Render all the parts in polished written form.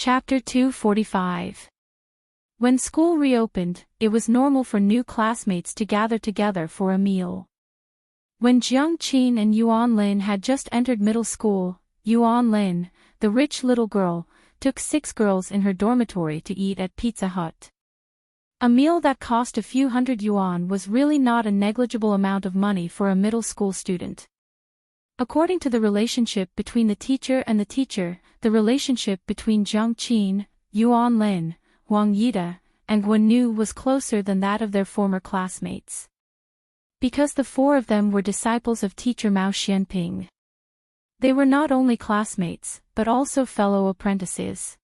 Chapter 245. When school reopened, it was normal for new classmates to gather together for a meal. When Jiang Qin and Yuan Lin had just entered middle school, Yuan Lin, the rich little girl, took 6 girls in her dormitory to eat at Pizza Hut. A meal that cost a few hundred yuan was really not a negligible amount of money for a middle school student. According to the relationship between the teacher and the teacher, the relationship between Jiang Qin, Yuan Lin, Huang Yide, and Guan Nu was closer than that of their former classmates. Because the 4 of them were disciples of teacher Mao Xianping. They were not only classmates, but also fellow apprentices.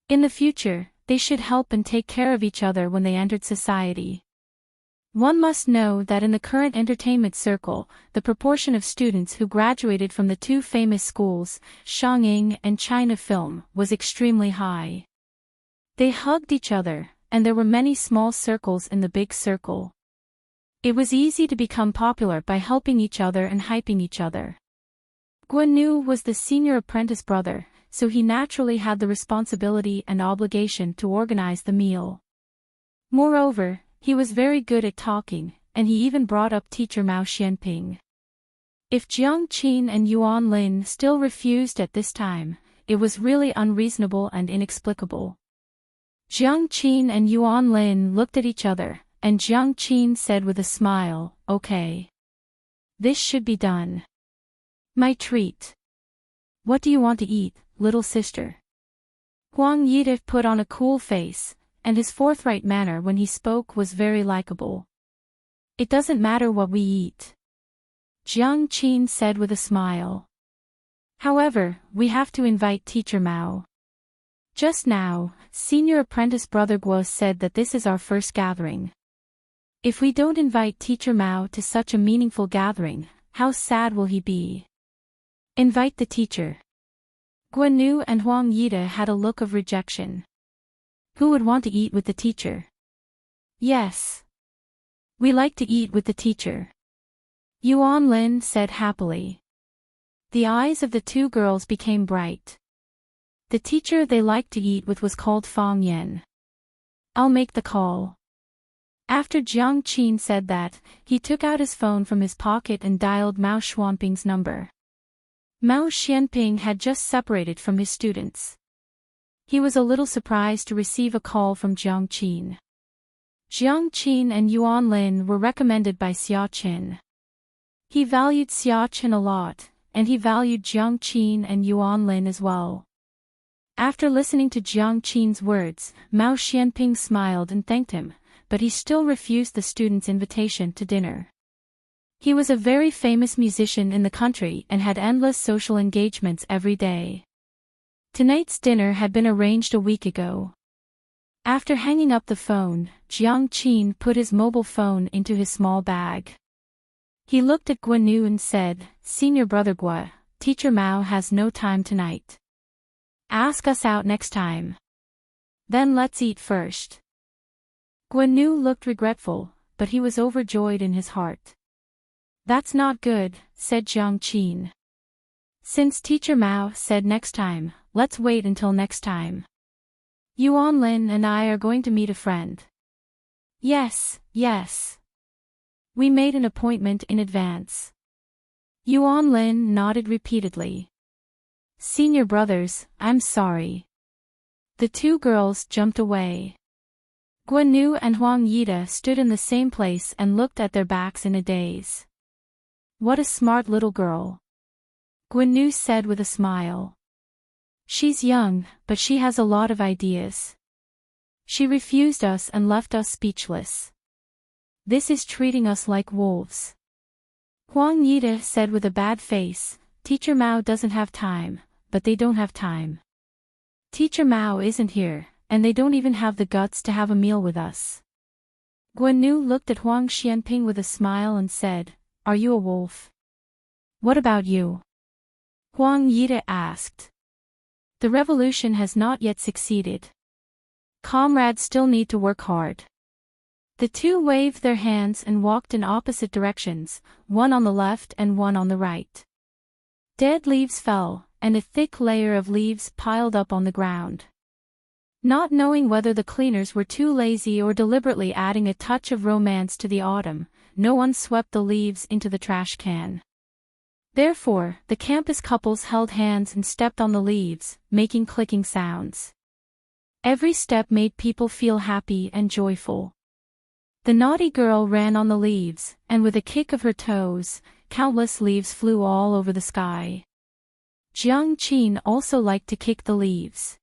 In the future, they should help and take care of each other when they entered society. One must know that in the current entertainment circle, the proportion of students who graduated from the 2 famous schools, Shangyin and China Film, was extremely high. They hugged each other, and there were many small circles in the big circle. It was easy to become popular by helping each other and hyping each other. Guan Nu was the senior apprentice brother, so he naturally had the responsibility and obligation to organize the meal. Moreover, he was very good at talking, and he even brought up teacher Mao Xianping. If Jiang Qin and Yuan Lin still refused at this time, it was really unreasonable and inexplicable. Jiang Qin and Yuan Lin looked at each other, and Jiang Qin said with a smile, "Okay. This should be done. My treat. What do you want to eat, little sister?" Huang Yide put on a cool face, and his forthright manner when he spoke was very likable. "It doesn't matter what we eat," Jiang Qin said with a smile. "However, we have to invite teacher Mao. Just now, senior apprentice brother Guo said that this is our first gathering. If we don't invite teacher Mao to such a meaningful gathering, how sad will he be? Invite the teacher." Guan Nu and Huang Yide had a look of rejection. Who would want to eat with the teacher? Yes. We like to eat with the teacher, Yuan Lin said happily. The eyes of the 2 girls became bright. The teacher they liked to eat with was called Fang Yan. "I'll make the call." After Jiang Qin said that, he took out his phone from his pocket and dialed Mao Xianping's number. Mao Xianping had just separated from his students. He was a little surprised to receive a call from Jiang Qin. Jiang Qin and Yuan Lin were recommended by Xia Qin. He valued Xia Qin a lot, and he valued Jiang Qin and Yuan Lin as well. After listening to Jiang Qin's words, Mao Xianping smiled and thanked him, but he still refused the students' invitation to dinner. He was a very famous musician in the country and had endless social engagements every day. Tonight's dinner had been arranged a week ago. After hanging up the phone, Jiang Qin put his mobile phone into his small bag. He looked at Guan Nu and said, "Senior brother Guo, teacher Mao has no time tonight. Ask us out next time. Then let's eat first." Guan Nu looked regretful, but he was overjoyed in his heart. "That's not good," said Jiang Qin. "Since teacher Mao said next time, let's wait until next time. Yuan Lin and I are going to meet a friend." Yes. We made an appointment in advance." Yuan Lin nodded repeatedly. "Senior brothers, I'm sorry." The 2 girls jumped away. Guan Nu and Huang Yide stood in the same place and looked at their backs in a daze. "What a smart little girl," Guan Nu said with a smile. "She's young, but she has a lot of ideas. She refused us and left us speechless. This is treating us like wolves." Huang Yide said with a bad face, "Teacher Mao doesn't have time, but they don't have time. Teacher Mao isn't here, and they don't even have the guts to have a meal with us." Guan Nu looked at Huang Xianping with a smile and said, "Are you a wolf?" "What about you?" Huang Yide asked. "The revolution has not yet succeeded. Comrades still need to work hard." The 2 waved their hands and walked in opposite directions, one on the left and one on the right. Dead leaves fell, and a thick layer of leaves piled up on the ground. Not knowing whether the cleaners were too lazy or deliberately adding a touch of romance to the autumn, no one swept the leaves into the trash can. Therefore, the campus couples held hands and stepped on the leaves, making clicking sounds. Every step made people feel happy and joyful. The naughty girl ran on the leaves, and with a kick of her toes, countless leaves flew all over the sky. Jiang Qin also liked to kick the leaves.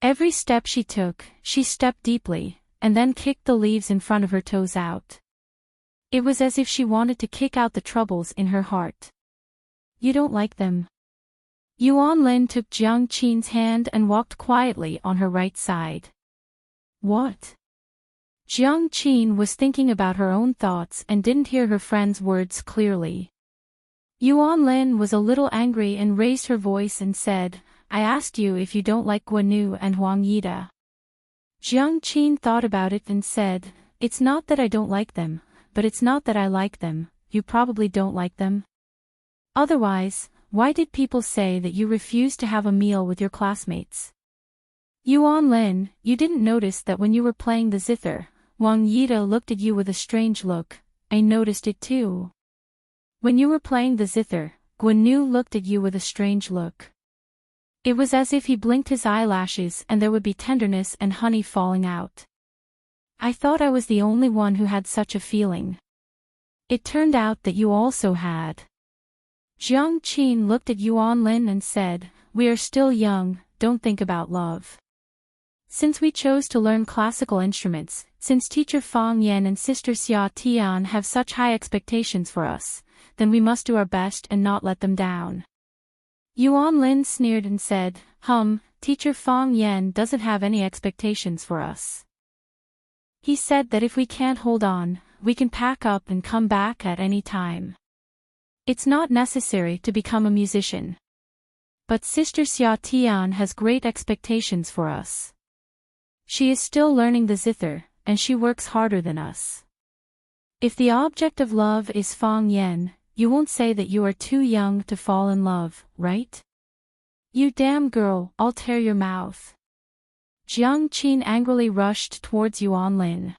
Every step she took, she stepped deeply, and then kicked the leaves in front of her toes out. It was as if she wanted to kick out the troubles in her heart. You don't like them? Yuan Lin took Jiang Qin's hand and walked quietly on her right side. What? Jiang Qin was thinking about her own thoughts and didn't hear her friend's words clearly. Yuan Lin was a little angry and raised her voice and said, I asked you if you don't like Guanu and Huang Yida. Jiang Qin thought about it and said, It's not that I don't like them, but it's not that I like them, you probably don't like them. Otherwise, why did people say that you refused to have a meal with your classmates? Yuan Lin, you didn't notice that when you were playing the zither, Huang Yida looked at you with a strange look. I noticed it too. When you were playing the zither, Guanu looked at you with a strange look. It was as if he blinked his eyelashes and there would be tenderness and honey falling out. I thought I was the only one who had such a feeling. It turned out that you also had. Jiang Qin looked at Yuan Lin and said, We are still young, don't think about love. Since we chose to learn classical instruments, since teacher Fang Yan and sister Xia Tian have such high expectations for us, then we must do our best and not let them down. Yuan Lin sneered and said, Teacher Fang Yan doesn't have any expectations for us. He said that if we can't hold on, we can pack up and come back at any time. It's not necessary to become a musician. But Sister Xia Tian has great expectations for us. She is still learning the zither, and she works harder than us. If the object of love is Fang Yan, you won't say that you are too young to fall in love, right? You damn girl, I'll tear your mouth. Jiang Qin angrily rushed towards Yuan Lin.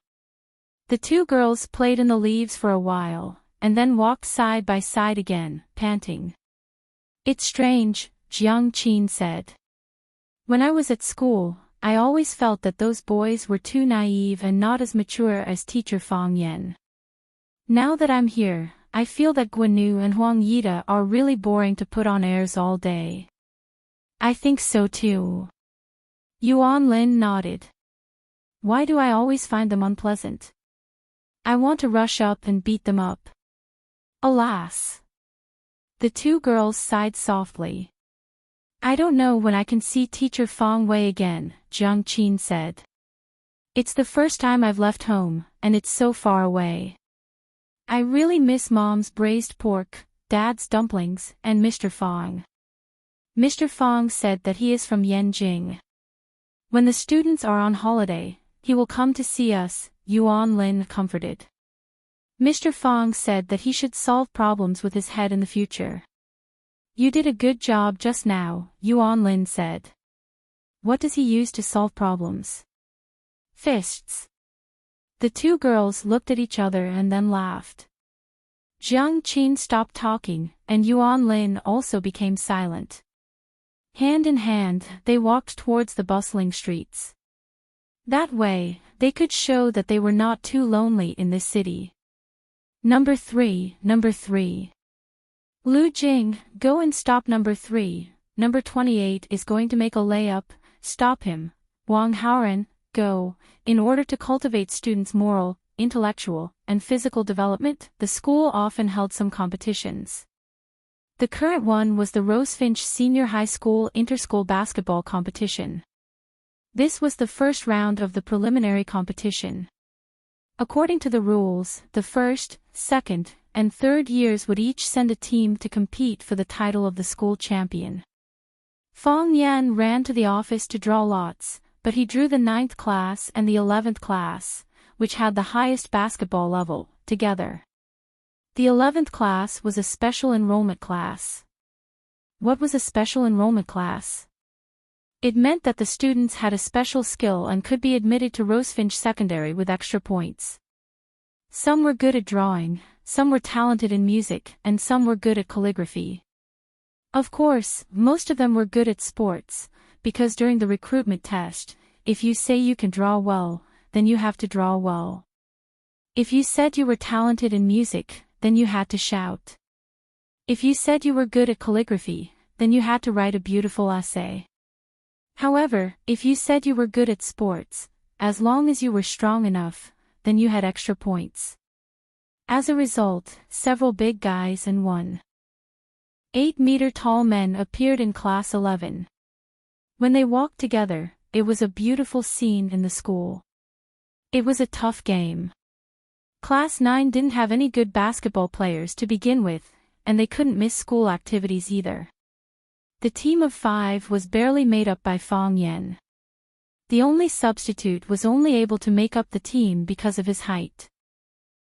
The two girls played in the leaves for a while, and then walked side by side again, panting. It's strange, Jiang Qin said. When I was at school, I always felt that those boys were too naive and not as mature as teacher Fang Yan. Now that I'm here, I feel that Guanu and Huang Yida are really boring to put on airs all day. I think so too. Yuan Lin nodded. Why do I always find them unpleasant? I want to rush up and beat them up. Alas! The two girls sighed softly. I don't know when I can see teacher Fang Wei again, Jiang Qin said. It's the first time I've left home, and it's so far away. I really miss Mom's braised pork, Dad's dumplings, and Mr. Fang. Mr. Fang said that he is from Yanjing. When the students are on holiday, he will come to see us, Yuan Lin comforted. Mr. Fang said that he should solve problems with his head in the future. You did a good job just now, Yuan Lin said. What does he use to solve problems? Fists. The two girls looked at each other and then laughed. Jiang Qin stopped talking, and Yuan Lin also became silent. Hand in hand, they walked towards the bustling streets. That way, they could show that they were not too lonely in this city. Number 3. Lu Jing, go and stop number 3. Number 28 is going to make a layup, stop him. Wang Haoran, go. In order to cultivate students' moral, intellectual, and physical development, the school often held some competitions. The current one was the Rosefinch Senior High School Interschool Basketball Competition. This was the first round of the preliminary competition. According to the rules, the first, second, and third years would each send a team to compete for the title of the school champion. Fang Yan ran to the office to draw lots, but he drew the 9th class and the 11th class, which had the highest basketball level, together. The 11th class was a special enrollment class. What was a special enrollment class? It meant that the students had a special skill and could be admitted to Rosefinch Secondary with extra points. Some were good at drawing, some were talented in music, and some were good at calligraphy. Of course, most of them were good at sports, because during the recruitment test, if you say you can draw well, then you have to draw well. If you said you were talented in music, then you had to shout. If you said you were good at calligraphy, then you had to write a beautiful essay. However, if you said you were good at sports, as long as you were strong enough, then you had extra points. As a result, several big guys and 1.8-meter-tall men appeared in Class 11. When they walked together, it was a beautiful scene in the school. It was a tough game. Class 9 didn't have any good basketball players to begin with, and they couldn't miss school activities either. The team of 5 was barely made up by Fong Yen. The only substitute was only able to make up the team because of his height.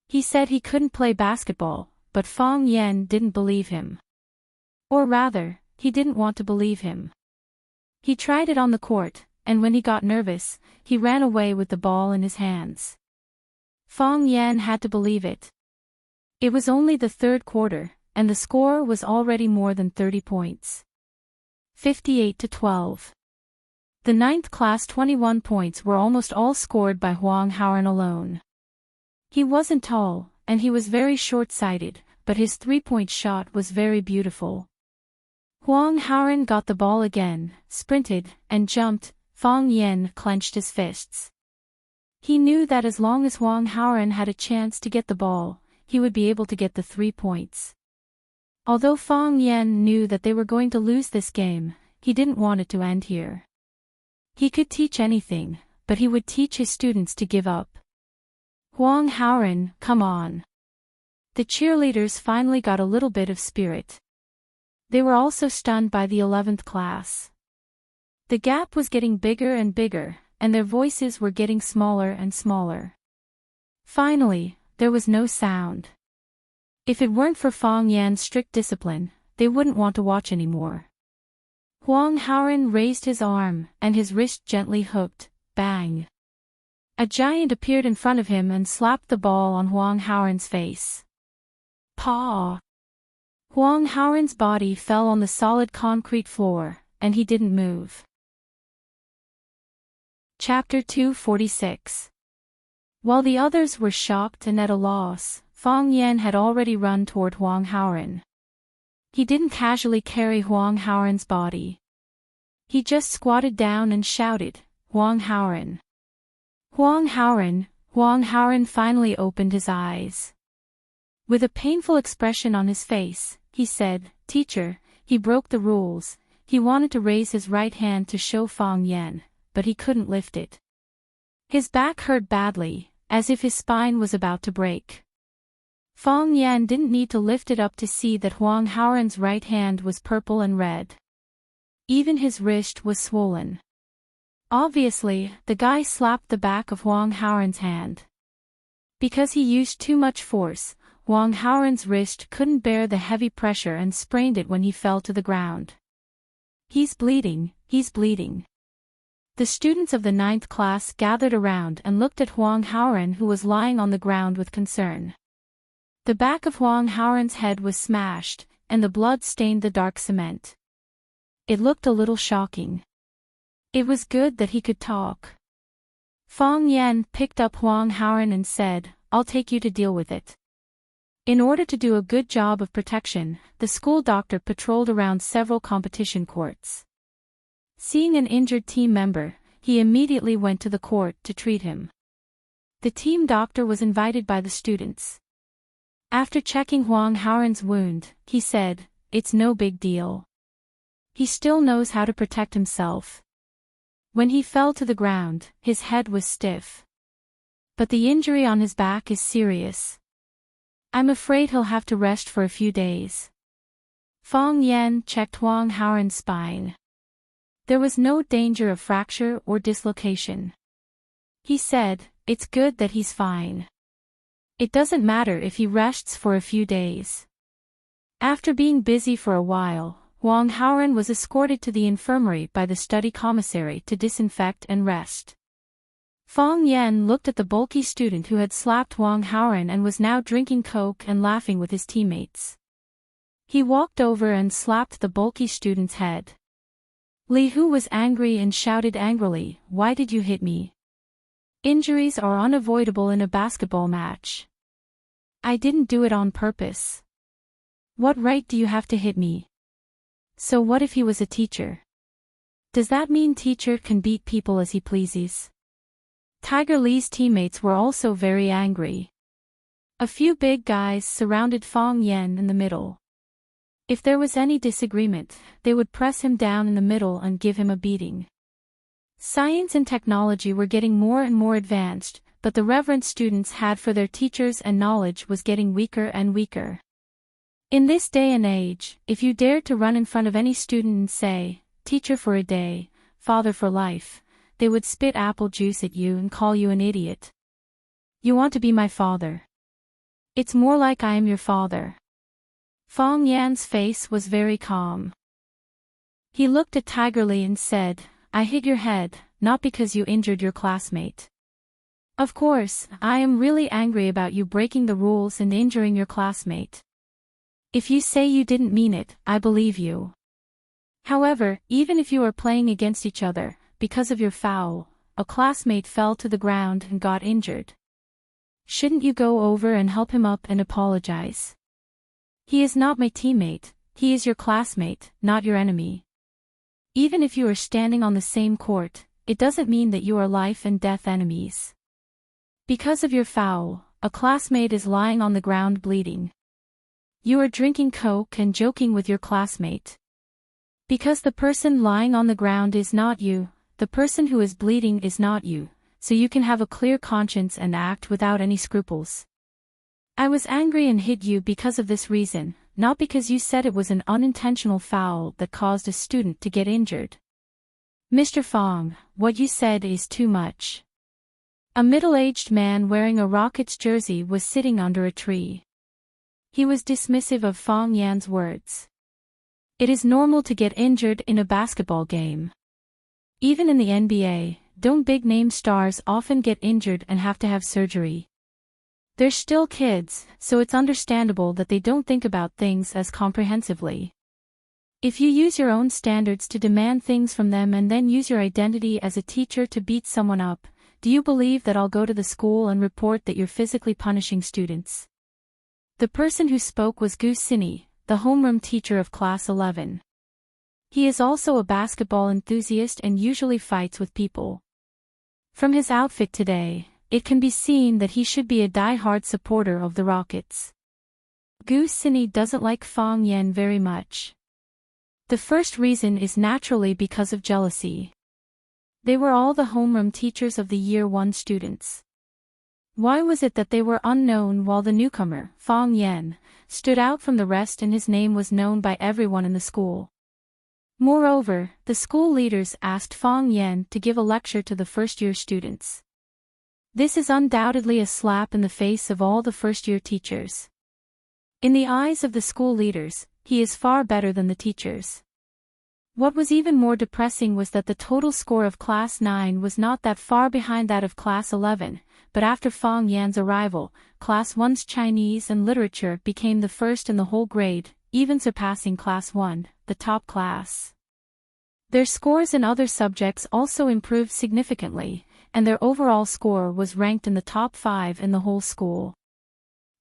He said he couldn't play basketball, but Fong Yen didn't believe him. Or rather, he didn't want to believe him. He tried it on the court, and when he got nervous, he ran away with the ball in his hands. Fong Yen had to believe it. It was only the third quarter, and the score was already more than 30 points. 58-12. The 9th class 21 points were almost all scored by Huang Haoran alone. He wasn't tall, and he was very short-sighted, but his three-point shot was very beautiful. Huang Haoran got the ball again, sprinted, and jumped. Fong Yen clenched his fists. He knew that as long as Huang Haoran had a chance to get the ball, he would be able to get the 3 points. Although Fong Yen knew that they were going to lose this game, he didn't want it to end here. He could teach anything, but he would teach his students to give up. Huang Haoran, come on. The cheerleaders finally got a little bit of spirit. They were also stunned by the 11th class. The gap was getting bigger and bigger, and their voices were getting smaller and smaller. Finally, there was no sound. If it weren't for Fong Yan's strict discipline, they wouldn't want to watch anymore. Huang Haoran raised his arm, and his wrist gently hooked. Bang! A giant appeared in front of him and slapped the ball on Huang Haoran's face. Paw! Huang Haoran's body fell on the solid concrete floor, and he didn't move. Chapter 246. While the others were shocked and at a loss, Fong Yen had already run toward Huang Haoran. He didn't casually carry Huang Haoran's body. He just squatted down and shouted, Huang Haoran. Huang Haoran. Huang Haoran finally opened his eyes. With a painful expression on his face, he said, Teacher, he broke the rules. He wanted to raise his right hand to show Fong Yen, but he couldn't lift it. His back hurt badly, as if his spine was about to break. Fong Yen didn't need to lift it up to see that Huang Haoran's right hand was purple and red. Even his wrist was swollen. Obviously, the guy slapped the back of Huang Haoran's hand. Because he used too much force, Huang Haoran's wrist couldn't bear the heavy pressure and sprained it when he fell to the ground. He's bleeding, he's bleeding. The students of the 9th class gathered around and looked at Huang Haoran, who was lying on the ground with concern. The back of Huang Haoran's head was smashed, and the blood stained the dark cement. It looked a little shocking. It was good that he could talk. Fong Yen picked up Huang Haoran and said, I'll take you to deal with it. In order to do a good job of protection, the school doctor patrolled around several competition courts. Seeing an injured team member, he immediately went to the court to treat him. The team doctor was invited by the students. After checking Huang Haoran's wound, he said, It's no big deal. He still knows how to protect himself. When he fell to the ground, his head was stiff. But the injury on his back is serious. I'm afraid he'll have to rest for a few days. Fong Yen checked Huang Haoran's spine. There was no danger of fracture or dislocation. He said, It's good that he's fine. It doesn't matter if he rests for a few days. After being busy for a while, Wang Haoren was escorted to the infirmary by the study commissary to disinfect and rest. Fang Yan looked at the bulky student who had slapped Wang Haoren and was now drinking coke and laughing with his teammates. He walked over and slapped the bulky student's head. Li Hu was angry and shouted angrily, "Why did you hit me? Injuries are unavoidable in a basketball match. I didn't do it on purpose. What right do you have to hit me? So what if he was a teacher? Does that mean teacher can beat people as he pleases?" Tiger Li's teammates were also very angry. A few big guys surrounded Fang Yan in the middle. If there was any disagreement, they would press him down in the middle and give him a beating. Science and technology were getting more and more advanced, but the reverence students had for their teachers and knowledge was getting weaker and weaker. In this day and age, if you dared to run in front of any student and say, "Teacher for a day, father for life," they would spit apple juice at you and call you an idiot. "You want to be my father? It's more like I am your father." Fang Yan's face was very calm. He looked at Tiger Li and said, "I hit your head, not because you injured your classmate. Of course, I am really angry about you breaking the rules and injuring your classmate. If you say you didn't mean it, I believe you. However, even if you are playing against each other, because of your foul, a classmate fell to the ground and got injured. Shouldn't you go over and help him up and apologize? He is not my teammate, he is your classmate, not your enemy. Even if you are standing on the same court, it doesn't mean that you are life and death enemies. Because of your foul, a classmate is lying on the ground bleeding. You are drinking coke and joking with your classmate. Because the person lying on the ground is not you, the person who is bleeding is not you, so you can have a clear conscience and act without any scruples. I was angry and hit you because of this reason, not because you said it was an unintentional foul that caused a student to get injured. Mr. Fang, what you said is too much." A middle-aged man wearing a Rockets jersey was sitting under a tree. He was dismissive of Fang Yan's words. It is normal to get injured in a basketball game. Even in the NBA, don't big-name stars often get injured and have to have surgery? They're still kids, so it's understandable that they don't think about things as comprehensively. If you use your own standards to demand things from them and then use your identity as a teacher to beat someone up, do you believe that I'll go to the school and report that you're physically punishing students? The person who spoke was Gu Sini, the homeroom teacher of Class 11. He is also a basketball enthusiast and usually fights with people. From his outfit today, it can be seen that he should be a die-hard supporter of the Rockets. Gu Sini doesn't like Fang Yan very much. The first reason is naturally because of jealousy. They were all the homeroom teachers of the Year 1 students. Why was it that they were unknown while the newcomer, Fang Yan, stood out from the rest and his name was known by everyone in the school? Moreover, the school leaders asked Fang Yan to give a lecture to the first-year students. This is undoubtedly a slap in the face of all the first-year teachers. In the eyes of the school leaders, he is far better than the teachers. What was even more depressing was that the total score of Class 9 was not that far behind that of Class 11, but after Fang Yan's arrival, Class 1's Chinese and literature became the first in the whole grade, even surpassing Class 1, the top class. Their scores in other subjects also improved significantly, and their overall score was ranked in the top 5 in the whole school.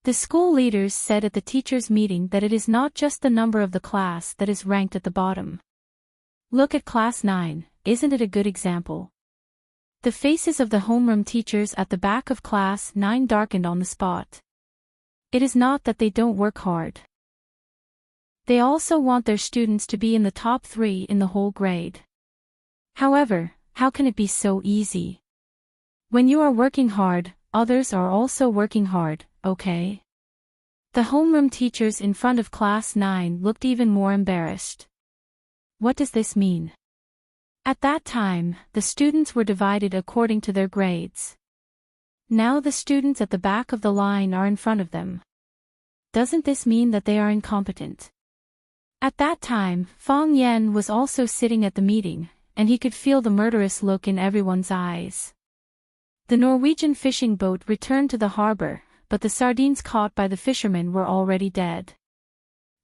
The school leaders said at the teachers' meeting that it is not just the number of the class that is ranked at the bottom. Look at Class 9, isn't it a good example? The faces of the homeroom teachers at the back of Class 9 darkened on the spot. It is not that they don't work hard. They also want their students to be in the top 3 in the whole grade. However, how can it be so easy? When you are working hard, others are also working hard, okay? The homeroom teachers in front of Class 9 looked even more embarrassed. What does this mean? At that time, the students were divided according to their grades. Now the students at the back of the line are in front of them. Doesn't this mean that they are incompetent? At that time, Fong Yen was also sitting at the meeting, and he could feel the murderous look in everyone's eyes. The Norwegian fishing boat returned to the harbor, but the sardines caught by the fishermen were already dead.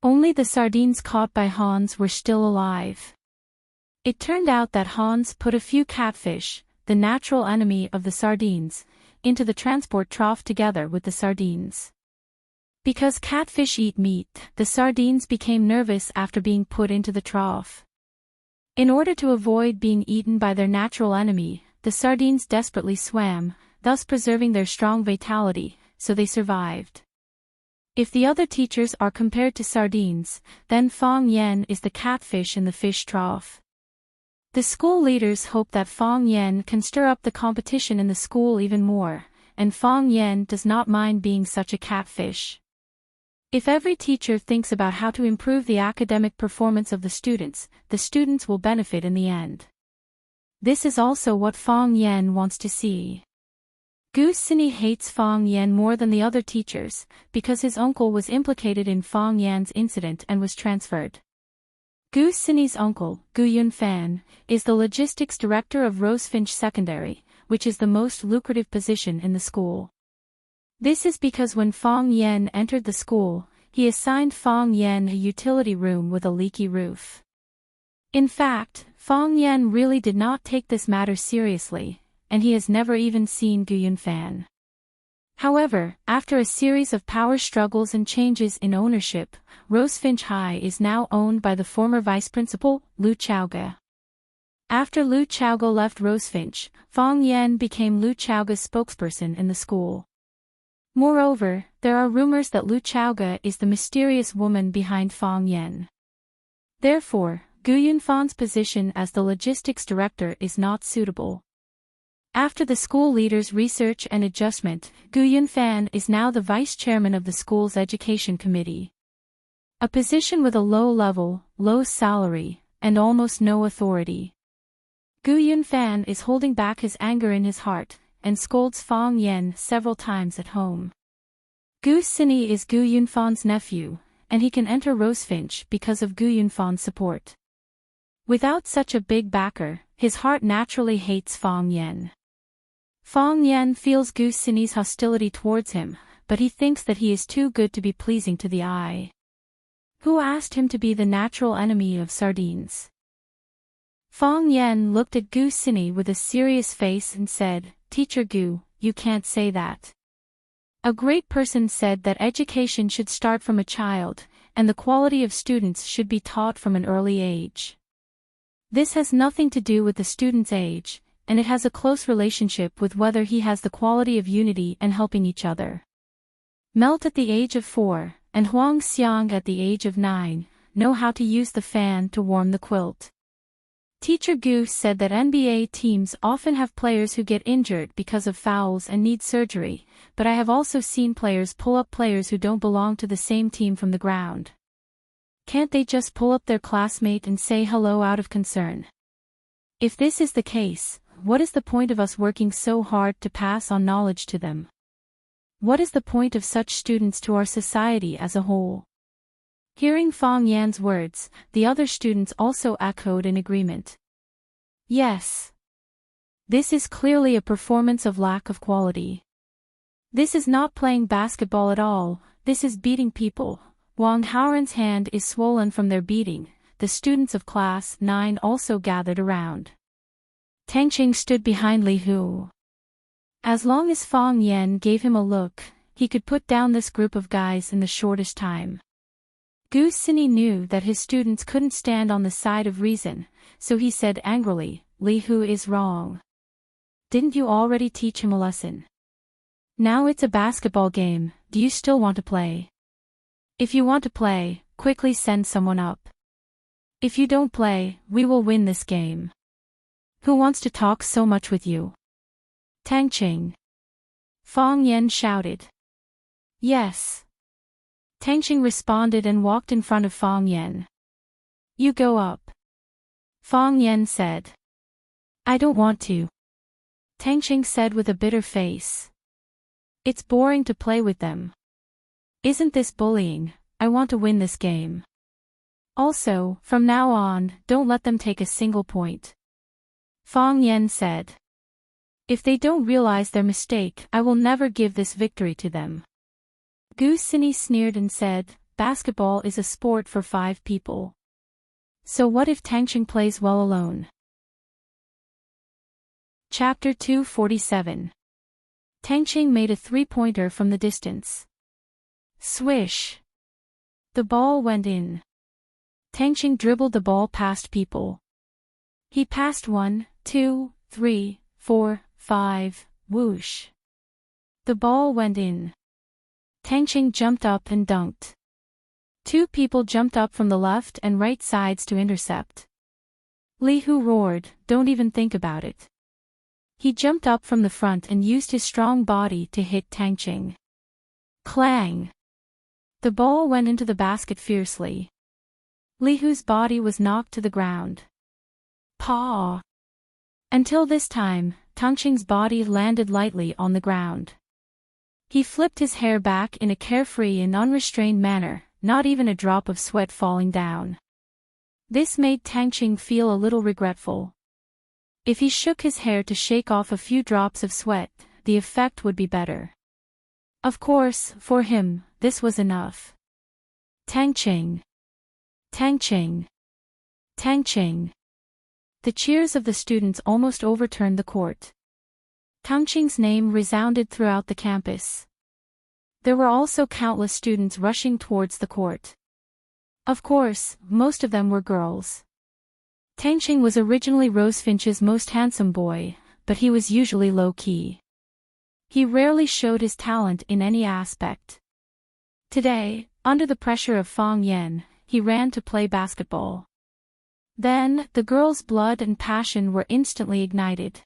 Only the sardines caught by Hans were still alive. It turned out that Hans put a few catfish, the natural enemy of the sardines, into the transport trough together with the sardines. Because catfish eat meat, the sardines became nervous after being put into the trough. In order to avoid being eaten by their natural enemy, the sardines desperately swam, thus preserving their strong vitality, so they survived. If the other teachers are compared to sardines, then Fong Yen is the catfish in the fish trough. The school leaders hope that Fong Yen can stir up the competition in the school even more, and Fong Yen does not mind being such a catfish. If every teacher thinks about how to improve the academic performance of the students will benefit in the end. This is also what Fong Yen wants to see. Gu Sini hates Fong Yen more than the other teachers, because his uncle was implicated in Fong Yan's incident and was transferred. Gu Sini's uncle, Gu Yunfan, is the logistics director of Rosefinch Secondary, which is the most lucrative position in the school. This is because when Fong Yen entered the school, he assigned Fong Yen a utility room with a leaky roof. In fact, Fong Yen really did not take this matter seriously, and he has never even seen Gu Yunfan. However, after a series of power struggles and changes in ownership, Rosefinch High is now owned by the former vice principal, Lu Chaoge. After Lu Chaoge left Rosefinch, Fong Yen became Lu Chaoge's spokesperson in the school. Moreover, there are rumors that Lu Chaoge is the mysterious woman behind Fong Yen. Therefore, Gu Yunfan's position as the logistics director is not suitable. After the school leaders' research and adjustment, Gu Yunfan is now the vice chairman of the school's education committee. A position with a low level, low salary, and almost no authority. Gu Yunfan is holding back his anger in his heart, and scolds Fong Yen several times at home. Gu Sini is Gu Yunfan's nephew, and he can enter Rosefinch because of Gu Yunfan's support. Without such a big backer, his heart naturally hates Fong Yen. Fong Yen feels Gu Sini's hostility towards him, but he thinks that he is too good to be pleasing to the eye. Who asked him to be the natural enemy of sardines? Fong Yen looked at Gu Sini with a serious face and said, "Teacher Gu, you can't say that. A great person said that education should start from a child, and the quality of students should be taught from an early age. This has nothing to do with the student's age, and it has a close relationship with whether he has the quality of unity and helping each other. Melt at the age of 4, and Huang Xiang at the age of 9, know how to use the fan to warm the quilt." Teacher Gu said that NBA teams often have players who get injured because of fouls and need surgery, but I have also seen players pull up players who don't belong to the same team from the ground. Can't they just pull up their classmate and say hello out of concern? If this is the case, what is the point of us working so hard to pass on knowledge to them? What is the point of such students to our society as a whole? Hearing Fong Yan's words, the other students also echoed in agreement. Yes. This is clearly a performance of lack of quality. This is not playing basketball at all, this is beating people. Wang Haoran's hand is swollen from their beating. The students of class 9 also gathered around. Tang Qing stood behind Li Hu. As long as Fong Yen gave him a look, he could put down this group of guys in the shortest time. Gu Sini knew that his students couldn't stand on the side of reason, so he said angrily, "Li Hu is wrong. Didn't you already teach him a lesson? Now it's a basketball game, do you still want to play? If you want to play, quickly send someone up. If you don't play, we will win this game. Who wants to talk so much with you? Tang Qing." Fong Yen shouted. "Yes." Tang Qing responded and walked in front of Fong Yen. "You go up." Fong Yen said. "I don't want to." Tang Qing said with a bitter face. "It's boring to play with them. Isn't this bullying? I want to win this game." Also, from now on, don't let them take a single point. Fang Yan said. If they don't realize their mistake, I will never give this victory to them. Gu Sini sneered and said, basketball is a sport for 5 people. So what if Tangqing plays well alone? Chapter 247. Tangqing made a 3-pointer from the distance. Swish! The ball went in. Tangqing dribbled the ball past people. He passed 1, 2, 3, 4, 5, whoosh. The ball went in. Tangqing jumped up and dunked. 2 people jumped up from the left and right sides to intercept. Li Hu roared, don't even think about it. He jumped up from the front and used his strong body to hit Tangqing. Clang! The ball went into the basket fiercely. Li Hu's body was knocked to the ground. Paw! Until this time, Tangqing's body landed lightly on the ground. He flipped his hair back in a carefree and unrestrained manner, not even a drop of sweat falling down. This made Tangqing feel a little regretful. If he shook his hair to shake off a few drops of sweat, the effect would be better. Of course, for him, this was enough. Tangqing! Tangqing! Tangqing! The cheers of the students almost overturned the court. Tangqing's name resounded throughout the campus. There were also countless students rushing towards the court. Of course, most of them were girls. Tangqing was originally Rosefinch's most handsome boy, but he was usually low-key. He rarely showed his talent in any aspect. Today, under the pressure of Fang Yan, he ran to play basketball. Then, the girl's blood and passion were instantly ignited.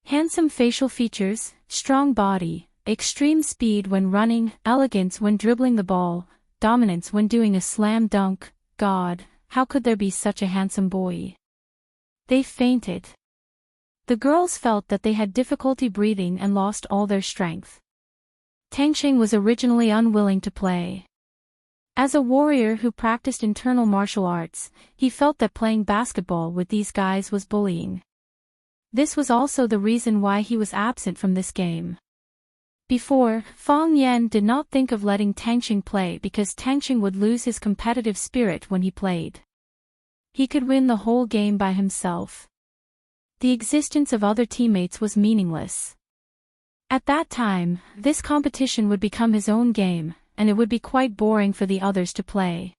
Handsome facial features, strong body, extreme speed when running, elegance when dribbling the ball, dominance when doing a slam dunk. God, how could there be such a handsome boy? They fainted. The girls felt that they had difficulty breathing and lost all their strength. Tangqing was originally unwilling to play. As a warrior who practiced internal martial arts, he felt that playing basketball with these guys was bullying. This was also the reason why he was absent from this game. Before, Fang Yan did not think of letting Tangqing play because Tangqing would lose his competitive spirit when he played. He could win the whole game by himself. The existence of other teammates was meaningless. At that time, this competition would become his own game, and it would be quite boring for the others to play.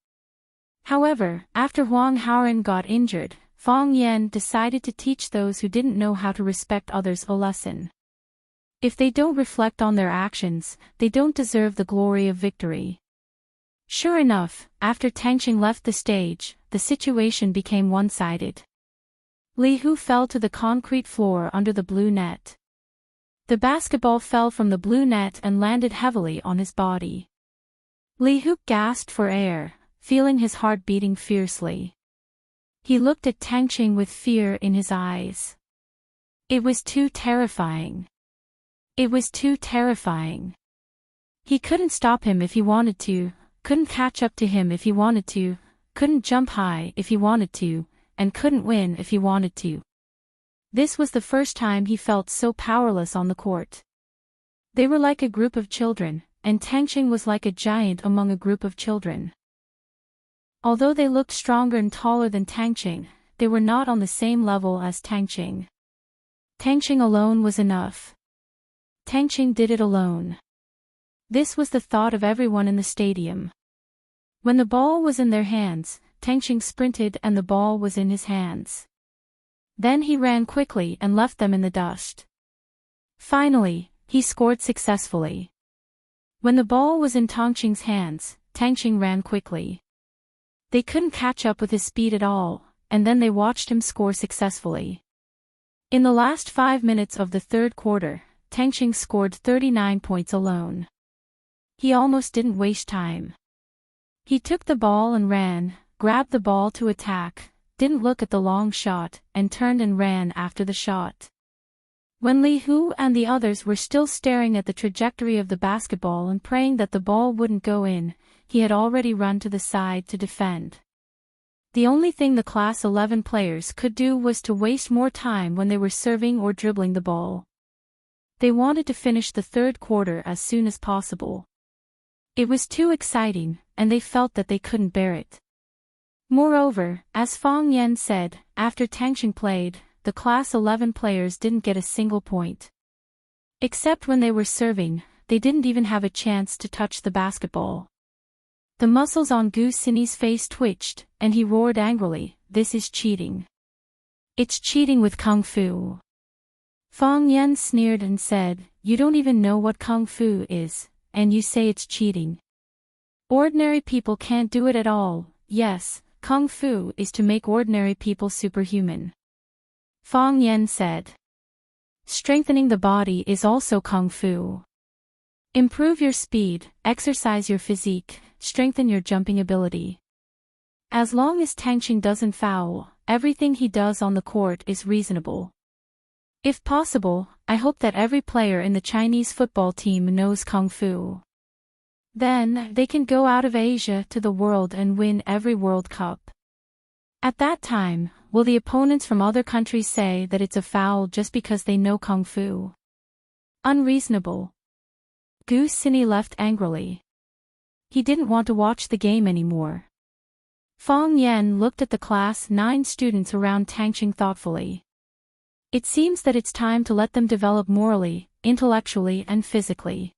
However, after Huang Haoren got injured, Fang Yan decided to teach those who didn't know how to respect others a lesson. If they don't reflect on their actions, they don't deserve the glory of victory. Sure enough, after Tangqing left the stage, the situation became one-sided. Li Hu fell to the concrete floor under the blue net. The basketball fell from the blue net and landed heavily on his body. Li Hu gasped for air, feeling his heart beating fiercely. He looked at Tangqing with fear in his eyes. It was too terrifying. It was too terrifying. He couldn't stop him if he wanted to, couldn't catch up to him if he wanted to, couldn't jump high if he wanted to, and couldn't win if he wanted to. This was the first time he felt so powerless on the court. They were like a group of children, and Tangqing was like a giant among a group of children. Although they looked stronger and taller than Tangqing, they were not on the same level as Tangqing. Tangqing alone was enough. Tangqing did it alone. This was the thought of everyone in the stadium. When the ball was in their hands, Tangqing sprinted and the ball was in his hands. Then he ran quickly and left them in the dust. Finally, he scored successfully. When the ball was in Tangqing's hands, Tangqing ran quickly. They couldn't catch up with his speed at all, and then they watched him score successfully. In the last 5 minutes of the third quarter, Tangqing scored 39 points alone. He almost didn't waste time. He took the ball and ran, grabbed the ball to attack, didn't look at the long shot, and turned and ran after the shot. When Li Hu and the others were still staring at the trajectory of the basketball and praying that the ball wouldn't go in, he had already run to the side to defend. The only thing the Class 11 players could do was to waste more time when they were serving or dribbling the ball. They wanted to finish the third quarter as soon as possible. It was too exciting, and they felt that they couldn't bear it. Moreover, as Fang Yan said, after Tangxing played, the Class 11 players didn't get a single point. Except when they were serving, they didn't even have a chance to touch the basketball. The muscles on Gu Xinyi's face twitched, and he roared angrily, "This is cheating. It's cheating with Kung Fu." Fang Yan sneered and said, "You don't even know what Kung Fu is, and you say it's cheating. Ordinary people can't do it at all. Yes, Kung Fu is to make ordinary people superhuman." Fang Yan said. Strengthening the body is also Kung Fu. Improve your speed, exercise your physique, strengthen your jumping ability. As long as Tangxing doesn't foul, everything he does on the court is reasonable. If possible, I hope that every player in the Chinese football team knows Kung Fu. Then, they can go out of Asia to the world and win every World Cup. At that time, will the opponents from other countries say that it's a foul just because they know Kung Fu? Unreasonable. Gu Xinyi left angrily. He didn't want to watch the game anymore. Fang Yan looked at the Class 9 students around Tangxing thoughtfully. It seems that it's time to let them develop morally, intellectually and physically.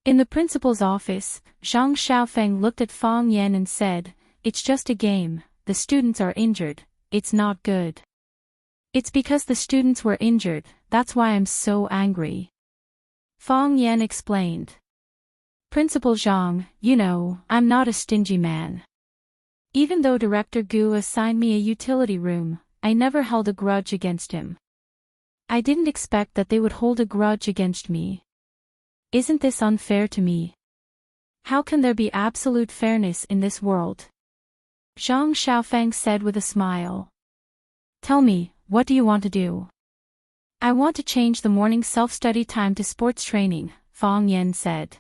In the principal's office, Zhang Xiaofeng looked at Fang Yan and said, "It's just a game, the students are injured, it's not good. It's because the students were injured, that's why I'm so angry." Fang Yan explained. "Principal Zhang, you know, I'm not a stingy man. Even though Director Gu assigned me a utility room, I never held a grudge against him. I didn't expect that they would hold a grudge against me. Isn't this unfair to me? How can there be absolute fairness in this world?" Zhang Xiaofeng said with a smile. "Tell me, what do you want to do?" "I want to change the morning self-study time to sports training," Fang Yan said.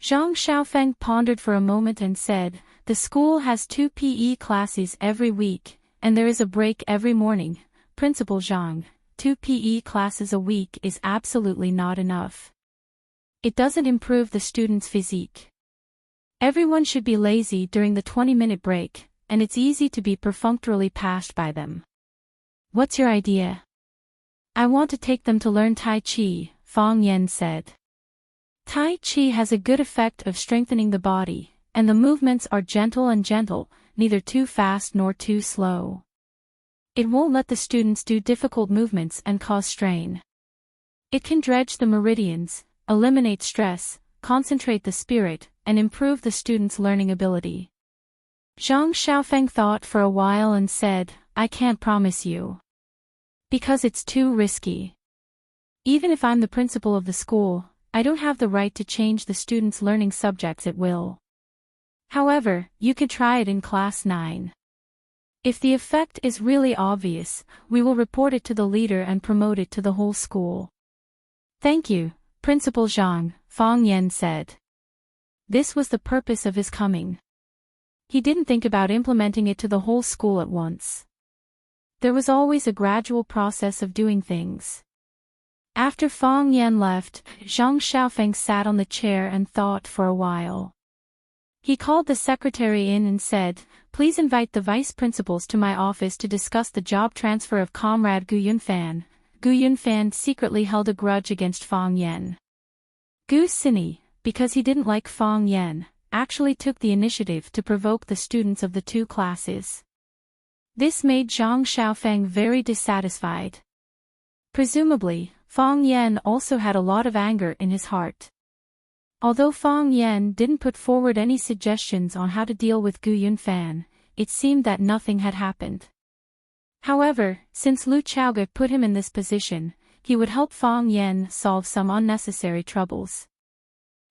Zhang Xiaofeng pondered for a moment and said, "The school has 2 PE classes every week, and there is a break every morning. Principal Zhang, 2 PE classes a week is absolutely not enough. It doesn't improve the student's physique. Everyone should be lazy during the 20-minute break, and it's easy to be perfunctorily passed by them. What's your idea?" "I want to take them to learn Tai Chi," Fang Yan said. "Tai Chi has a good effect of strengthening the body, and the movements are gentle, neither too fast nor too slow. It won't let the students do difficult movements and cause strain. It can dredge the meridians, eliminate stress, concentrate the spirit, and improve the student's learning ability." Zhang Xiaofeng thought for a while and said, "I can't promise you. Because it's too risky. Even if I'm the principal of the school, I don't have the right to change the students' learning subjects at will. However, you could try it in Class 9. If the effect is really obvious, we will report it to the leader and promote it to the whole school." "Thank you, Principal Zhang," Fang Yan said. This was the purpose of his coming. He didn't think about implementing it to the whole school at once. There was always a gradual process of doing things. After Fang Yan left, Zhang Xiaofeng sat on the chair and thought for a while. He called the secretary in and said, "Please invite the vice principals to my office to discuss the job transfer of Comrade Gu Yunfan." Gu Yunfan secretly held a grudge against Fang Yan. Gu Xinyi, because he didn't like Fang Yan, actually took the initiative to provoke the students of the 2 classes. This made Zhang Xiaofeng very dissatisfied. Presumably, Fang Yan also had a lot of anger in his heart. Although Fang Yan didn't put forward any suggestions on how to deal with Gu Yunfan, it seemed that nothing had happened. However, since Lu Chaoge put him in this position, he would help Fang Yan solve some unnecessary troubles.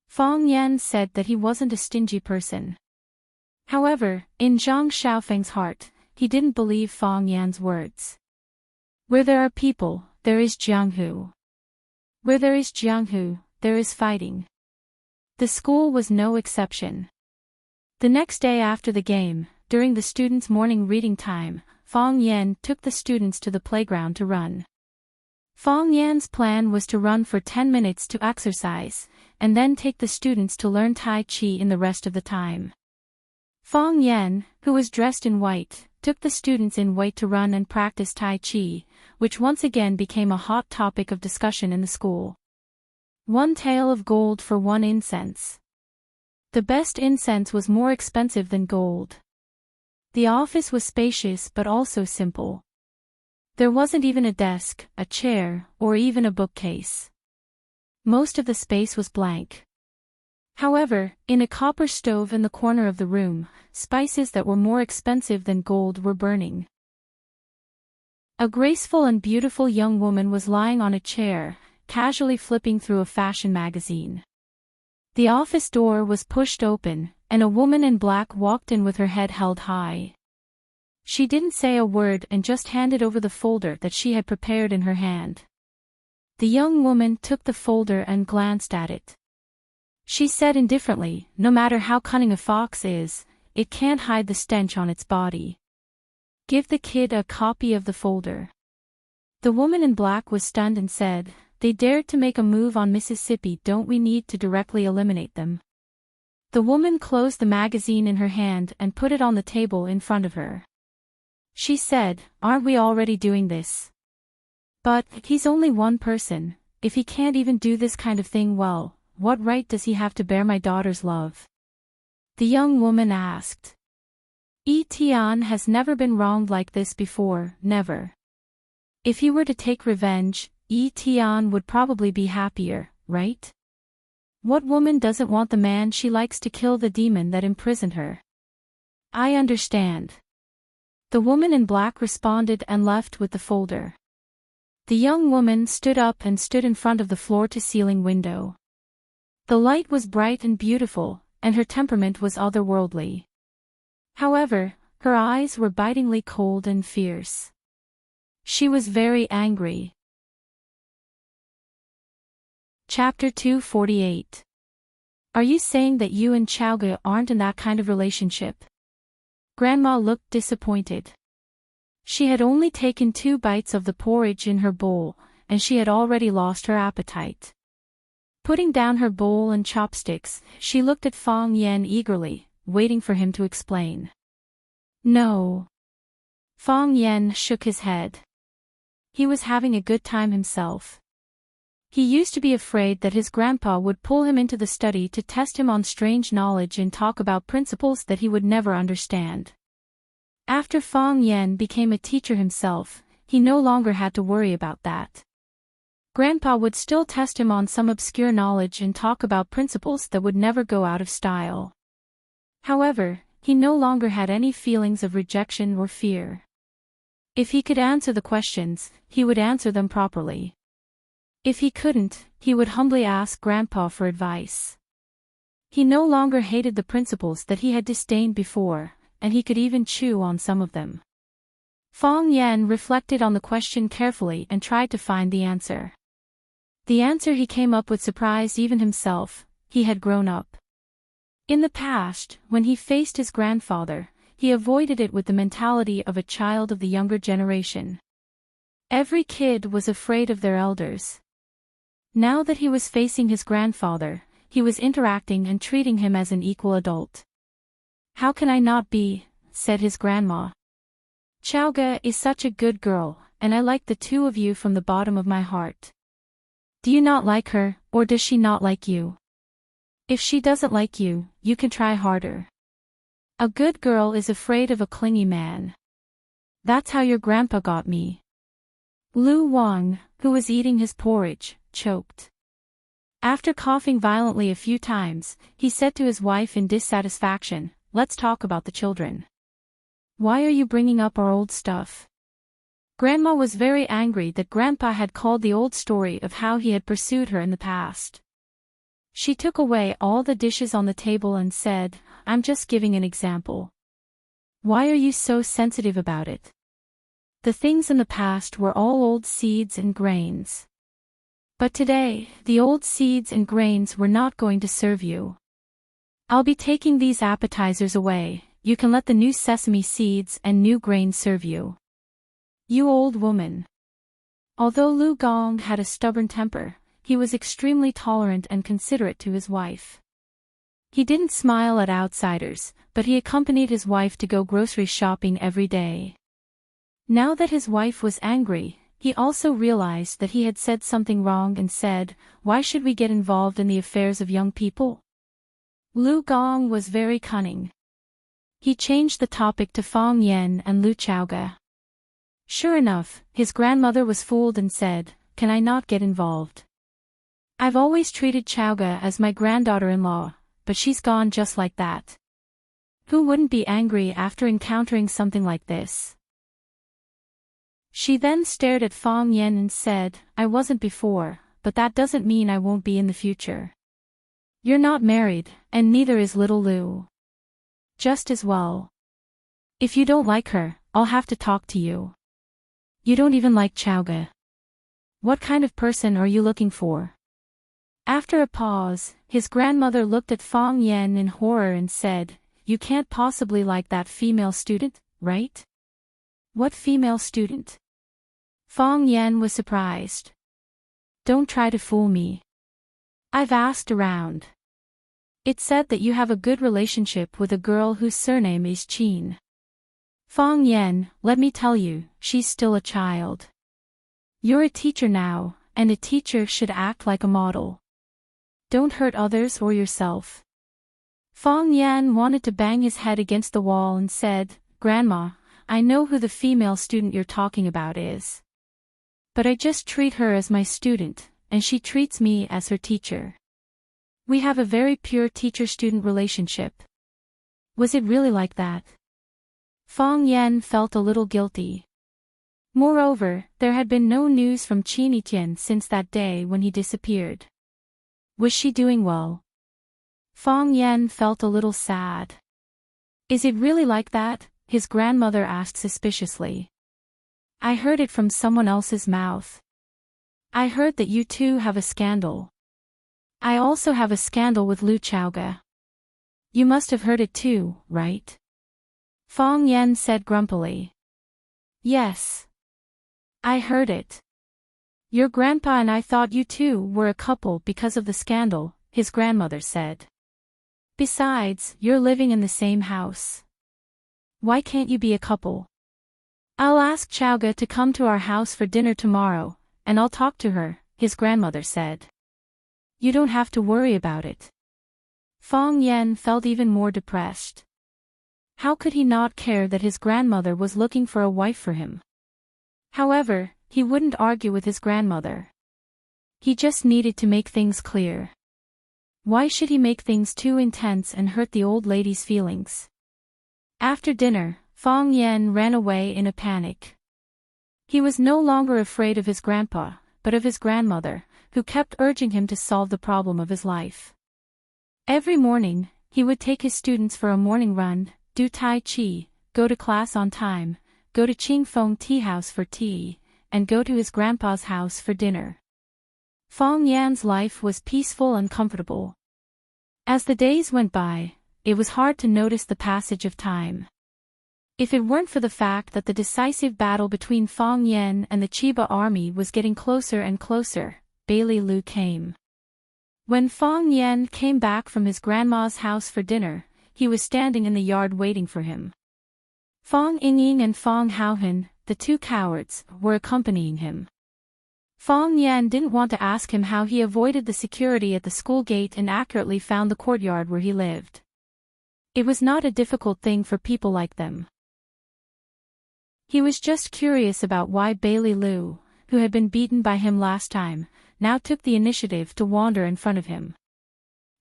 Fang Yan said that he wasn't a stingy person. However, in Zhang Xiaofeng's heart, he didn't believe Fang Yan's words. Where there are people, there is Jianghu. Where there is Jianghu, there is fighting. The school was no exception. The next day after the game, during the students' morning reading time, Fang Yan took the students to the playground to run. Fang Yan's plan was to run for 10 minutes to exercise, and then take the students to learn Tai Chi in the rest of the time. Fang Yan, who was dressed in white, took the students in white to run and practice Tai Chi, which once again became a hot topic of discussion in the school. One tael of gold for one incense. The best incense was more expensive than gold. The office was spacious but also simple. There wasn't even a desk, a chair, or even a bookcase. Most of the space was blank. However, in a copper stove in the corner of the room, spices that were more expensive than gold were burning. A graceful and beautiful young woman was lying on a chair, casually flipping through a fashion magazine. The office door was pushed open, and a woman in black walked in with her head held high. She didn't say a word and just handed over the folder that she had prepared in her hand. The young woman took the folder and glanced at it. She said indifferently, "No matter how cunning a fox is, it can't hide the stench on its body. Give the kid a copy of the folder." The woman in black was stunned and said, "They dared to make a move on Mississippi. Don't we need to directly eliminate them?" The woman closed the magazine in her hand and put it on the table in front of her. She said, "Aren't we already doing this? But he's only one person. If he can't even do this kind of thing well, what right does he have to bear my daughter's love?" The young woman asked. Tian has never been wronged like this before, never. If he were to take revenge, Tian would probably be happier, right? What woman doesn't want the man she likes to kill the demon that imprisoned her? I understand. The woman in black responded and left with the folder. The young woman stood up and stood in front of the floor-to-ceiling window. The light was bright and beautiful, and her temperament was otherworldly. However, her eyes were bitingly cold and fierce. She was very angry. Chapter 248. Are you saying that you and Chaoge aren't in that kind of relationship? Grandma looked disappointed. She had only taken 2 bites of the porridge in her bowl, and she had already lost her appetite. Putting down her bowl and chopsticks, she looked at Fang Yan eagerly, waiting for him to explain. No. Fang Yan shook his head. He was having a good time himself. He used to be afraid that his grandpa would pull him into the study to test him on strange knowledge and talk about principles that he would never understand. After Fang Yan became a teacher himself, he no longer had to worry about that. Grandpa would still test him on some obscure knowledge and talk about principles that would never go out of style. However, he no longer had any feelings of rejection or fear. If he could answer the questions, he would answer them properly. If he couldn't, he would humbly ask Grandpa for advice. He no longer hated the principles that he had disdained before, and he could even chew on some of them. Fang Yan reflected on the question carefully and tried to find the answer. The answer he came up with surprised even himself. He had grown up. In the past, when he faced his grandfather, he avoided it with the mentality of a child of the younger generation. Every kid was afraid of their elders. Now that he was facing his grandfather, he was interacting and treating him as an equal adult. "How can I not be?" said his grandma. "Chaoge is such a good girl, and I like the 2 of you from the bottom of my heart. Do you not like her, or does she not like you? If she doesn't like you, you can try harder. A good girl is afraid of a clingy man. That's how your grandpa got me." Lu Wang, who was eating his porridge, choked. After coughing violently a few times, he said to his wife in dissatisfaction, "Let's talk about the children. Why are you bringing up our old stuff?" Grandma was very angry that Grandpa had called the old story of how he had pursued her in the past. She took away all the dishes on the table and said, "I'm just giving an example. Why are you so sensitive about it? The things in the past were all old seeds and grains. But today, the old seeds and grains were not going to serve you. I'll be taking these appetizers away, you can let the new sesame seeds and new grain serve you. You old woman. Although Lu Gong had a stubborn temper, he was extremely tolerant and considerate to his wife. He didn't smile at outsiders, but he accompanied his wife to go grocery shopping every day. Now that his wife was angry, he also realized that he had said something wrong and said, "Why should we get involved in the affairs of young people?" Lu Gong was very cunning. He changed the topic to Fang Yen and Lu Chaoge. Sure enough, his grandmother was fooled and said, "Can I not get involved? I've always treated Chaoge as my granddaughter-in-law, but she's gone just like that." Who wouldn't be angry after encountering something like this? She then stared at Fang Yen and said, "I wasn't before, but that doesn't mean I won't be in the future. You're not married, and neither is little Lu. Just as well. If you don't like her, I'll have to talk to you. You don't even like Chaoge. What kind of person are you looking for?" After a pause, his grandmother looked at Fang Yen in horror and said, "You can't possibly like that female student, right?" "What female student?" Fang Yen was surprised. "Don't try to fool me. I've asked around. It said that you have a good relationship with a girl whose surname is Qin. Fang Yen, let me tell you, she's still a child. You're a teacher now, and a teacher should act like a model. Don't hurt others or yourself." Fang Yen wanted to bang his head against the wall and said, "Grandma, I know who the female student you're talking about is. But I just treat her as my student, and she treats me as her teacher. We have a very pure teacher-student relationship." Was it really like that? Fang Yen felt a little guilty. Moreover, there had been no news from Qin Etienne since that day when he disappeared. Was she doing well? Fang Yen felt a little sad. "Is it really like that?" his grandmother asked suspiciously. "I heard it from someone else's mouth. I heard that you two have a scandal. I also have a scandal with Lu Chaoge. You must have heard it too, right?" Fang Yen said grumpily. "Yes. I heard it. Your grandpa and I thought you two were a couple because of the scandal," his grandmother said. "Besides, you're living in the same house. Why can't you be a couple? I'll ask Chaoge to come to our house for dinner tomorrow, and I'll talk to her," his grandmother said. "You don't have to worry about it." Fang Yen felt even more depressed. How could he not care that his grandmother was looking for a wife for him? However, he wouldn't argue with his grandmother. He just needed to make things clear. Why should he make things too intense and hurt the old lady's feelings? After dinner, Fang Yen ran away in a panic. He was no longer afraid of his grandpa, but of his grandmother, who kept urging him to solve the problem of his life. Every morning, he would take his students for a morning run, do Tai Chi, go to class on time, go to Qing Feng Tea House for tea, and go to his grandpa's house for dinner. Fang Yan's life was peaceful and comfortable. As the days went by, it was hard to notice the passage of time. If it weren't for the fact that the decisive battle between Fang Yan and the Chiba army was getting closer and closer, Bailey Lu came. When Fang Yan came back from his grandma's house for dinner, he was standing in the yard waiting for him. Fang Yingying and Fang Haohan, the two cowards, were accompanying him. Fang Yan didn't want to ask him how he avoided the security at the school gate and accurately found the courtyard where he lived. It was not a difficult thing for people like them. He was just curious about why Bailey Lu, who had been beaten by him last time, now took the initiative to wander in front of him.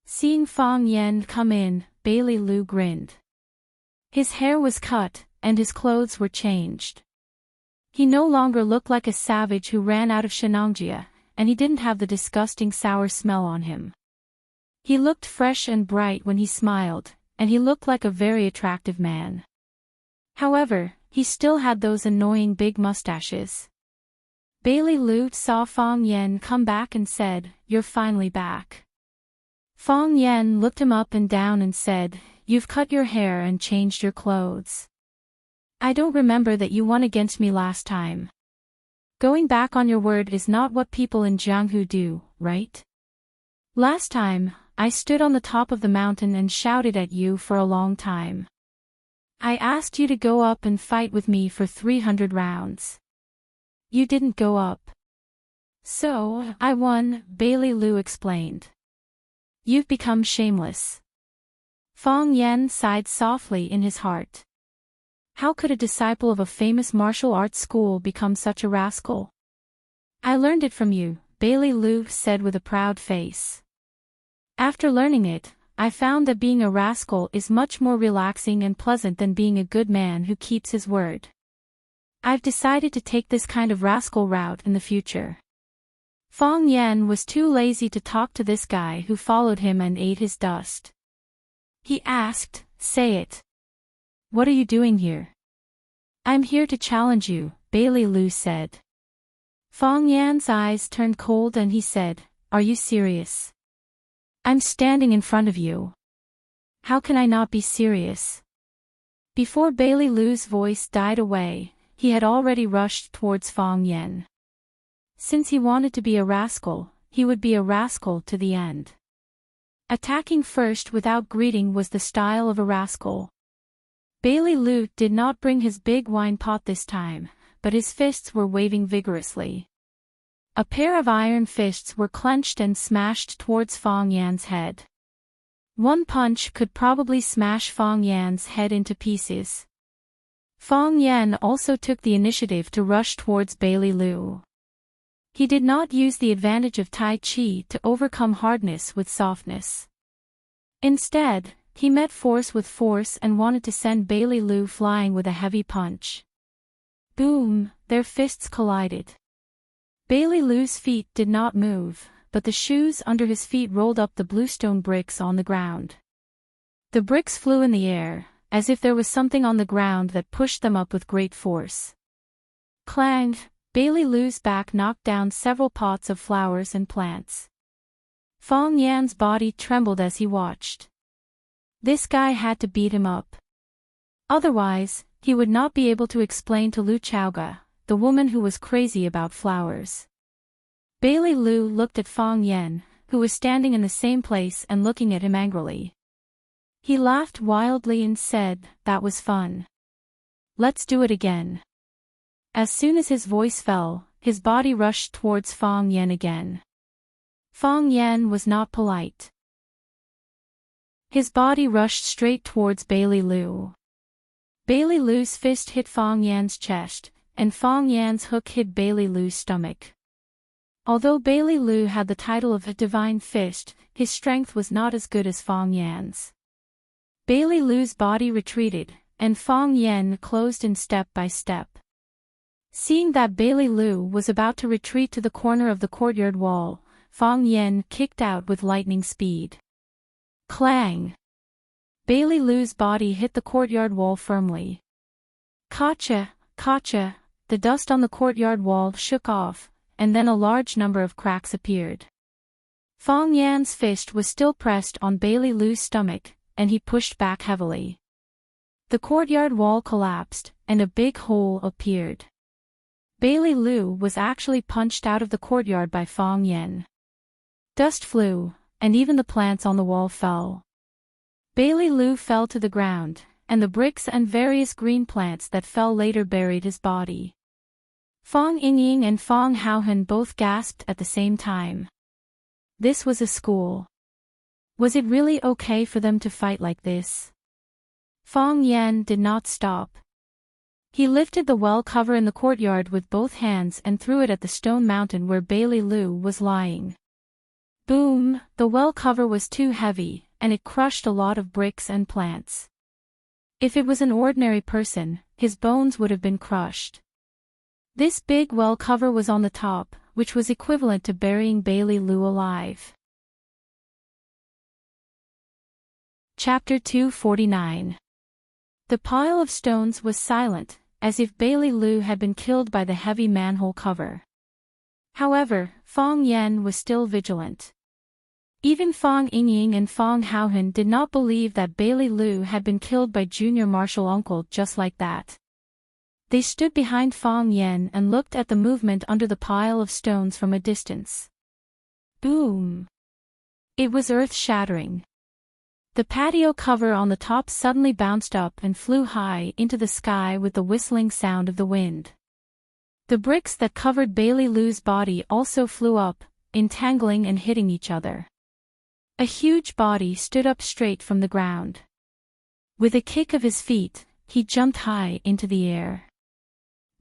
Seeing Fang Yan come in, Bailey Lu grinned. His hair was cut, and his clothes were changed. He no longer looked like a savage who ran out of Shenangjia, and he didn't have the disgusting sour smell on him. He looked fresh and bright when he smiled, and he looked like a very attractive man. However, he still had those annoying big mustaches. Bailey Lu saw Fang Yan come back and said, "You're finally back." Fang Yan looked him up and down and said, You've cut your hair and changed your clothes. I don't remember that you won against me last time. Going back on your word is not what people in Jianghu do, right? Last time, I stood on the top of the mountain and shouted at you for a long time. I asked you to go up and fight with me for 300 rounds. You didn't go up. So, I won, Bailey Lu explained. You've become shameless. Fang Yan sighed softly in his heart. How could a disciple of a famous martial arts school become such a rascal? I learned it from you, Bailey Lu said with a proud face. After learning it, I found that being a rascal is much more relaxing and pleasant than being a good man who keeps his word. I've decided to take this kind of rascal route in the future. Fang Yan was too lazy to talk to this guy who followed him and ate his dust. He asked, "Say it. What are you doing here?" "I'm here to challenge you," Bailey Lu said. Fang Yan's eyes turned cold and he said, "Are you serious? I'm standing in front of you. How can I not be serious?" Before Bailey Lu's voice died away, he had already rushed towards Fang Yan. Since he wanted to be a rascal, he would be a rascal to the end. Attacking first without greeting was the style of a rascal. Bailey Lu did not bring his big wine pot this time, but his fists were waving vigorously. A pair of iron fists were clenched and smashed towards Fang Yan's head. One punch could probably smash Fang Yan's head into pieces. Fang Yan also took the initiative to rush towards Bailey Lu. He did not use the advantage of Tai Chi to overcome hardness with softness. Instead, he met force with force and wanted to send Bailey Lu flying with a heavy punch. Boom, their fists collided. Bailey Lu's feet did not move, but the shoes under his feet rolled up the bluestone bricks on the ground. The bricks flew in the air, as if there was something on the ground that pushed them up with great force. Clang! Bailey Lu's back knocked down several pots of flowers and plants. Fang Yan's body trembled as he watched. This guy had to beat him up. Otherwise, he would not be able to explain to Lu Chaoga, the woman who was crazy about flowers. Bailey Lu looked at Fang Yan, who was standing in the same place and looking at him angrily. He laughed wildly and said, "That was fun. Let's do it again." As soon as his voice fell, his body rushed towards Fang Yan again. Fang Yan was not polite. His body rushed straight towards Bailey Lu. Bailey Lu's fist hit Fang Yan's chest, and Fang Yan's hook hit Bailey Lu's stomach. Although Bailey Lu had the title of a divine fist, his strength was not as good as Fang Yan's. Bailey Lu's body retreated, and Fang Yan closed in step by step. Seeing that Bailey Lu was about to retreat to the corner of the courtyard wall, Fang Yan kicked out with lightning speed. Clang! Bailey Lu's body hit the courtyard wall firmly. Kacha, kacha, the dust on the courtyard wall shook off, and then a large number of cracks appeared. Fang Yan's fist was still pressed on Bailey Lu's stomach, and he pushed back heavily. The courtyard wall collapsed, and a big hole appeared. Bailey Lu was actually punched out of the courtyard by Fang Yan. Dust flew, and even the plants on the wall fell. Bailey Lu fell to the ground, and the bricks and various green plants that fell later buried his body. Fang Yingying and Fang Haohan both gasped at the same time. This was a school. Was it really okay for them to fight like this? Fang Yan did not stop. He lifted the well cover in the courtyard with both hands and threw it at the stone mountain where Bailey Lu was lying. Boom! The well cover was too heavy, and it crushed a lot of bricks and plants. If it was an ordinary person, his bones would have been crushed. This big well cover was on the top, which was equivalent to burying Bailey Lu alive. Chapter 249. The pile of stones was silent, as if Bailey Lu had been killed by the heavy manhole cover. However, Fang Yan was still vigilant. Even Fong Yingying and Fong Haohan did not believe that Bailey Lu had been killed by junior martial uncle just like that. They stood behind Fong Yen and looked at the movement under the pile of stones from a distance. Boom! It was earth-shattering. The patio cover on the top suddenly bounced up and flew high into the sky with the whistling sound of the wind. The bricks that covered Bailey Lu's body also flew up, entangling and hitting each other. A huge body stood up straight from the ground. With a kick of his feet, he jumped high into the air.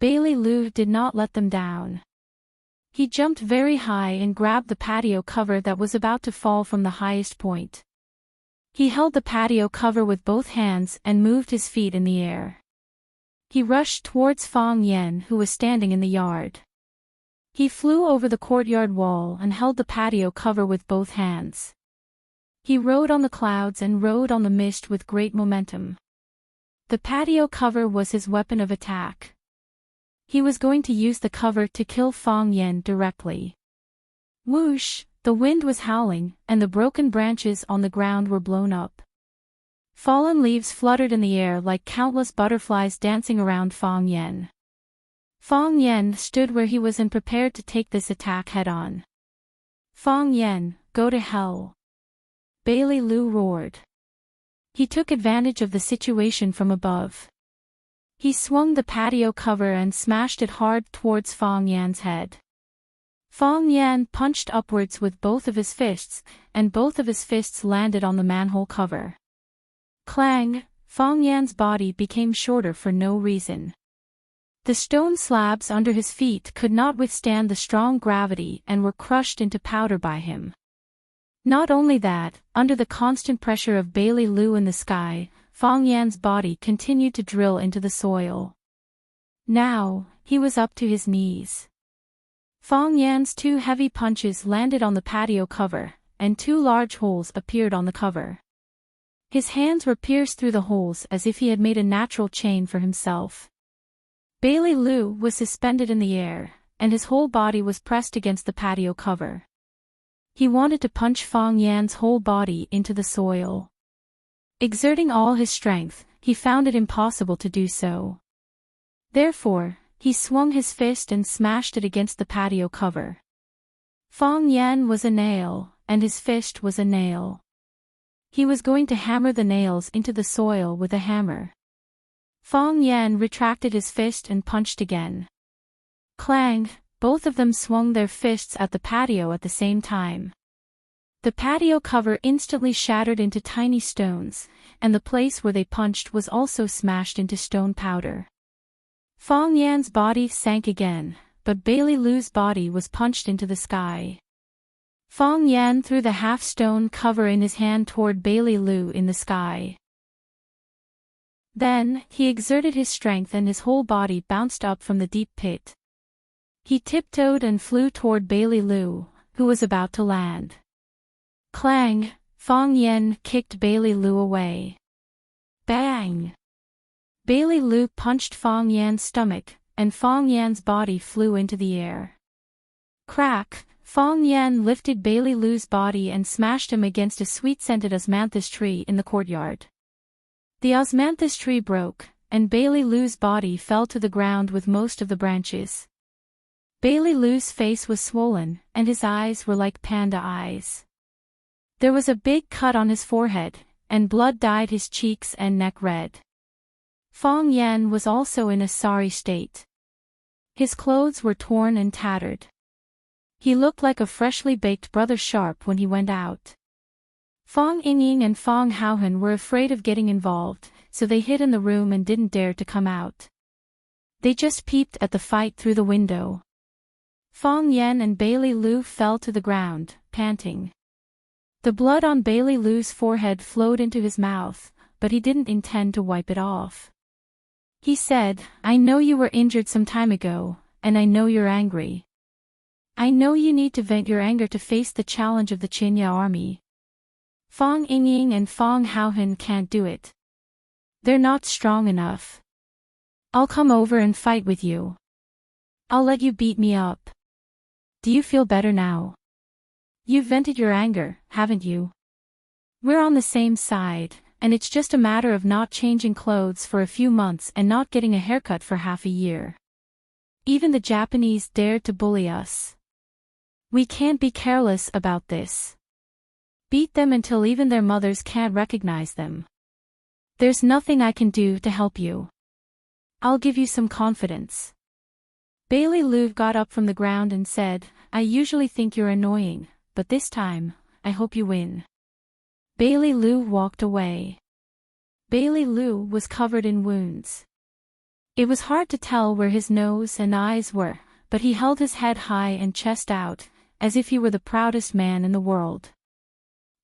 Bailey Lu did not let them down. He jumped very high and grabbed the patio cover that was about to fall from the highest point. He held the patio cover with both hands and moved his feet in the air. He rushed towards Fong Yen, who was standing in the yard. He flew over the courtyard wall and held the patio cover with both hands. He rode on the clouds and rode on the mist with great momentum. The patio cover was his weapon of attack. He was going to use the cover to kill Fong Yen directly. Whoosh! The wind was howling, and the broken branches on the ground were blown up. Fallen leaves fluttered in the air like countless butterflies dancing around Fong Yen. Fong Yen stood where he was and prepared to take this attack head-on. Fong Yen, go to hell! Bailey Lu roared. He took advantage of the situation from above. He swung the patio cover and smashed it hard towards Fong Yan's head. Fong Yan punched upwards with both of his fists, and both of his fists landed on the manhole cover. Clang! Fong Yan's body became shorter for no reason. The stone slabs under his feet could not withstand the strong gravity and were crushed into powder by him. Not only that, under the constant pressure of Bailey Lu in the sky, Fong Yan's body continued to drill into the soil. Now, he was up to his knees. Fong Yan's two heavy punches landed on the patio cover, and two large holes appeared on the cover. His hands were pierced through the holes as if he had made a natural chain for himself. Bailey Lu was suspended in the air, and his whole body was pressed against the patio cover. He wanted to punch Fong Yan's whole body into the soil. Exerting all his strength, he found it impossible to do so. Therefore, he swung his fist and smashed it against the patio cover. Fong Yan was a nail, and his fist was a nail. He was going to hammer the nails into the soil with a hammer. Fong Yan retracted his fist and punched again. Clang! Both of them swung their fists at the patio at the same time. The patio cover instantly shattered into tiny stones, and the place where they punched was also smashed into stone powder. Fong Yan's body sank again, but Bailey Lu's body was punched into the sky. Fong Yan threw the half-stone cover in his hand toward Bailey Lu in the sky. Then, he exerted his strength and his whole body bounced up from the deep pit. He tiptoed and flew toward Bailey Lu, who was about to land. Clang! Fong Yan kicked Bailey Lu away. Bang! Bailey Lu punched Fong Yan's stomach, and Fong Yan's body flew into the air. Crack! Fong Yan lifted Bailey Lu's body and smashed him against a sweet-scented osmanthus tree in the courtyard. The osmanthus tree broke, and Bailey Lu's body fell to the ground with most of the branches. Bailey Lu's face was swollen, and his eyes were like panda eyes. There was a big cut on his forehead, and blood dyed his cheeks and neck red. Fong Yan was also in a sorry state. His clothes were torn and tattered. He looked like a freshly baked Brother Sharp when he went out. Fong Yingying and Fong Haohan were afraid of getting involved, so they hid in the room and didn't dare to come out. They just peeped at the fight through the window. Fong Yen and Bailey Lu fell to the ground, panting. The blood on Bailey Lu's forehead flowed into his mouth, but he didn't intend to wipe it off. He said, "I know you were injured some time ago, and I know you're angry. I know you need to vent your anger to face the challenge of the Qinya army. Fong Yingying and Fong Haohan can't do it. They're not strong enough. I'll come over and fight with you. I'll let you beat me up. Do you feel better now?" You've vented your anger, haven't you? We're on the same side, and it's just a matter of not changing clothes for a few months and not getting a haircut for half a year. Even the Japanese dared to bully us. We can't be careless about this. Beat them until even their mothers can't recognize them. There's nothing I can do to help you. I'll give you some confidence. Bailey Liu got up from the ground and said, I usually think you're annoying, but this time, I hope you win. Bailey Liu walked away. Bailey Liu was covered in wounds. It was hard to tell where his nose and eyes were, but he held his head high and chest out, as if he were the proudest man in the world.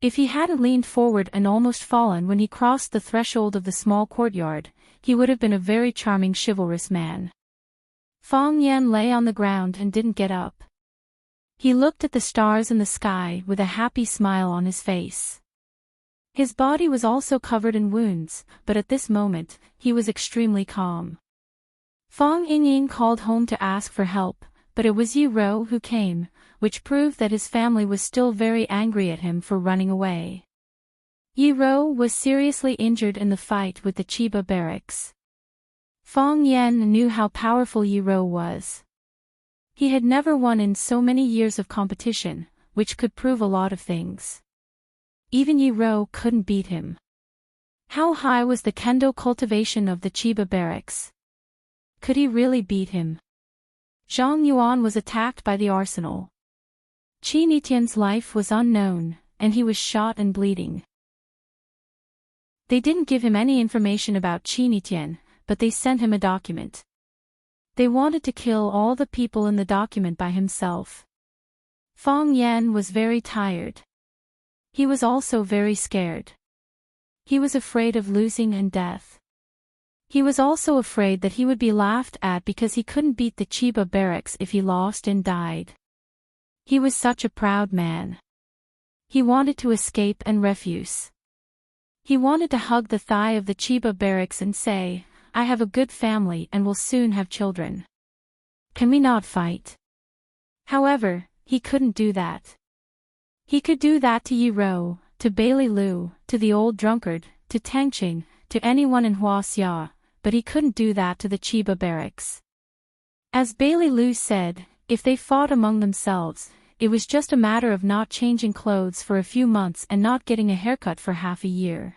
If he hadn't leaned forward and almost fallen when he crossed the threshold of the small courtyard, he would have been a very charming chivalrous man. Fang Yan lay on the ground and didn't get up. He looked at the stars in the sky with a happy smile on his face. His body was also covered in wounds, but at this moment, he was extremely calm. Fang Yingying called home to ask for help, but it was Yi Rou who came, which proved that his family was still very angry at him for running away. Yi Rou was seriously injured in the fight with the Chiba barracks. Fang Yan knew how powerful Yi Rou was. He had never won in so many years of competition, which could prove a lot of things. Even Yi Rou couldn't beat him. How high was the kendo cultivation of the Chiba barracks? Could he really beat him? Zhang Yuan was attacked by the arsenal. Qi Nitian's life was unknown, and he was shot and bleeding. They didn't give him any information about Qi Nitian, but they sent him a document. They wanted to kill all the people in the document by himself. Fang Yan was very tired. He was also very scared. He was afraid of losing and death. He was also afraid that he would be laughed at because he couldn't beat the Chiba barracks if he lost and died. He was such a proud man. He wanted to escape and refuse. He wanted to hug the thigh of the Chiba barracks and say, I have a good family and will soon have children. Can we not fight? However, he couldn't do that. He could do that to Yi Rou, to Bailey Liu, to the old drunkard, to Tangqing, to anyone in Huaxia, but he couldn't do that to the Chiba barracks. As Bailey Liu said, if they fought among themselves, it was just a matter of not changing clothes for a few months and not getting a haircut for half a year.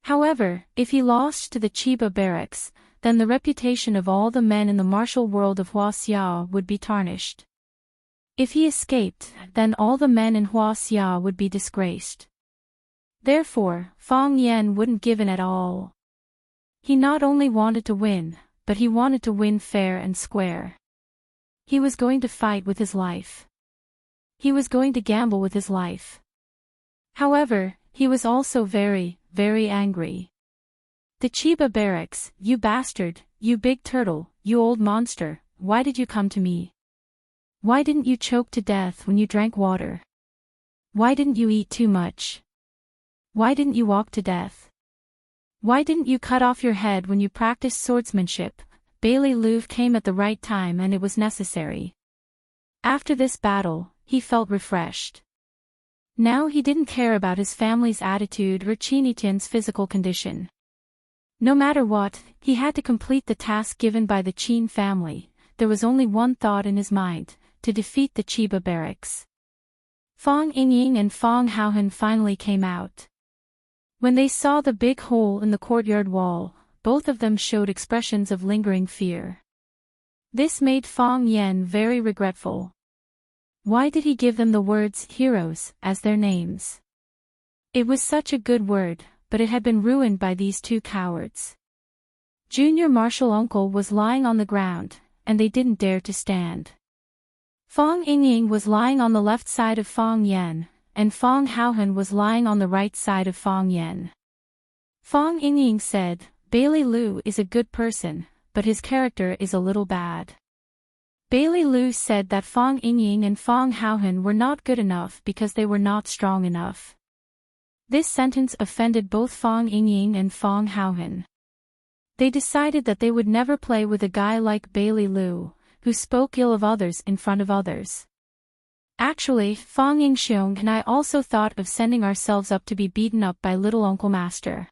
However, if he lost to the Chiba barracks, then the reputation of all the men in the martial world of Huaxia would be tarnished. If he escaped, then all the men in Huaxia would be disgraced. Therefore, Fang Yan wouldn't give in at all. He not only wanted to win, but he wanted to win fair and square. He was going to fight with his life. He was going to gamble with his life. However, he was also very, very angry. The Chiba barracks, you bastard, you big turtle, you old monster, why did you come to me? Why didn't you choke to death when you drank water? Why didn't you eat too much? Why didn't you walk to death? Why didn't you cut off your head when you practiced swordsmanship? Bailey Liu came at the right time and it was necessary. After this battle, he felt refreshed. Now he didn't care about his family's attitude or Qi Nitian's physical condition. No matter what, he had to complete the task given by the Qin family. There was only one thought in his mind, to defeat the Chiba barracks. Fang Yingying and Fang Haohan finally came out. When they saw the big hole in the courtyard wall, both of them showed expressions of lingering fear. This made Fang Yan very regretful. Why did he give them the words heroes as their names? It was such a good word, but it had been ruined by these two cowards. Junior Marshal Uncle was lying on the ground, and they didn't dare to stand. Fang Yingying was lying on the left side of Fang Yan, and Fang Haohan was lying on the right side of Fang Yan. Fang Yingying said, Bailey Liu is a good person, but his character is a little bad. Bailey Liu said that Fang Yingying and Fang Haohan were not good enough because they were not strong enough. This sentence offended both Fang Yingying and Fang Haohan. They decided that they would never play with a guy like Bailey Liu, who spoke ill of others in front of others. Actually, Fang Yingxiong and I also thought of sending ourselves up to be beaten up by little Uncle Master.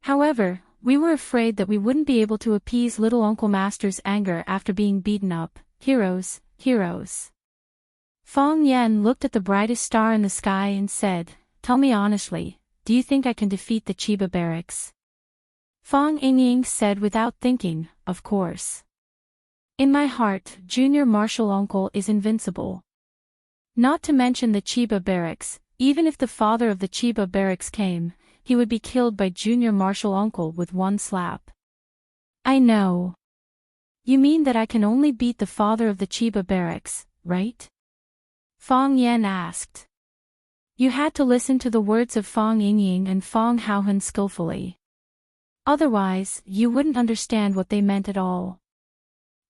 However, we were afraid that we wouldn't be able to appease little Uncle Master's anger after being beaten up. Heroes, heroes. Fang Yan looked at the brightest star in the sky and said, "Tell me honestly, do you think I can defeat the Chiba barracks?" Fang Yingying said without thinking, "Of course. In my heart, Junior Martial Uncle is invincible. Not to mention the Chiba barracks, even if the father of the Chiba barracks came, he would be killed by Junior Martial Uncle with one slap." "I know. You mean that I can only beat the father of the Chiba barracks, right?" Fang Yan asked. You had to listen to the words of Fang Yingying and Fang Haohan skillfully. Otherwise, you wouldn't understand what they meant at all.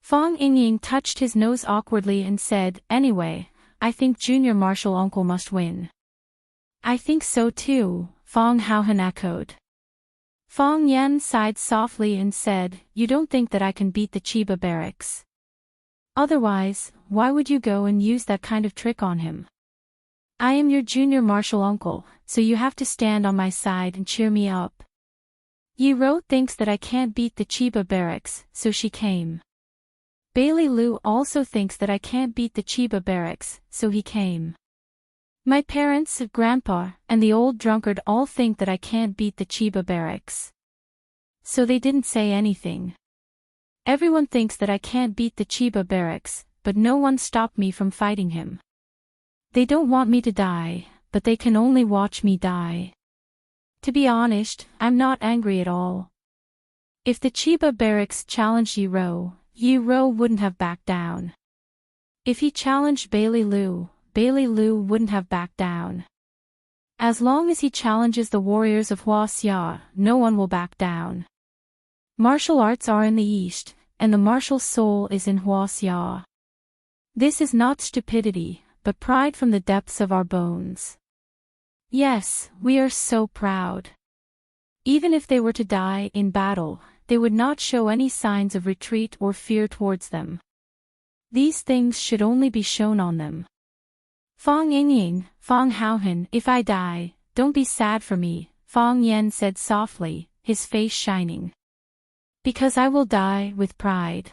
Fang Yingying touched his nose awkwardly and said, "Anyway, I think Junior Martial Uncle must win." "I think so too," Fang Haohan echoed. Fang Yan sighed softly and said, "You don't think that I can beat the Chiba barracks? Otherwise, why would you go and use that kind of trick on him? I am your Junior Martial Uncle, so you have to stand on my side and cheer me up. Yi Ro thinks that I can't beat the Chiba barracks, so she came. Bailey Lu also thinks that I can't beat the Chiba barracks, so he came. My parents, Grandpa, and the old drunkard all think that I can't beat the Chiba barracks. So they didn't say anything. Everyone thinks that I can't beat the Chiba barracks, but no one stopped me from fighting him. They don't want me to die, but they can only watch me die. To be honest, I'm not angry at all. If the Chiba barracks challenged Yi Ro wouldn't have backed down. If he challenged Bailey Lu wouldn't have backed down. As long as he challenges the warriors of Huaxia, no one will back down. Martial arts are in the East, and the martial soul is in Huaxia. This is not stupidity, but pride from the depths of our bones. Yes, we are so proud. Even if they were to die in battle, they would not show any signs of retreat or fear towards them. These things should only be shown on them. Fang Yingying, Fang Haohan, if I die, don't be sad for me, Fang Yan said softly, his face shining. Because I will die with pride.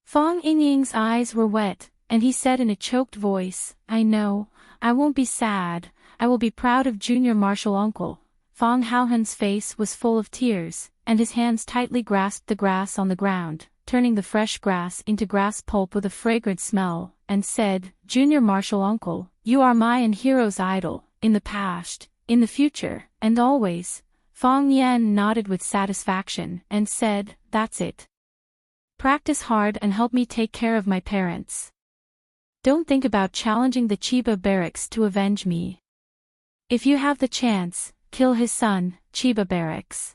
Fang Yingying's eyes were wet, and he said in a choked voice, "I know, I won't be sad, I will be proud of Junior Martial Uncle." Fang Haohan's face was full of tears, and his hands tightly grasped the grass on the ground, turning the fresh grass into grass pulp with a fragrant smell, and said, "Junior Martial Uncle, you are my and hero's idol, in the past, in the future, and always." Fang Yan nodded with satisfaction and said, "That's it. Practice hard and help me take care of my parents. Don't think about challenging the Chiba barracks to avenge me. If you have the chance, kill his son, Chiba barracks."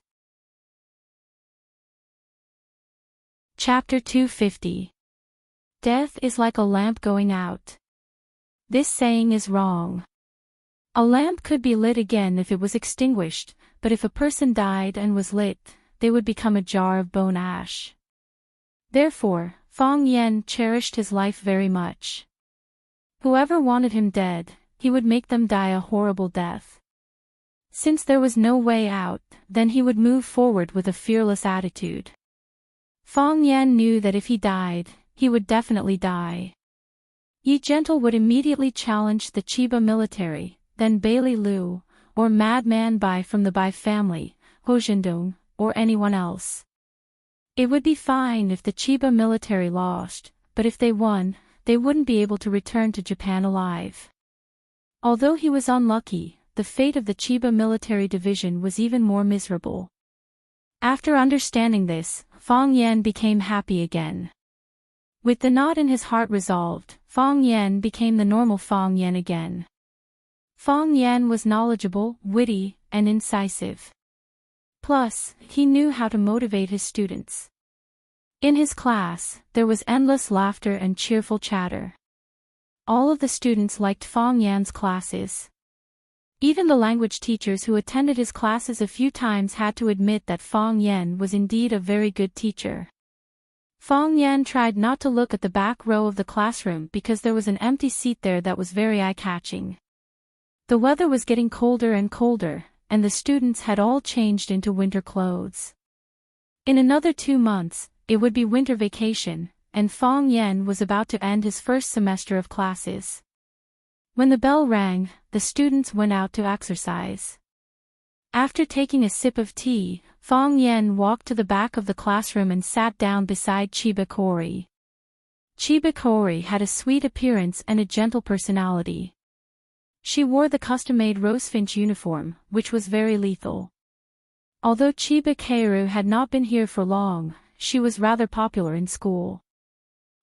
Chapter 250. Death is like a lamp going out. This saying is wrong. A lamp could be lit again if it was extinguished, but if a person died and was lit, they would become a jar of bone ash. Therefore, Fang Yan cherished his life very much. Whoever wanted him dead, he would make them die a horrible death. Since there was no way out, then he would move forward with a fearless attitude. Fang Yan knew that if he died, he would definitely die. Yi Gentle would immediately challenge the Chiba military, then Bailey Lu, or Madman Bai from the Bai family, Ho Zhendong, or anyone else. It would be fine if the Chiba military lost, but if they won, they wouldn't be able to return to Japan alive. Although he was unlucky, the fate of the Chiba military division was even more miserable. After understanding this, Fang Yan became happy again. With the knot in his heart resolved, Fang Yan became the normal Fang Yan again. Fang Yan was knowledgeable, witty, and incisive. Plus, he knew how to motivate his students. In his class, there was endless laughter and cheerful chatter. All of the students liked Fang Yan's classes. Even the language teachers who attended his classes a few times had to admit that Fang Yan was indeed a very good teacher. Fong Yan tried not to look at the back row of the classroom because there was an empty seat there that was very eye-catching. The weather was getting colder and colder, and the students had all changed into winter clothes. In another 2 months, it would be winter vacation, and Fong Yan was about to end his first semester of classes. When the bell rang, the students went out to exercise. After taking a sip of tea, Fong Yan walked to the back of the classroom and sat down beside Chiba Kori. Chiba Kori had a sweet appearance and a gentle personality. She wore the custom-made rosefinch uniform, which was very lethal. Although Chiba Keiru had not been here for long, she was rather popular in school.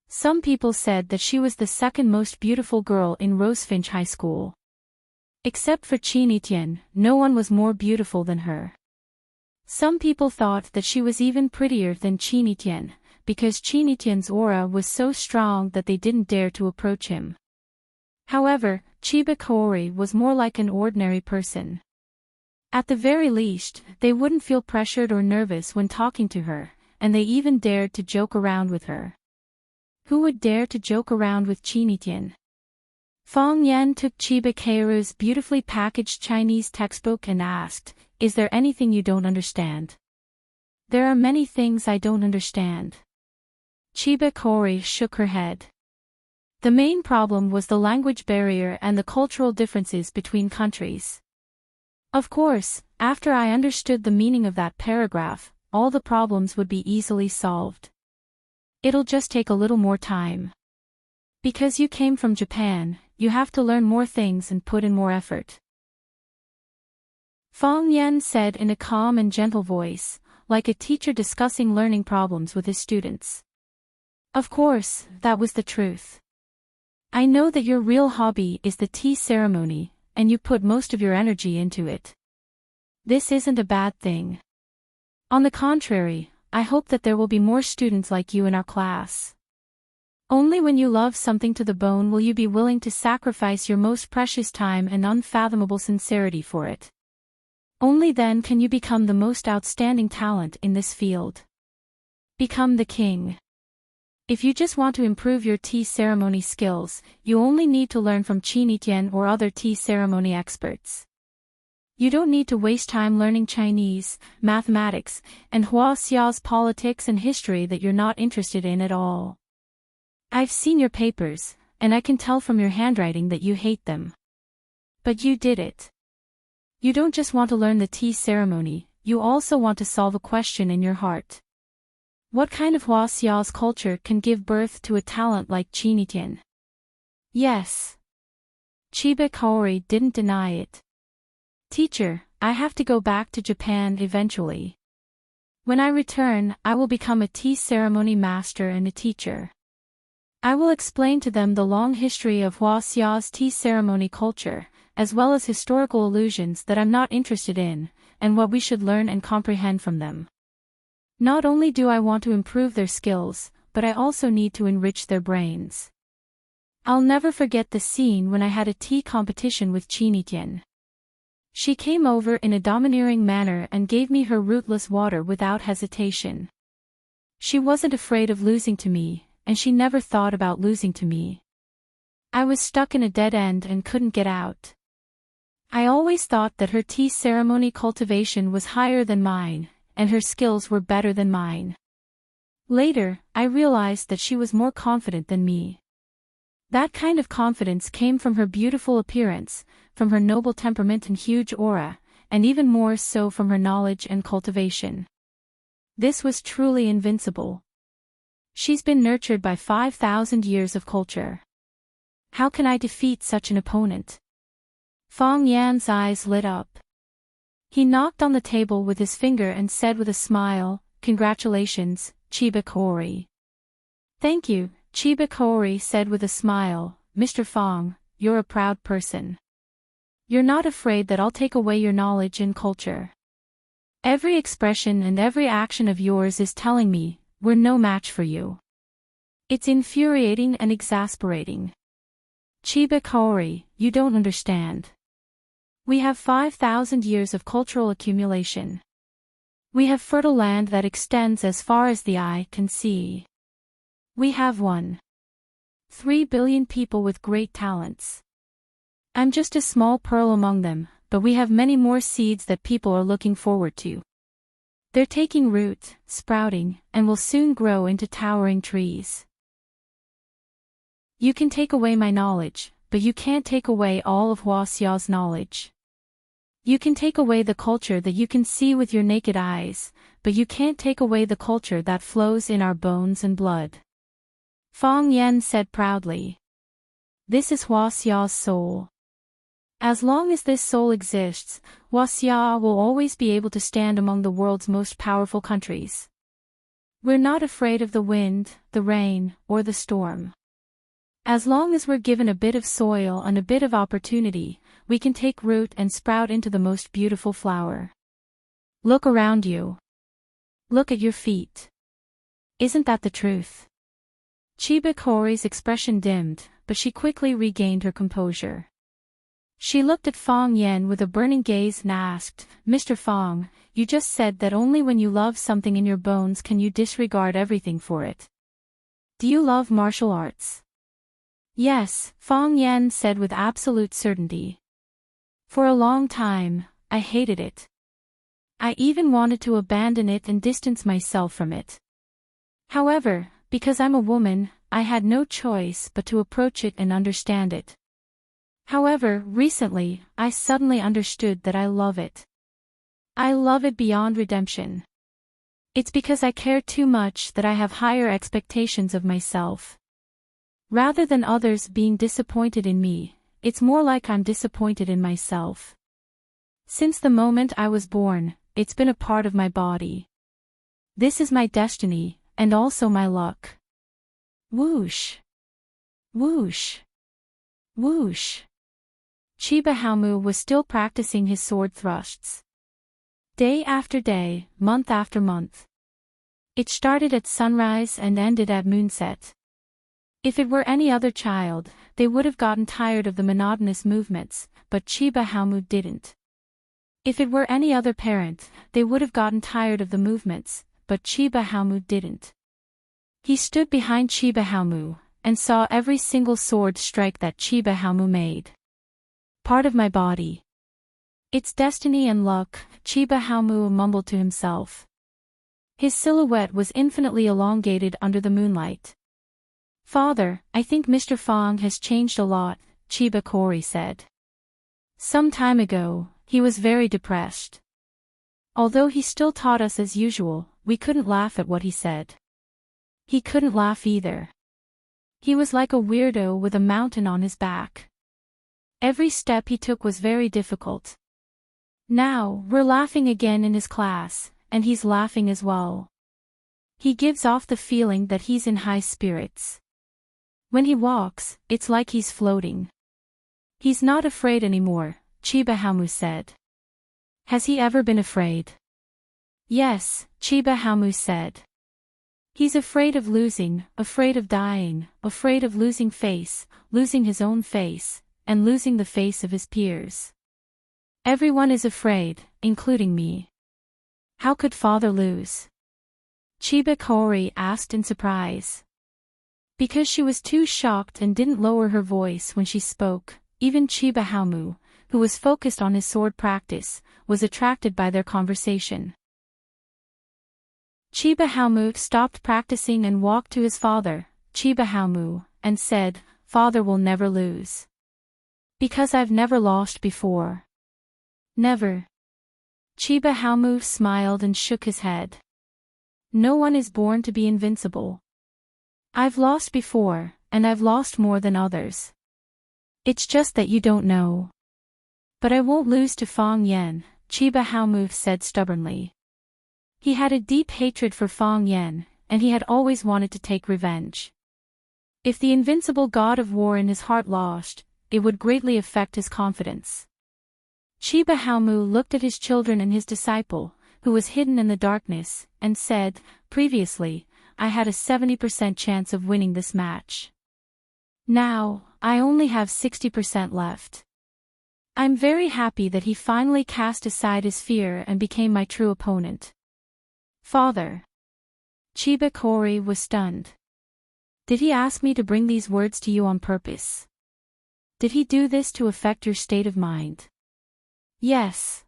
Some people said that she was the second most beautiful girl in Rosefinch High School. Except for Chinitian, no one was more beautiful than her. Some people thought that she was even prettier than Chinitian, because Chinitian's aura was so strong that they didn't dare to approach him. However, Chiba Kori was more like an ordinary person. At the very least, they wouldn't feel pressured or nervous when talking to her, and they even dared to joke around with her. Who would dare to joke around with Chinitian? Fong Yan took Chiba Keiru's beautifully packaged Chinese textbook and asked, "Is there anything you don't understand?" "There are many things I don't understand." Chiba Kori shook her head. The main problem was the language barrier and the cultural differences between countries. Of course, after I understood the meaning of that paragraph, all the problems would be easily solved. It'll just take a little more time. Because you came from Japan, you have to learn more things and put in more effort. Fong Yan said in a calm and gentle voice, like a teacher discussing learning problems with his students. Of course, that was the truth. I know that your real hobby is the tea ceremony, and you put most of your energy into it. This isn't a bad thing. On the contrary, I hope that there will be more students like you in our class. Only when you love something to the bone will you be willing to sacrifice your most precious time and unfathomable sincerity for it. Only then can you become the most outstanding talent in this field. Become the king. If you just want to improve your tea ceremony skills, you only need to learn from Chinitian or other tea ceremony experts. You don't need to waste time learning Chinese, mathematics, and Hua Xiao's politics and history that you're not interested in at all. I've seen your papers, and I can tell from your handwriting that you hate them. But you did it. You don't just want to learn the tea ceremony, you also want to solve a question in your heart. What kind of Hua Xiao's culture can give birth to a talent like Chinitian? Yes. Chiba Kori didn't deny it. Teacher, I have to go back to Japan eventually. When I return, I will become a tea ceremony master and a teacher. I will explain to them the long history of Hua Xiao's tea ceremony culture, as well as historical allusions that I'm not interested in, and what we should learn and comprehend from them. Not only do I want to improve their skills, but I also need to enrich their brains. I'll never forget the scene when I had a tea competition with Chinitian. She came over in a domineering manner and gave me her rootless water without hesitation. She wasn't afraid of losing to me, and she never thought about losing to me. I was stuck in a dead end and couldn't get out. I always thought that her tea ceremony cultivation was higher than mine, and her skills were better than mine. Later, I realized that she was more confident than me. That kind of confidence came from her beautiful appearance, from her noble temperament and huge aura, and even more so from her knowledge and cultivation. This was truly invincible. She's been nurtured by 5,000 years of culture. How can I defeat such an opponent? Fong Yan's eyes lit up. He knocked on the table with his finger and said with a smile, "Congratulations, Chiba Kori." "Thank you," Chiba Kori said with a smile, "Mr. Fong, you're a proud person. You're not afraid that I'll take away your knowledge and culture. Every expression and every action of yours is telling me, we're no match for you. It's infuriating and exasperating. Chiba Kori, you don't understand. We have 5,000 years of cultural accumulation. We have fertile land that extends as far as the eye can see. We have 1.3 billion people with great talents. I'm just a small pearl among them, but we have many more seeds that people are looking forward to. They're taking root, sprouting, and will soon grow into towering trees. You can take away my knowledge, but you can't take away all of Huaxia's knowledge. You can take away the culture that you can see with your naked eyes, but you can't take away the culture that flows in our bones and blood. Fang Yan said proudly. This is Huaxia's soul. As long as this soul exists, Huaxia will always be able to stand among the world's most powerful countries. We're not afraid of the wind, the rain, or the storm. As long as we're given a bit of soil and a bit of opportunity, we can take root and sprout into the most beautiful flower. Look around you. Look at your feet. Isn't that the truth? Chiba Kori's expression dimmed, but she quickly regained her composure. She looked at Fang Yan with a burning gaze and asked, Mr. Fang, you just said that only when you love something in your bones can you disregard everything for it. Do you love martial arts? Yes, Fang Yan said with absolute certainty. For a long time, I hated it. I even wanted to abandon it and distance myself from it. However, because I'm a woman, I had no choice but to approach it and understand it. However, recently, I suddenly understood that I love it. I love it beyond redemption. It's because I care too much that I have higher expectations of myself. Rather than others being disappointed in me, it's more like I'm disappointed in myself. Since the moment I was born, it's been a part of my body. This is my destiny, and also my luck. Whoosh! Whoosh! Whoosh! Chiba Haomu was still practicing his sword thrusts. Day after day, month after month. It started at sunrise and ended at moonset. If it were any other child, they would have gotten tired of the monotonous movements, but Chiba Haomu didn't. If it were any other parent, they would have gotten tired of the movements, but Chiba Haomu didn't. He stood behind Chiba Haomu, and saw every single sword strike that Chiba Haomu made. Part of my body. It's destiny and luck, Chiba Haomu mumbled to himself. His silhouette was infinitely elongated under the moonlight. Father, I think Mr. Fang has changed a lot, Chiba Kori said. Some time ago, he was very depressed. Although he still taught us as usual, we couldn't laugh at what he said. He couldn't laugh either. He was like a weirdo with a mountain on his back. Every step he took was very difficult. Now, we're laughing again in his class, and he's laughing as well. He gives off the feeling that he's in high spirits. When he walks, it's like he's floating. He's not afraid anymore, Chiba Haomu said. Has he ever been afraid? Yes, Chiba Haomu said. He's afraid of losing, afraid of dying, afraid of losing face, losing his own face, and losing the face of his peers. Everyone is afraid, including me. How could father lose? Chiba Kori asked in surprise. Because she was too shocked and didn't lower her voice when she spoke, even Chiba Haomu, who was focused on his sword practice, was attracted by their conversation. Chiba Haomu stopped practicing and walked to his father, Chiba Haomu, and said, Father will never lose. Because I've never lost before. Never. Chiba Haomu smiled and shook his head. No one is born to be invincible. I've lost before, and I've lost more than others. It's just that you don't know. But I won't lose to Fang Yan, Chiba Haomu said stubbornly. He had a deep hatred for Fang Yan, and he had always wanted to take revenge. If the invincible god of war in his heart lost, it would greatly affect his confidence. Chiba Haomu looked at his children and his disciple, who was hidden in the darkness, and said, Previously, I had a 70% chance of winning this match. Now, I only have 60% left. I'm very happy that he finally cast aside his fear and became my true opponent. Father. Chiba Kori was stunned. Did he ask me to bring these words to you on purpose? Did he do this to affect your state of mind? Yes.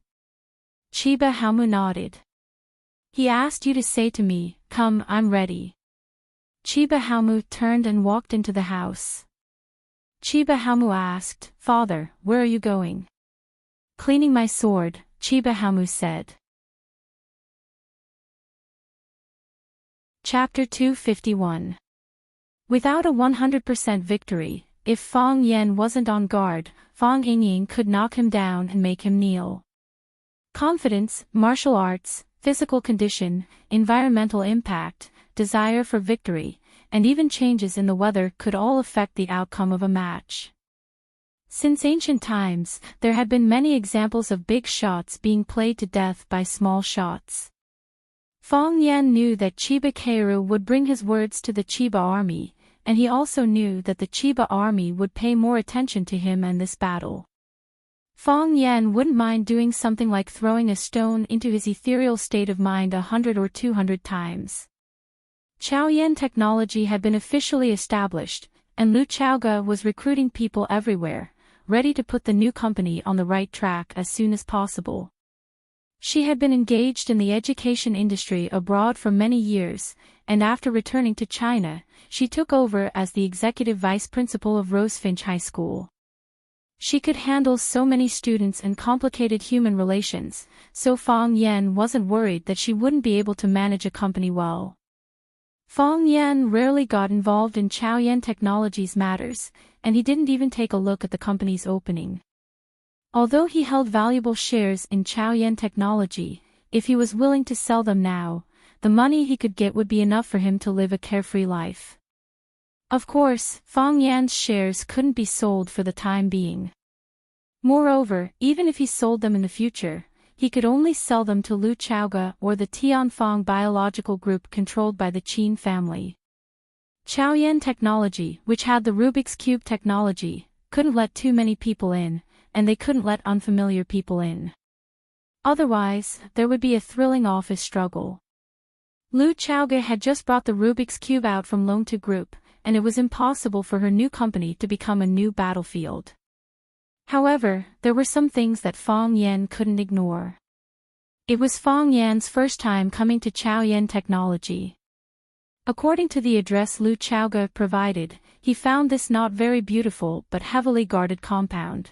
Chiba Hamu nodded. He asked you to say to me, "Come, I'm ready." Chiba Hamu turned and walked into the house. Chiba Hamu asked, "Father, where are you going?" "Cleaning my sword," Chiba Hamu said. Chapter 251. Without a 100% victory, if Fang Yan wasn't on guard, Fang Yingying could knock him down and make him kneel. Confidence, martial arts, physical condition, environmental impact, desire for victory, and even changes in the weather could all affect the outcome of a match. Since ancient times, there had been many examples of big shots being played to death by small shots. Fang Yan knew that Chiba Keiru would bring his words to the Chiba army, and he also knew that the Chiba army would pay more attention to him and this battle. Fang Yan wouldn't mind doing something like throwing a stone into his ethereal state of mind 100 or 200 times. Chaoyan technology had been officially established, and Lu Chaoga was recruiting people everywhere, ready to put the new company on the right track as soon as possible. She had been engaged in the education industry abroad for many years, and after returning to China, she took over as the executive vice principal of Rosefinch High School. She could handle so many students and complicated human relations, so Fang Yan wasn't worried that she wouldn't be able to manage a company well. Fang Yan rarely got involved in Chaoyan Technology's matters, and he didn't even take a look at the company's opening. Although he held valuable shares in Chaoyan Technology, if he was willing to sell them now, the money he could get would be enough for him to live a carefree life. Of course, Fang Yan's shares couldn't be sold for the time being. Moreover, even if he sold them in the future, he could only sell them to Lu Chaoga or the Tianfang biological group controlled by the Qin family. Chaoyan Technology, which had the Rubik's Cube technology, couldn't let too many people in, and they couldn't let unfamiliar people in. Otherwise, there would be a thrilling office struggle. Lu Chaoga had just brought the Rubik's Cube out from Longtu Group, and it was impossible for her new company to become a new battlefield. However, there were some things that Fang Yan couldn't ignore. It was Fang Yan's first time coming to Chaoyan Technology. According to the address Lu Chaoga provided, he found this not very beautiful but heavily guarded compound.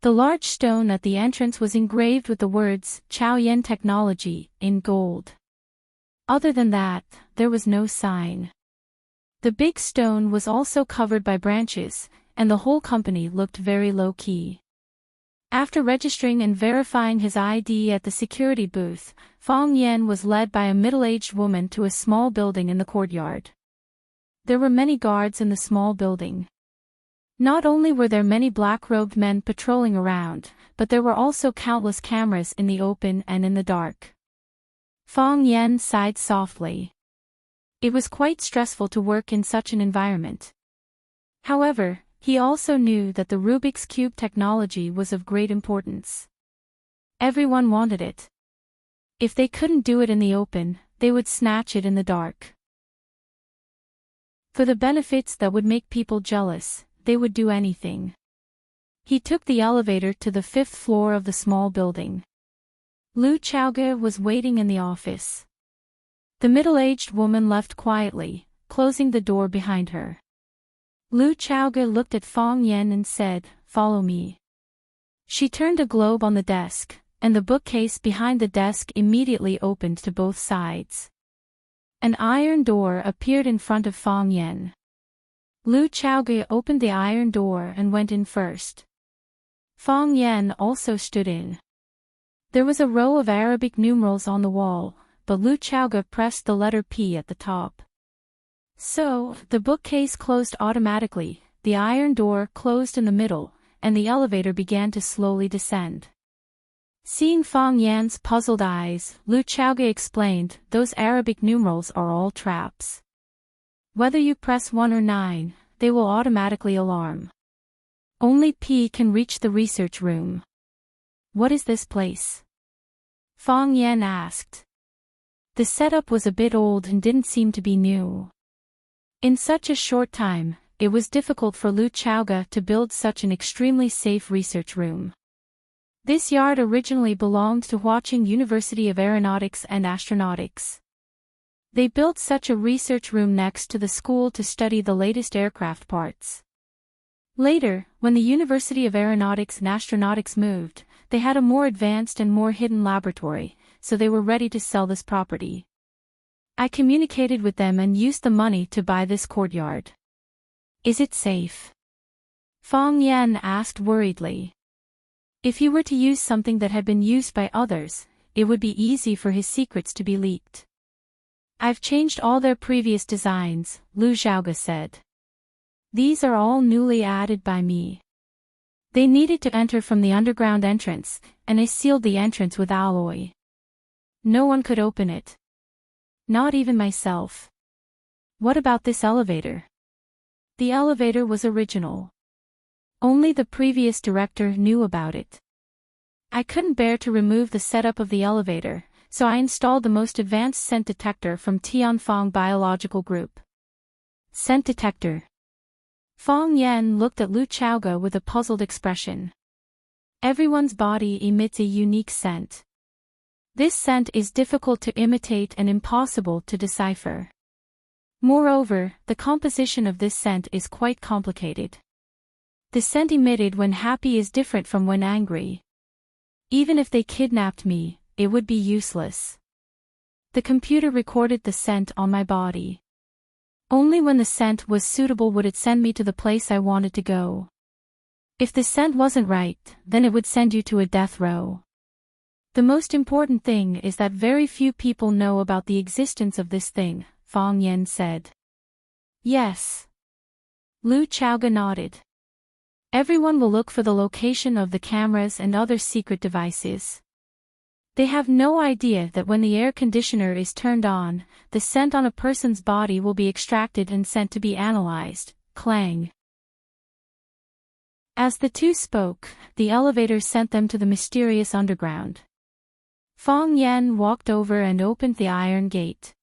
The large stone at the entrance was engraved with the words Chaoyan Technology in gold. Other than that, there was no sign. The big stone was also covered by branches, and the whole company looked very low-key. After registering and verifying his ID at the security booth, Fang Yan was led by a middle-aged woman to a small building in the courtyard. There were many guards in the small building. Not only were there many black-robed men patrolling around, but there were also countless cameras in the open and in the dark. Fang Yan sighed softly. It was quite stressful to work in such an environment. However, he also knew that the Rubik's Cube technology was of great importance. Everyone wanted it. If they couldn't do it in the open, they would snatch it in the dark. For the benefits that would make people jealous, they would do anything. He took the elevator to the 5th floor of the small building. Lu Chaoga was waiting in the office. The middle-aged woman left quietly, closing the door behind her. Lu Chaoga looked at Fang Yan and said, "Follow me." She turned a globe on the desk, and the bookcase behind the desk immediately opened to both sides. An iron door appeared in front of Fang Yan. Lu Chaoga opened the iron door and went in first. Fang Yan also stood in. There was a row of Arabic numerals on the wall, but Lu Chaoga pressed the letter P at the top. So, the bookcase closed automatically, the iron door closed in the middle, and the elevator began to slowly descend. Seeing Fang Yan's puzzled eyes, Lu Chaoga explained, "Those Arabic numerals are all traps. Whether you press 1 or 9, they will automatically alarm. Only P can reach the research room." "What is this place?" Fang Yan asked. The setup was a bit old and didn't seem to be new. In such a short time, it was difficult for Lu Chaoga to build such an extremely safe research room. This yard originally belonged to Huaqing University of Aeronautics and Astronautics. They built such a research room next to the school to study the latest aircraft parts. Later, when the University of Aeronautics and Astronautics moved, they had a more advanced and more hidden laboratory, so they were ready to sell this property. I communicated with them and used the money to buy this courtyard. Is it safe? Fang Yan asked worriedly. If he were to use something that had been used by others, it would be easy for his secrets to be leaked. I've changed all their previous designs, Lu Xiaoga said. These are all newly added by me. They needed to enter from the underground entrance, and I sealed the entrance with alloy. No one could open it. Not even myself. What about this elevator? The elevator was original. Only the previous director knew about it. I couldn't bear to remove the setup of the elevator, so I installed the most advanced scent detector from Tianfang Biological Group. Scent detector. Fang Yan looked at Lu Chaoga with a puzzled expression. Everyone's body emits a unique scent. This scent is difficult to imitate and impossible to decipher. Moreover, the composition of this scent is quite complicated. The scent emitted when happy is different from when angry. Even if they kidnapped me, it would be useless. The computer recorded the scent on my body. Only when the scent was suitable would it send me to the place I wanted to go. If the scent wasn't right, then it would send you to a death row. The most important thing is that very few people know about the existence of this thing, Fang Yan said. Yes. Lu Chaoga nodded. Everyone will look for the location of the cameras and other secret devices. They have no idea that when the air conditioner is turned on, the scent on a person's body will be extracted and sent to be analyzed. Clang. As the two spoke, the elevator sent them to the mysterious underground. Fang Yan walked over and opened the iron gate.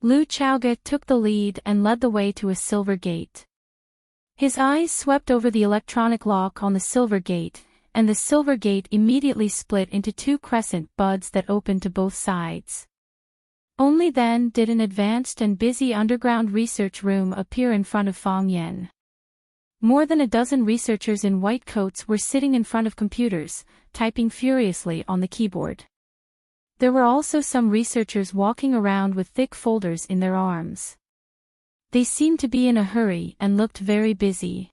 Lu Chaoga took the lead and led the way to a silver gate. His eyes swept over the electronic lock on the silver gate, and the silver gate immediately split into two crescent buds that opened to both sides. Only then did an advanced and busy underground research room appear in front of Fang Yan. More than a dozen researchers in white coats were sitting in front of computers, typing furiously on the keyboard. There were also some researchers walking around with thick folders in their arms. They seemed to be in a hurry and looked very busy.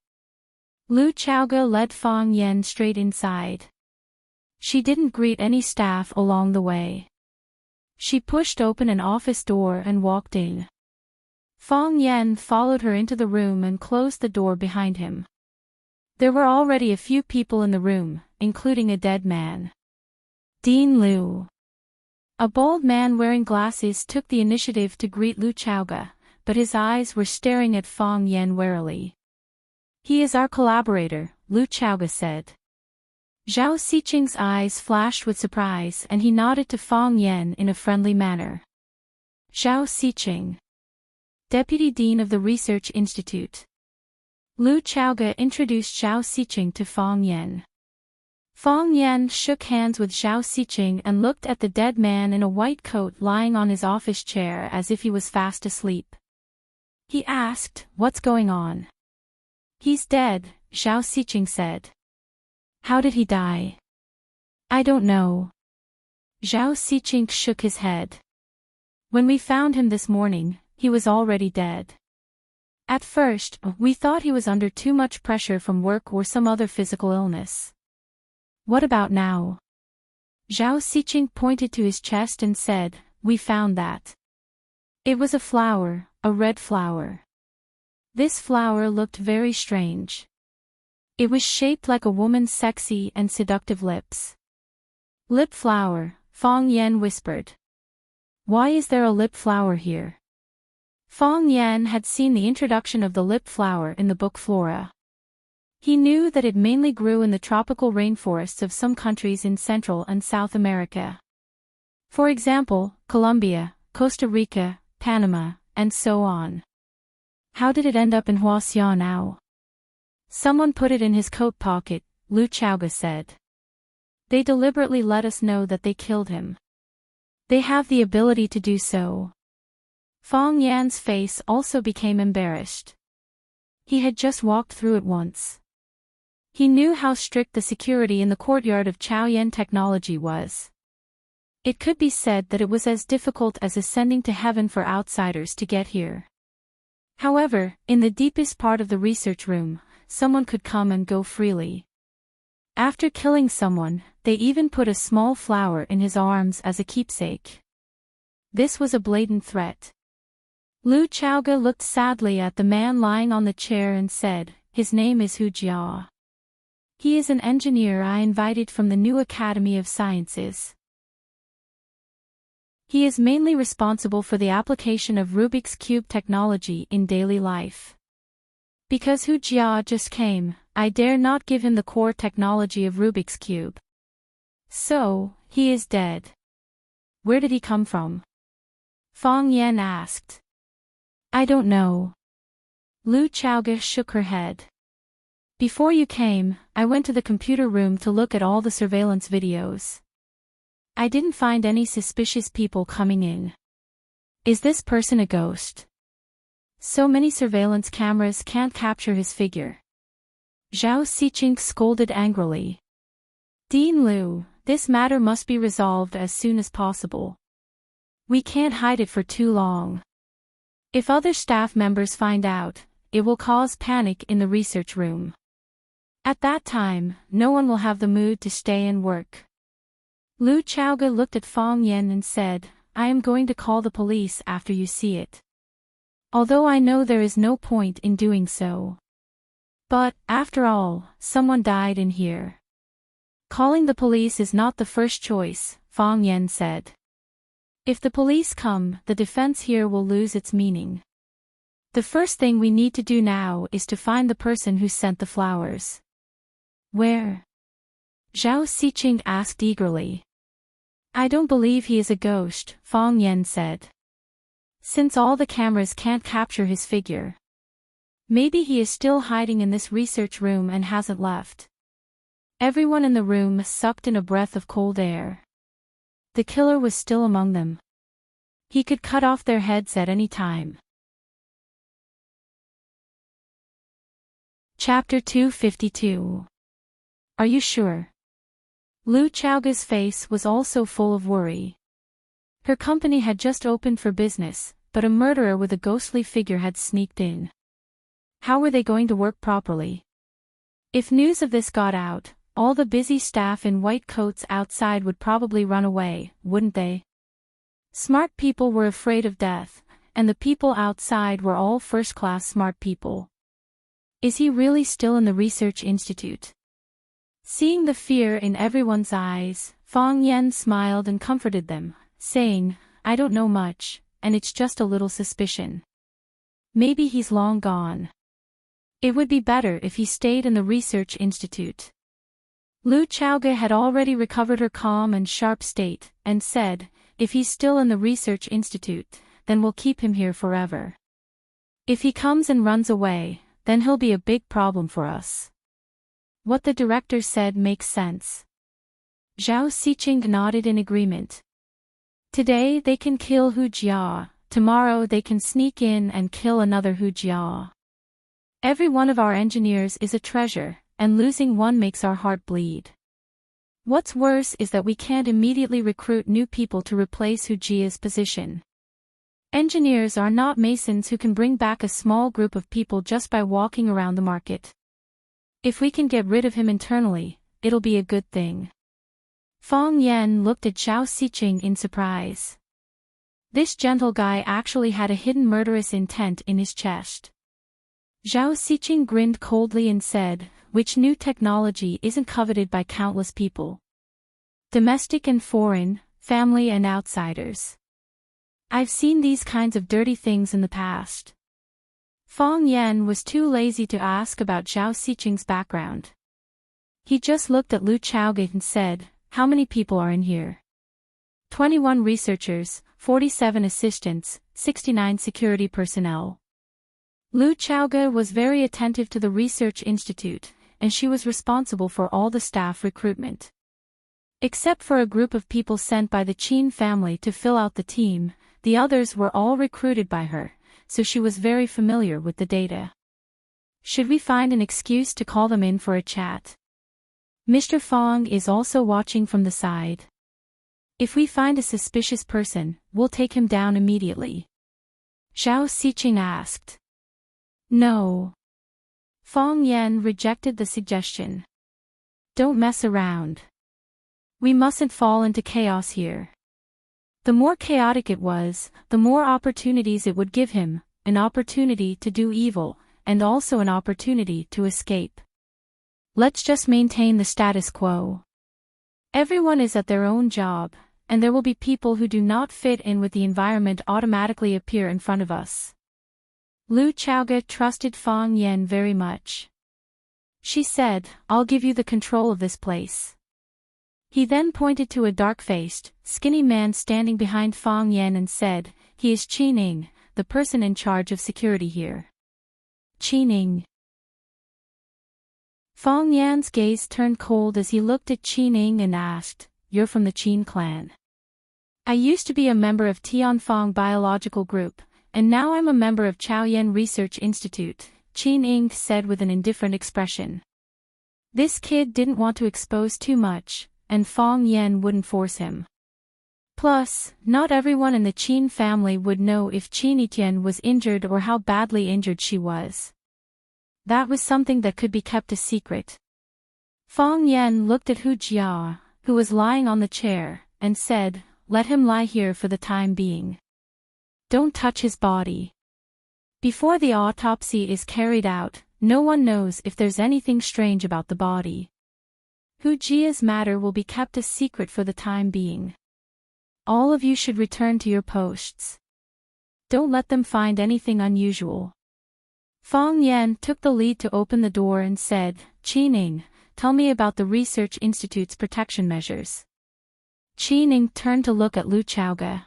Lu Chaoga led Fang Yan straight inside. She didn't greet any staff along the way. She pushed open an office door and walked in. Fang Yan followed her into the room and closed the door behind him. There were already a few people in the room, including a dead man. Dean Liu. A bald man wearing glasses took the initiative to greet Lu Chaoga, but his eyes were staring at Fang Yan warily. He is our collaborator, Lu Chaoga said. Zhao Xiqing's eyes flashed with surprise and he nodded to Fang Yan in a friendly manner. Zhao Xiqing. Deputy Dean of the Research Institute. Lu Chaoga introduced Zhao Xiqing to Fang Yan. Fang Yan shook hands with Zhao Xiqing and looked at the dead man in a white coat lying on his office chair as if he was fast asleep. He asked, "What's going on?" "He's dead," Zhao Xiqing said. "How did he die?" "I don't know." Zhao Xiqing shook his head. "When we found him this morning, he was already dead. At first, we thought he was under too much pressure from work or some other physical illness." "What about now?" Zhao Xiqing pointed to his chest and said, "We found that. It was a flower, a red flower. This flower looked very strange. It was shaped like a woman's sexy and seductive lips." "Lip flower," Fang Yan whispered. "Why is there a lip flower here?" Fang Yan had seen the introduction of the lip flower in the book Flora. He knew that it mainly grew in the tropical rainforests of some countries in Central and South America. For example, Colombia, Costa Rica, Panama, and so on. How did it end up in Huaxianao? Someone put it in his coat pocket, Lu Chaoge said. They deliberately let us know that they killed him. They have the ability to do so. Fang Yan's face also became embarrassed. He had just walked through it once. He knew how strict the security in the courtyard of Chaoyan Technology was. It could be said that it was as difficult as ascending to heaven for outsiders to get here. However, in the deepest part of the research room, someone could come and go freely. After killing someone, they even put a small flower in his arms as a keepsake. This was a blatant threat. Lu Chaoge looked sadly at the man lying on the chair and said, "His name is Hu Jia. He is an engineer I invited from the new Academy of Sciences. He is mainly responsible for the application of Rubik's Cube technology in daily life. Because Hu Jia just came, I dare not give him the core technology of Rubik's Cube. So, he is dead. Where did he come from?" Fang Yan asked. "I don't know." Lu Chaoge shook her head. "Before you came, I went to the computer room to look at all the surveillance videos. I didn't find any suspicious people coming in. Is this person a ghost? So many surveillance cameras can't capture his figure." Zhao Xiqing scolded angrily. "Dean Lu, this matter must be resolved as soon as possible. We can't hide it for too long. If other staff members find out, it will cause panic in the research room. At that time, no one will have the mood to stay and work." Lu Chaoge looked at Fang Yan and said, "I am going to call the police after you see it. Although I know there is no point in doing so. But, after all, someone died in here." "Calling the police is not the first choice," Fang Yan said. "If the police come, the defense here will lose its meaning. The first thing we need to do now is to find the person who sent the flowers." "Where?" Zhao Xiqing asked eagerly. "I don't believe he is a ghost," Fang Yan said. "Since all the cameras can't capture his figure. Maybe he is still hiding in this research room and hasn't left." Everyone in the room sucked in a breath of cold air. The killer was still among them. He could cut off their heads at any time. Chapter 252. Are you sure? Lu Chaoge's face was also full of worry. Her company had just opened for business, but a murderer with a ghostly figure had sneaked in. How were they going to work properly? If news of this got out, all the busy staff in white coats outside would probably run away, wouldn't they? Smart people were afraid of death, and the people outside were all first-class smart people. Is he really still in the research institute? Seeing the fear in everyone's eyes, Fang Yan smiled and comforted them, saying, "I don't know much, and it's just a little suspicion. Maybe he's long gone. It would be better if he stayed in the research institute." Lu Chaoge had already recovered her calm and sharp state, and said, "If he's still in the research institute, then we'll keep him here forever. If he comes and runs away, then he'll be a big problem for us." What the director said makes sense. Zhao Xiqing nodded in agreement. Today they can kill Hu Jia, tomorrow they can sneak in and kill another Hu Jia. Every one of our engineers is a treasure, and losing one makes our heart bleed. What's worse is that we can't immediately recruit new people to replace Hu Jia's position. Engineers are not masons who can bring back a small group of people just by walking around the market. If we can get rid of him internally, it'll be a good thing. Fang Yan looked at Zhao Xiqing in surprise. This gentle guy actually had a hidden murderous intent in his chest. Zhao Xiqing grinned coldly and said, "Which new technology isn't coveted by countless people? Domestic and foreign, family and outsiders. I've seen these kinds of dirty things in the past." Fang Yan was too lazy to ask about Zhao Xiqing's background. He just looked at Lu Chaoge and said, "How many people are in here?" 21 researchers, 47 assistants, 69 security personnel. Lu Chaoge was very attentive to the research institute, and she was responsible for all the staff recruitment. Except for a group of people sent by the Qin family to fill out the team, the others were all recruited by her, so she was very familiar with the data. Should we find an excuse to call them in for a chat? Mr. Fong is also watching from the side. If we find a suspicious person, we'll take him down immediately. Zhao Xiqing asked. No. Fong Yan rejected the suggestion. Don't mess around. We mustn't fall into chaos here. The more chaotic it was, the more opportunities it would give him, an opportunity to do evil, and also an opportunity to escape. Let's just maintain the status quo. Everyone is at their own job, and there will be people who do not fit in with the environment automatically appear in front of us. Lu Chaoge trusted Fong Yan very much. She said, I'll give you the control of this place. He then pointed to a dark-faced, skinny man standing behind Fong Yan and said, he is Qining, the person in charge of security here. Qining. Fong Yan's gaze turned cold as he looked at Qining and asked, you're from the Qin clan. I used to be a member of Tianfeng Biological Group, and now I'm a member of Chaoyan Research Institute, Qining said with an indifferent expression. This kid didn't want to expose too much, and Fong Yan wouldn't force him. Plus, not everyone in the Qin family would know if Qin Etienne was injured or how badly injured she was. That was something that could be kept a secret. Fong Yan looked at Hu Jia, who was lying on the chair, and said, let him lie here for the time being. Don't touch his body. Before the autopsy is carried out, no one knows if there's anything strange about the body. Hu Jia's matter will be kept a secret for the time being. All of you should return to your posts. Don't let them find anything unusual. Fong Yan took the lead to open the door and said, Qining, tell me about the Research Institute's protection measures. Qining turned to look at Lu Chaoge.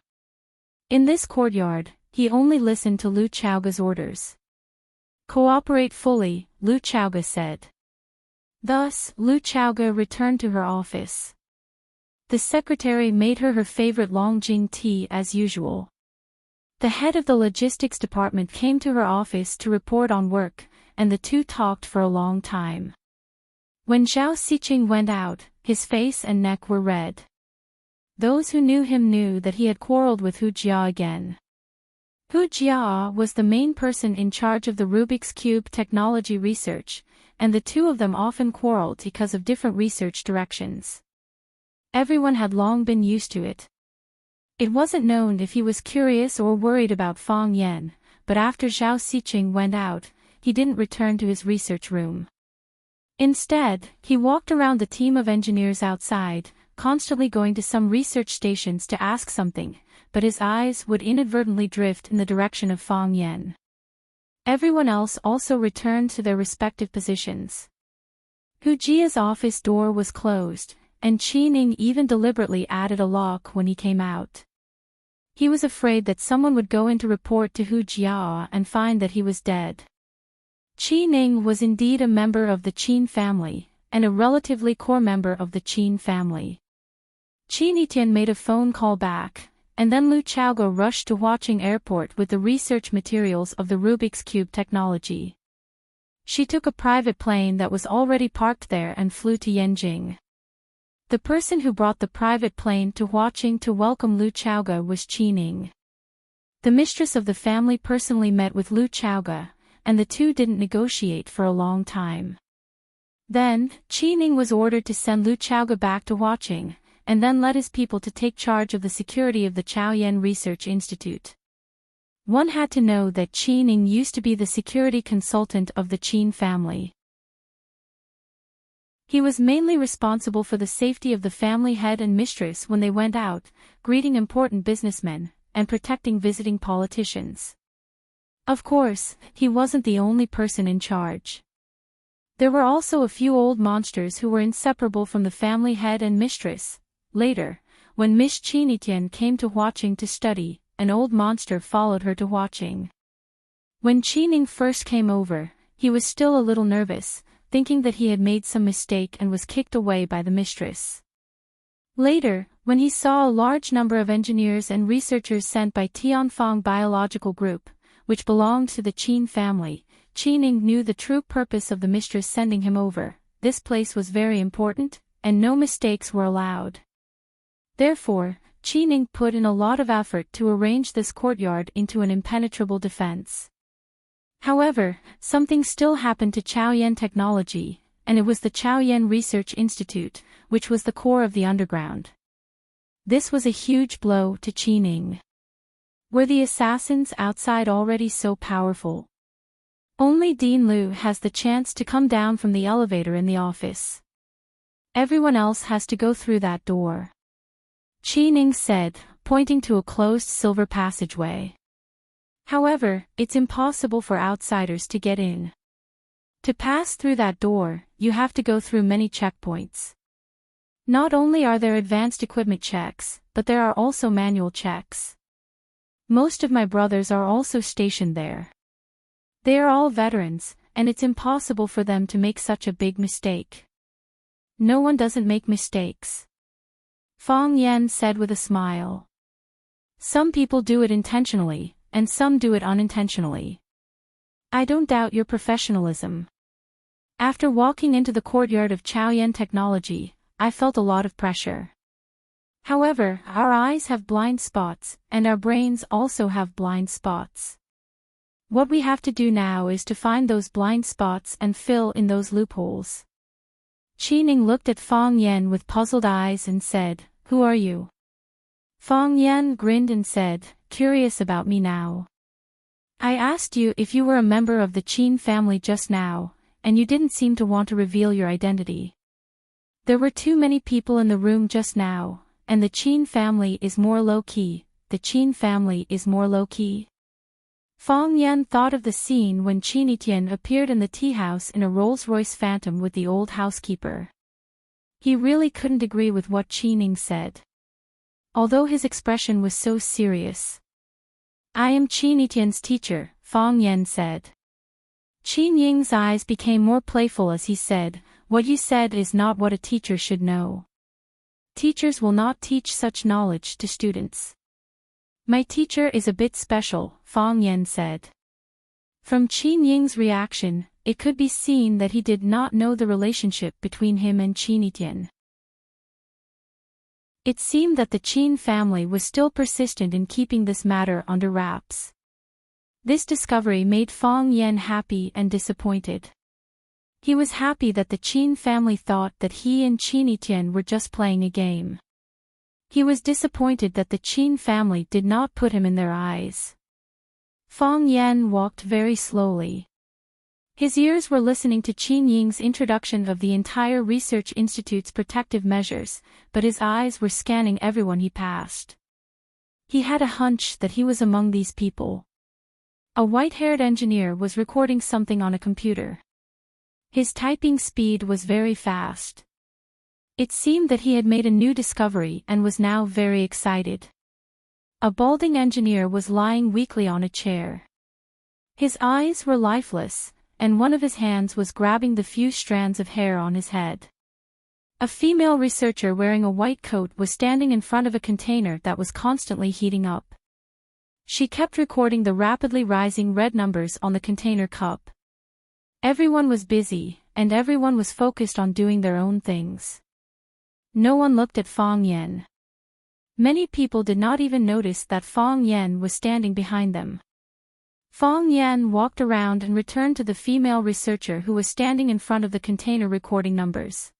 In this courtyard, he only listened to Lu Chaoge's orders. Cooperate fully, Lu Chaoge said. Thus, Lu Chaoge returned to her office. The secretary made her favorite Longjing tea as usual. The head of the logistics department came to her office to report on work, and the two talked for a long time. When Zhao Xiqing went out, his face and neck were red. Those who knew him knew that he had quarreled with Hu Jia again. Hu Jia was the main person in charge of the Rubik's Cube technology research, and the two of them often quarreled because of different research directions. Everyone had long been used to it. It wasn't known if he was curious or worried about Fong Yan, but after Zhao Xiqing went out, he didn't return to his research room. Instead, he walked around the team of engineers outside, constantly going to some research stations to ask something, but his eyes would inadvertently drift in the direction of Fong Yan. Everyone else also returned to their respective positions. Hu Jia's office door was closed, and Qining even deliberately added a lock when he came out. He was afraid that someone would go in to report to Hu Jia and find that he was dead. Qining was indeed a member of the Qin family, and a relatively core member of the Qin family. Qin Etienne made a phone call back, and then Lu Chaoge rushed to Huaqing Airport with the research materials of the Rubik's Cube technology. She took a private plane that was already parked there and flew to Yanjing. The person who brought the private plane to Huaqing to welcome Lu Chaoge was Qining. The mistress of the family personally met with Lu Chaoge, and the two didn't negotiate for a long time. Then, Qining was ordered to send Lu Chaoge back to Huaqing, and then led his people to take charge of the security of the Chaoyan Research Institute. One had to know that Qining used to be the security consultant of the Qin family. He was mainly responsible for the safety of the family head and mistress when they went out, greeting important businessmen, and protecting visiting politicians. Of course, he wasn't the only person in charge. There were also a few old monsters who were inseparable from the family head and mistress. Later, when Miss Qin Etienne came to Huaqing to study, an old monster followed her to Huaqing. When Qining first came over, he was still a little nervous, thinking that he had made some mistake and was kicked away by the mistress. Later, when he saw a large number of engineers and researchers sent by Tianfang Biological Group, which belonged to the Qin family, Qining knew the true purpose of the mistress sending him over. This place was very important, and no mistakes were allowed. Therefore, Qining put in a lot of effort to arrange this courtyard into an impenetrable defense. However, something still happened to Chaoyan technology, and it was the Chaoyan Research Institute, which was the core of the underground. This was a huge blow to Qining. Were the assassins outside already so powerful? Only Dean Liu has the chance to come down from the elevator in the office. Everyone else has to go through that door. Qining said, pointing to a closed silver passageway. However, it's impossible for outsiders to get in. To pass through that door, you have to go through many checkpoints. Not only are there advanced equipment checks, but there are also manual checks. Most of my brothers are also stationed there. They are all veterans, and it's impossible for them to make such a big mistake. No one doesn't make mistakes. Fang Yan said with a smile. Some people do it intentionally, and some do it unintentionally. I don't doubt your professionalism. After walking into the courtyard of Chaoyan Technology, I felt a lot of pressure. However, our eyes have blind spots, and our brains also have blind spots. What we have to do now is to find those blind spots and fill in those loopholes. Qining looked at Fang Yan with puzzled eyes and said, "Who are you?" Fang Yan grinned and said, "Curious about me now? I asked you if you were a member of the Qin family just now, and you didn't seem to want to reveal your identity. There were too many people in the room just now, and the Qin family is more low-key. The Qin family is more low-key." Fang Yan thought of the scene when Qin Etienne appeared in the tea house in a Rolls-Royce Phantom with the old housekeeper. He really couldn't agree with what Qining said. Although his expression was so serious. "I am Qin Etienne's teacher," Fang Yan said. Qin Ying's eyes became more playful as he said, "What you said is not what a teacher should know. Teachers will not teach such knowledge to students." "My teacher is a bit special," Fang Yan said. From Qin Ying's reaction, it could be seen that he did not know the relationship between him and Qin Etienne. It seemed that the Qin family was still persistent in keeping this matter under wraps. This discovery made Fang Yan happy and disappointed. He was happy that the Qin family thought that he and Qin Etienne were just playing a game. He was disappointed that the Qin family did not put him in their eyes. Fang Yan walked very slowly. His ears were listening to Qin Ying's introduction of the entire research institute's protective measures, but his eyes were scanning everyone he passed. He had a hunch that he was among these people. A white-haired engineer was recording something on a computer. His typing speed was very fast. It seemed that he had made a new discovery and was now very excited. A balding engineer was lying weakly on a chair. His eyes were lifeless, and one of his hands was grabbing the few strands of hair on his head. A female researcher wearing a white coat was standing in front of a container that was constantly heating up. She kept recording the rapidly rising red numbers on the container cup. Everyone was busy, and everyone was focused on doing their own things. No one looked at Fang Yan. Many people did not even notice that Fang Yan was standing behind them. Fang Yan walked around and returned to the female researcher who was standing in front of the container recording numbers.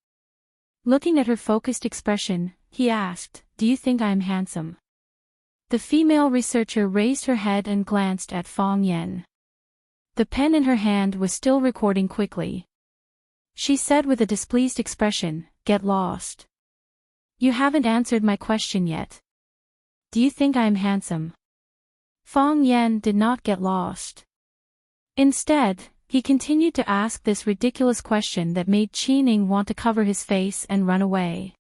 Looking at her focused expression, he asked, "Do you think I am handsome?" The female researcher raised her head and glanced at Fang Yan. The pen in her hand was still recording quickly. She said with a displeased expression, "Get lost. You haven't answered my question yet. Do you think I am handsome?" Fang Yan did not get lost. Instead, he continued to ask this ridiculous question that made Qining want to cover his face and run away.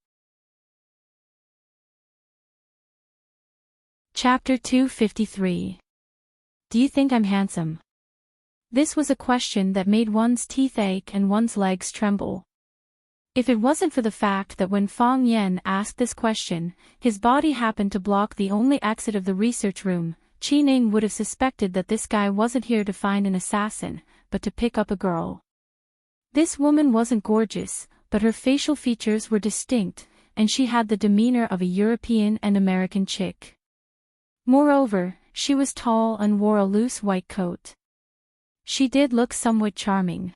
Chapter 253. Do you think I'm handsome? This was a question that made one's teeth ache and one's legs tremble. If it wasn't for the fact that when Fang Yan asked this question, his body happened to block the only exit of the research room, Qi Ning would have suspected that this guy wasn't here to find an assassin, but to pick up a girl. This woman wasn't gorgeous, but her facial features were distinct, and she had the demeanor of a European and American chick. Moreover, she was tall and wore a loose white coat. She did look somewhat charming.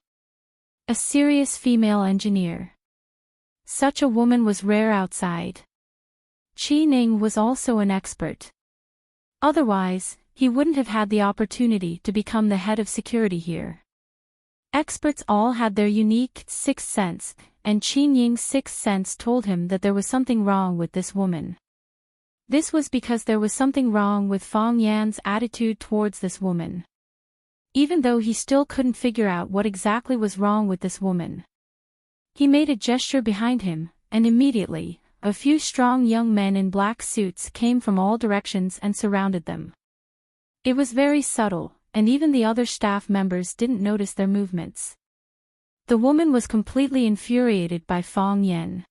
A serious female engineer. Such a woman was rare outside. Qi Ning was also an expert. Otherwise, he wouldn't have had the opportunity to become the head of security here. Experts all had their unique sixth sense, and Qi Ning's sixth sense told him that there was something wrong with this woman. This was because there was something wrong with Fang Yan's attitude towards this woman. Even though he still couldn't figure out what exactly was wrong with this woman. He made a gesture behind him, and immediately, a few strong young men in black suits came from all directions and surrounded them. It was very subtle, and even the other staff members didn't notice their movements. The woman was completely infuriated by Fang Yan.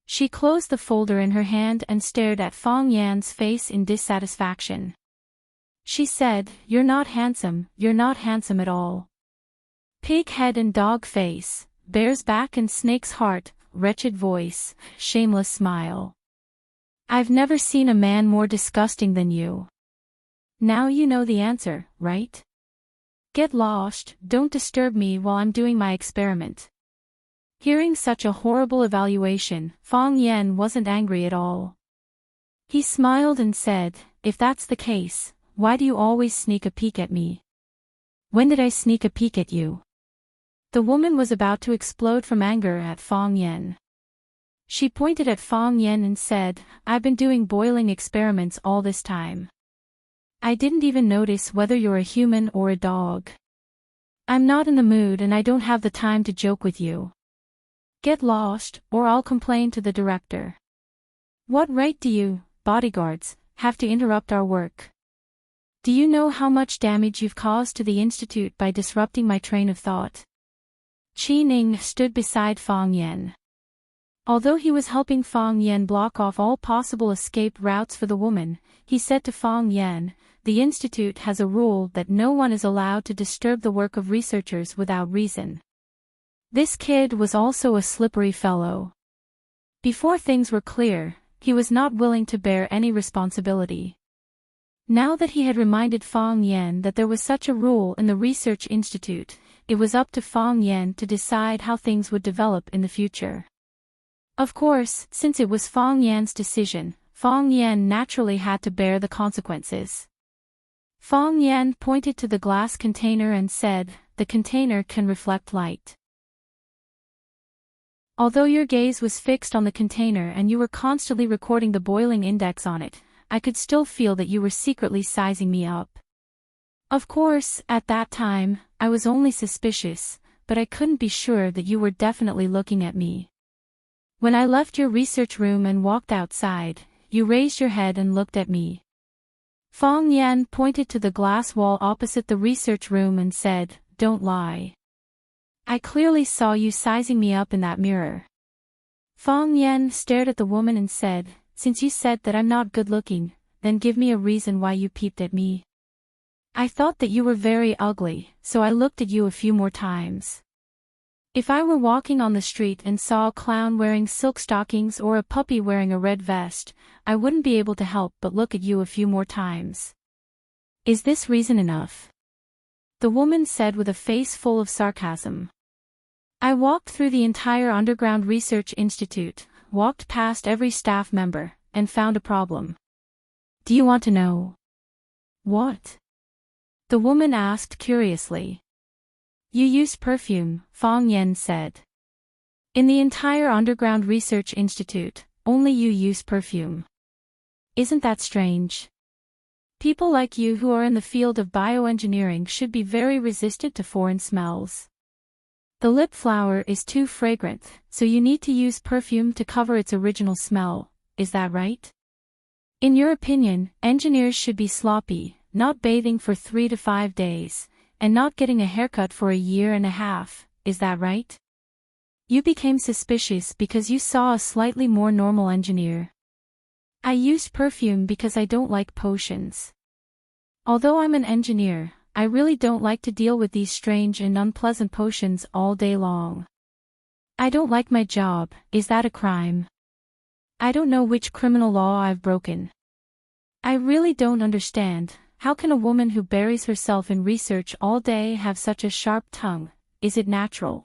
She closed the folder in her hand and stared at Fang Yan's face in dissatisfaction. She said, "You're not handsome at all. Pig head and dog face, bear's back and snake's heart, wretched voice, shameless smile. I've never seen a man more disgusting than you. Now you know the answer, right? Get lost, don't disturb me while I'm doing my experiment." Hearing such a horrible evaluation, Fang Yan wasn't angry at all. He smiled and said, "If that's the case, why do you always sneak a peek at me?" "When did I sneak a peek at you?" The woman was about to explode from anger at Fang Yan. She pointed at Fang Yan and said, "I've been doing boiling experiments all this time. I didn't even notice whether you're a human or a dog. I'm not in the mood and I don't have the time to joke with you. Get lost, or I'll complain to the director. What right do you, bodyguards, have to interrupt our work? Do you know how much damage you've caused to the Institute by disrupting my train of thought?" Qi Ning stood beside Fang Yan. Although he was helping Fang Yan block off all possible escape routes for the woman, he said to Fang Yan, "The Institute has a rule that no one is allowed to disturb the work of researchers without reason." This kid was also a slippery fellow. Before things were clear, he was not willing to bear any responsibility. Now that he had reminded Fang Yan that there was such a rule in the Research Institute, it was up to Fang Yan to decide how things would develop in the future. Of course, since it was Fang Yan's decision, Fang Yan naturally had to bear the consequences. Fang Yan pointed to the glass container and said, "The container can reflect light." Although your gaze was fixed on the container and you were constantly recording the boiling index on it, I could still feel that you were secretly sizing me up. Of course, at that time, I was only suspicious, but I couldn't be sure that you were definitely looking at me. When I left your research room and walked outside, you raised your head and looked at me. Fang Yan pointed to the glass wall opposite the research room and said, "Don't lie. I clearly saw you sizing me up in that mirror." Fang Yan stared at the woman and said, "Since you said that I'm not good looking, then give me a reason why you peeped at me." "I thought that you were very ugly, so I looked at you a few more times. If I were walking on the street and saw a clown wearing silk stockings or a puppy wearing a red vest, I wouldn't be able to help but look at you a few more times. Is this reason enough?" The woman said with a face full of sarcasm. "I walked through the entire underground research institute, walked past every staff member, and found a problem. Do you want to know?" "What?" the woman asked curiously. "You used perfume," Fang Yan said. "In the entire underground research institute, only you use perfume. Isn't that strange? People like you who are in the field of bioengineering should be very resistant to foreign smells. The lip flower is too fragrant, so you need to use perfume to cover its original smell, is that right? In your opinion, engineers should be sloppy, not bathing for 3 to 5 days, and not getting a haircut for a year and a half, is that right? You became suspicious because you saw a slightly more normal engineer. I used perfume because I don't like potions. Although I'm an engineer, I really don't like to deal with these strange and unpleasant potions all day long. I don't like my job. Is that a crime? I don't know which criminal law I've broken. I really don't understand. How can a woman who buries herself in research all day have such a sharp tongue? Is it natural?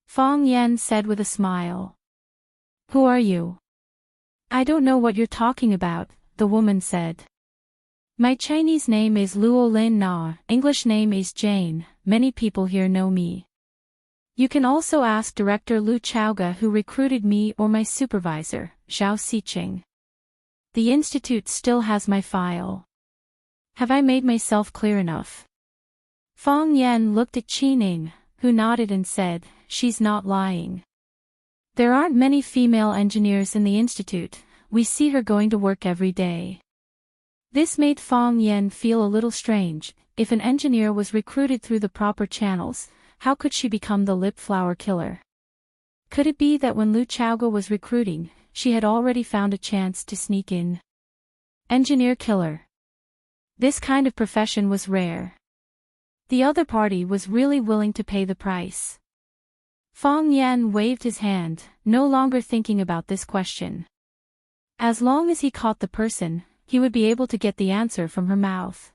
Fong Yan said with a smile. Who are you? I don't know what you're talking about, the woman said. My Chinese name is Luo Lin Na, English name is Jane, many people here know me. You can also ask Director Lu Chaoga who recruited me or my supervisor, Zhao Xiqing. The institute still has my file. Have I made myself clear enough? Fong Yan looked at Qi Ning, who nodded and said, she's not lying. There aren't many female engineers in the institute, we see her going to work every day. This made Fong Yan feel a little strange. If an engineer was recruited through the proper channels, how could she become the lip flower killer? Could it be that when Lu Chaoga was recruiting, she had already found a chance to sneak in? Engineer killer. This kind of profession was rare. The other party was really willing to pay the price. Fong Yan waved his hand, no longer thinking about this question. As long as he caught the person, he would be able to get the answer from her mouth.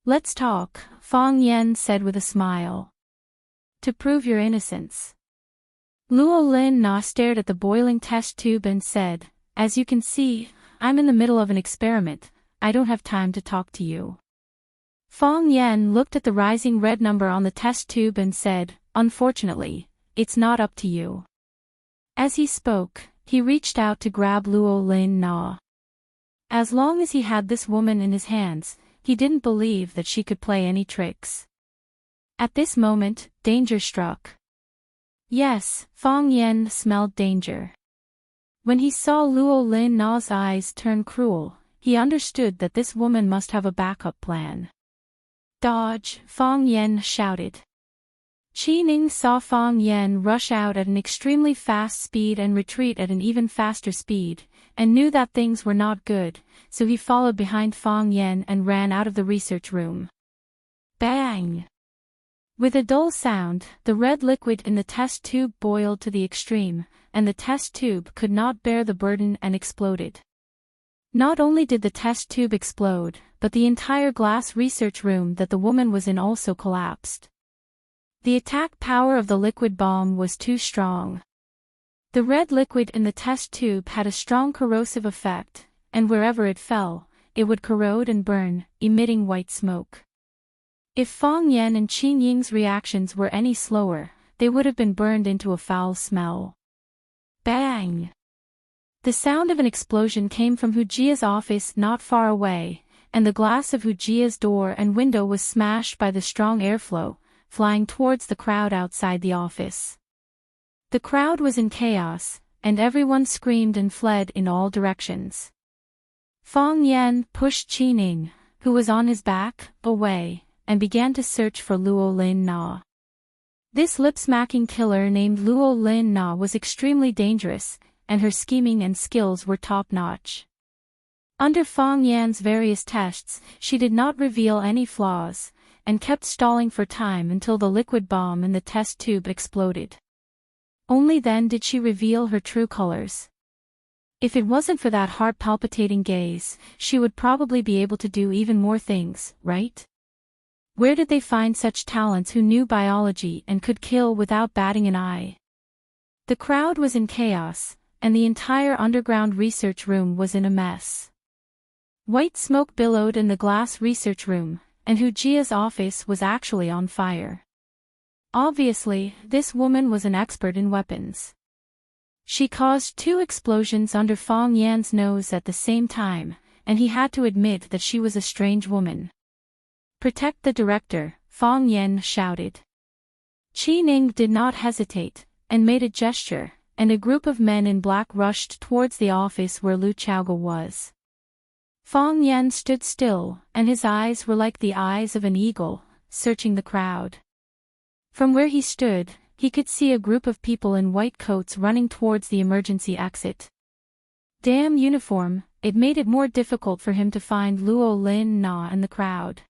Let's talk, Fong Yan said with a smile. To prove your innocence. Luo Lin Na stared at the boiling test tube and said, as you can see, I'm in the middle of an experiment, I don't have time to talk to you. Fong Yan looked at the rising red number on the test tube and said, unfortunately, it's not up to you. As he spoke, he reached out to grab Luo Lin Na. As long as he had this woman in his hands, he didn't believe that she could play any tricks. At this moment, danger struck. Yes, Fong Yan smelled danger. When he saw Luo Lin Na's eyes turn cruel, he understood that this woman must have a backup plan. Dodge, Fong Yan shouted. Qi Ning saw Fong Yan rush out at an extremely fast speed and retreat at an even faster speed, and knew that things were not good, so he followed behind Fong Yan and ran out of the research room. Bang! With a dull sound, the red liquid in the test tube boiled to the extreme, and the test tube could not bear the burden and exploded. Not only did the test tube explode, but the entire glass research room that the woman was in also collapsed. The attack power of the liquid bomb was too strong. The red liquid in the test tube had a strong corrosive effect, and wherever it fell, it would corrode and burn, emitting white smoke. If Fong Yan and Qin Ying's reactions were any slower, they would have been burned into a foul smell. Bang! The sound of an explosion came from Hu Jia's office not far away, and the glass of Hu Jia's door and window was smashed by the strong airflow, flying towards the crowd outside the office. The crowd was in chaos, and everyone screamed and fled in all directions. Fong Yan pushed Qi Ning, who was on his back, away, and began to search for Luo Lin Na. This lip-smacking killer named Luo Lin Na was extremely dangerous, and her scheming and skills were top-notch. Under Fong Yan's various tests, she did not reveal any flaws, and kept stalling for time until the liquid bomb in the test tube exploded. Only then did she reveal her true colors. If it wasn't for that heart-palpitating gaze, she would probably be able to do even more things, right? Where did they find such talents who knew biology and could kill without batting an eye? The crowd was in chaos, and the entire underground research room was in a mess. White smoke billowed in the glass research room, and Hu Jia's office was actually on fire. Obviously, this woman was an expert in weapons. She caused 2 explosions under Fong Yan's nose at the same time, and he had to admit that she was a strange woman. Protect the director, Fong Yan shouted. Qi Ning did not hesitate, and made a gesture, and a group of men in black rushed towards the office where Lu Chaoga was. Fang Yan stood still, and his eyes were like the eyes of an eagle, searching the crowd. From where he stood, he could see a group of people in white coats running towards the emergency exit. Damn uniform, it made it more difficult for him to find Luo Lin Na in the crowd.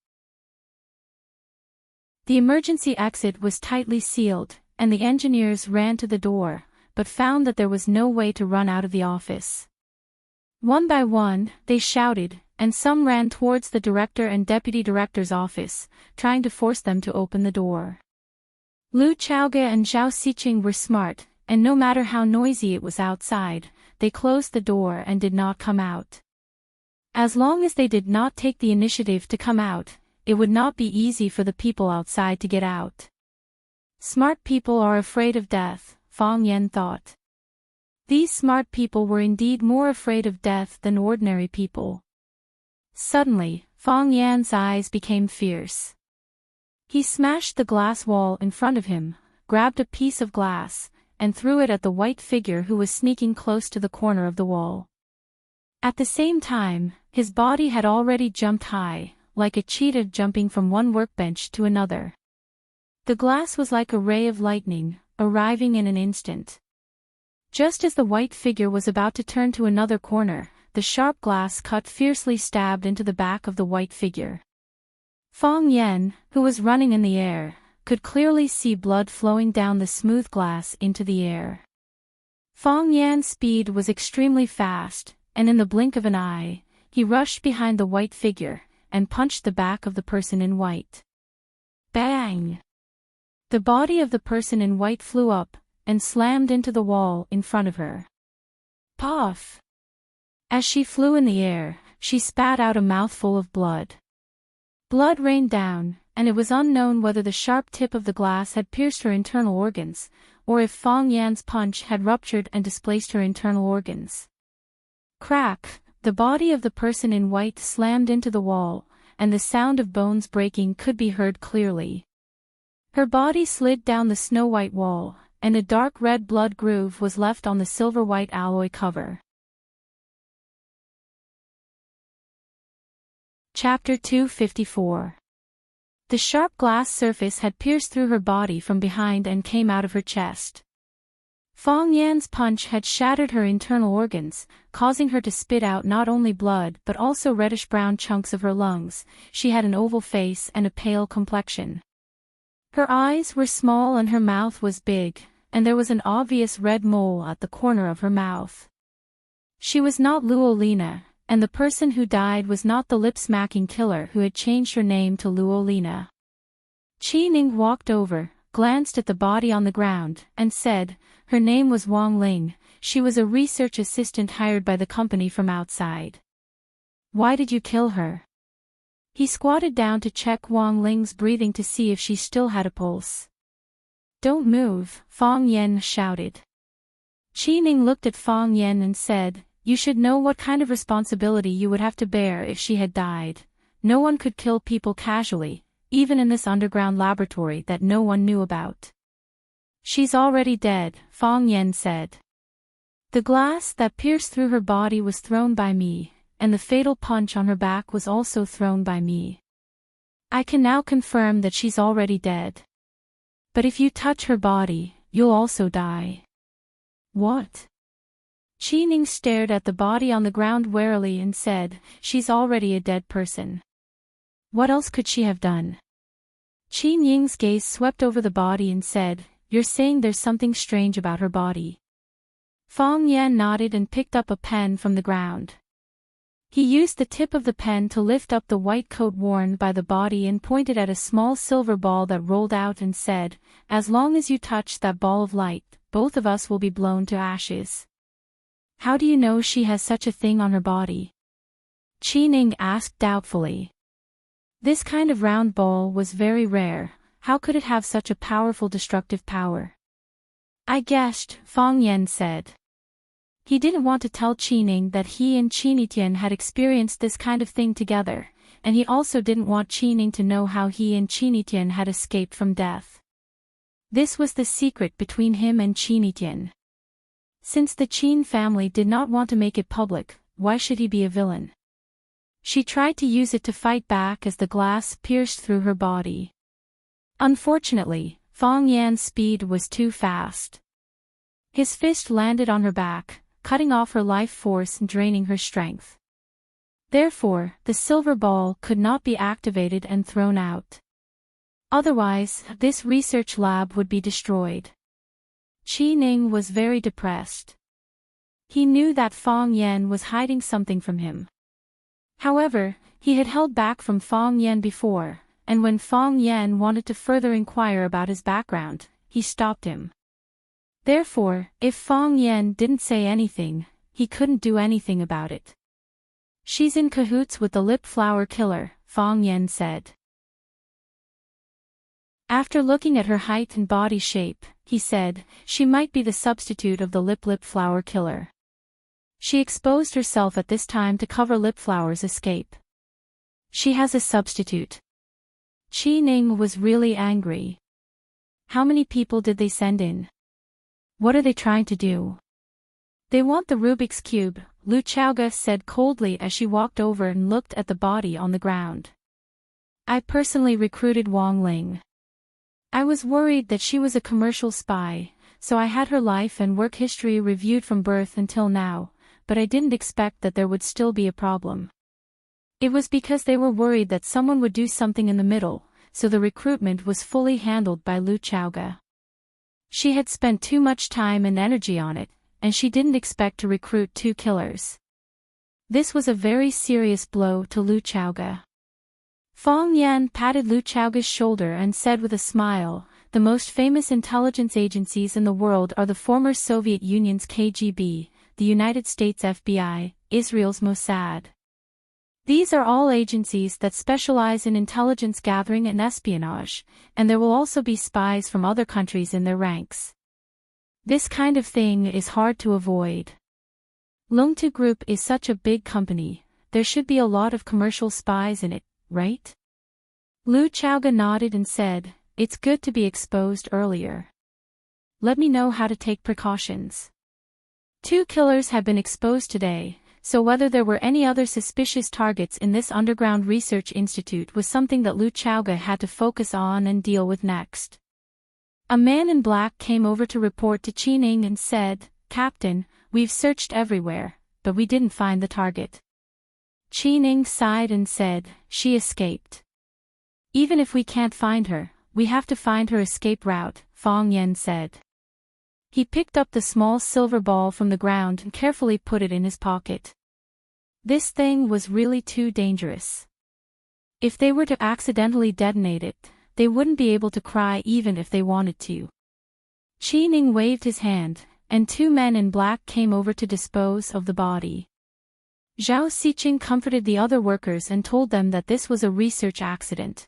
The emergency exit was tightly sealed, and the engineers ran to the door, but found that there was no way to run out of the office. One by one, they shouted, and some ran towards the director and deputy director's office, trying to force them to open the door. Lu Chaoge and Zhao Xiqing were smart, and no matter how noisy it was outside, they closed the door and did not come out. As long as they did not take the initiative to come out, it would not be easy for the people outside to get out. Smart people are afraid of death, Fang Yan thought. These smart people were indeed more afraid of death than ordinary people. Suddenly, Fang Yan's eyes became fierce. He smashed the glass wall in front of him, grabbed a piece of glass, and threw it at the white figure who was sneaking close to the corner of the wall. At the same time, his body had already jumped high, like a cheetah jumping from one workbench to another. The glass was like a ray of lightning, arriving in an instant. Just as the white figure was about to turn to another corner, the sharp glass cut fiercely stabbed into the back of the white figure. Fang Yan, who was running in the air, could clearly see blood flowing down the smooth glass into the air. Fang Yan's speed was extremely fast, and in the blink of an eye, he rushed behind the white figure, and punched the back of the person in white. Bang! The body of the person in white flew up, and slammed into the wall in front of her. Puff! As she flew in the air, she spat out a mouthful of blood. Blood rained down, and it was unknown whether the sharp tip of the glass had pierced her internal organs, or if Fang Yan's punch had ruptured and displaced her internal organs. Crack! The body of the person in white slammed into the wall, and the sound of bones breaking could be heard clearly. Her body slid down the snow-white wall, and a dark red blood groove was left on the silver-white alloy cover. Chapter 254. The sharp glass surface had pierced through her body from behind and came out of her chest. Fang Yan's punch had shattered her internal organs, causing her to spit out not only blood but also reddish-brown chunks of her lungs. She had an oval face and a pale complexion. Her eyes were small and her mouth was big, and there was an obvious red mole at the corner of her mouth. She was not Luo Lina, and the person who died was not the lip-smacking killer who had changed her name to Luo Lina. Qi Ning walked over, glanced at the body on the ground, and said, her name was Wang Ling, she was a research assistant hired by the company from outside. Why did you kill her? He squatted down to check Wang Ling's breathing to see if she still had a pulse. Don't move, Fang Yan shouted. Qi Ning looked at Fang Yan and said, you should know what kind of responsibility you would have to bear if she had died. No one could kill people casually, even in this underground laboratory that no one knew about. She's already dead, Fang Yan said. The glass that pierced through her body was thrown by me, and the fatal punch on her back was also thrown by me. I can now confirm that she's already dead. But if you touch her body, you'll also die. What? Qi Ning stared at the body on the ground warily and said, she's already a dead person. What else could she have done? Qi Ning's gaze swept over the body and said, you're saying there's something strange about her body. Fang Yan nodded and picked up a pen from the ground. He used the tip of the pen to lift up the white coat worn by the body and pointed at a small silver ball that rolled out and said, as long as you touch that ball of light, both of us will be blown to ashes. How do you know she has such a thing on her body? Qi Ning asked doubtfully. This kind of round ball was very rare, how could it have such a powerful destructive power? I guessed, Fang Yan said. He didn't want to tell Qi Ning that he and Qinitian had experienced this kind of thing together, and he also didn't want Qi Ning to know how he and Qinitian had escaped from death. This was the secret between him and Qinitian. Since the Qin family did not want to make it public, why should he be a villain? She tried to use it to fight back as the glass pierced through her body. Unfortunately, Fong Yan's speed was too fast. His fist landed on her back, cutting off her life force and draining her strength. Therefore, the silver ball could not be activated and thrown out. Otherwise, this research lab would be destroyed. Qi Ning was very depressed. He knew that Fong Yan was hiding something from him. However, he had held back from Fong Yan before, and when Fong Yan wanted to further inquire about his background, he stopped him. Therefore, if Fong Yan didn't say anything, he couldn't do anything about it. "She's in cahoots with the lip flower killer," Fong Yan said. After looking at her height and body shape, he said, "She might be the substitute of the lip flower killer. She exposed herself at this time to cover lip flower's escape. She has a substitute." Qi Ning was really angry. How many people did they send in? What are they trying to do? "They want the Rubik's Cube," Lu Chaoga said coldly as she walked over and looked at the body on the ground. "I personally recruited Wang Ling. I was worried that she was a commercial spy, so I had her life and work history reviewed from birth until now, but I didn't expect that there would still be a problem. It was because they were worried that someone would do something in the middle, so the recruitment was fully handled by Lu Chaoga. She had spent too much time and energy on it, and she didn't expect to recruit 2 killers. This was a very serious blow to Lu Chaoga." Fong Yan patted Lu Chaoga's shoulder and said with a smile, "The most famous intelligence agencies in the world are the former Soviet Union's KGB, the United States FBI, Israel's Mossad. These are all agencies that specialize in intelligence gathering and espionage, and there will also be spies from other countries in their ranks. This kind of thing is hard to avoid. Lungtu Group is such a big company, there should be a lot of commercial spies in it, right?" Lu Chaoga nodded and said, "It's good to be exposed earlier. Let me know how to take precautions. 2 killers have been exposed today, so whether there were any other suspicious targets in this underground research institute was something that Lu Chaoga had to focus on and deal with next." A man in black came over to report to Qi Ning and said, "Captain, we've searched everywhere, but we didn't find the target." Qi Ning sighed and said, "She escaped. Even if we can't find her, we have to find her escape route," Fong Yan said. He picked up the small silver ball from the ground and carefully put it in his pocket. This thing was really too dangerous. If they were to accidentally detonate it, they wouldn't be able to cry even if they wanted to. Qi Ning waved his hand, and 2 men in black came over to dispose of the body. Zhao Xiqing comforted the other workers and told them that this was a research accident.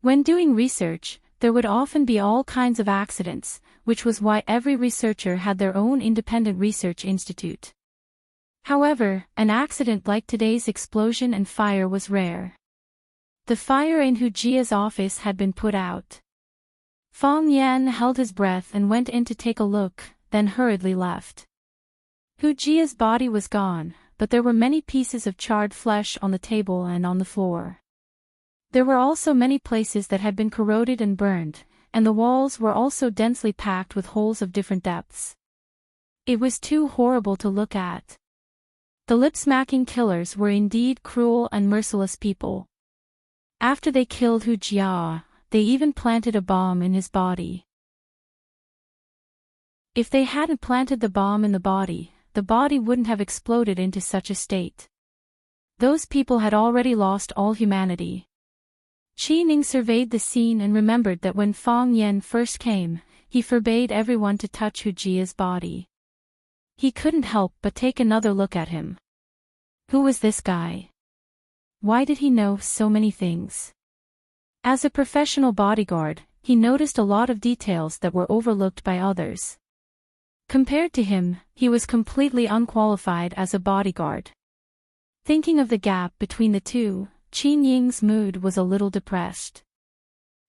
When doing research, there would often be all kinds of accidents, which was why every researcher had their own independent research institute. However, an accident like today's explosion and fire was rare. The fire in Hu Jia's office had been put out. Fong Yan held his breath and went in to take a look, then hurriedly left. Hu Jia's body was gone, but there were many pieces of charred flesh on the table and on the floor. There were also many places that had been corroded and burned, and the walls were also densely packed with holes of different depths. It was too horrible to look at. The lip-smacking killers were indeed cruel and merciless people. After they killed Hu Jia, they even planted a bomb in his body. If they hadn't planted the bomb in the body wouldn't have exploded into such a state. Those people had already lost all humanity. Qi Ning surveyed the scene and remembered that when Fong Yan first came, he forbade everyone to touch Hu Jia's body. He couldn't help but take another look at him. Who was this guy? Why did he know so many things? As a professional bodyguard, he noticed a lot of details that were overlooked by others. Compared to him, he was completely unqualified as a bodyguard. Thinking of the gap between the two, Qin Ying's mood was a little depressed.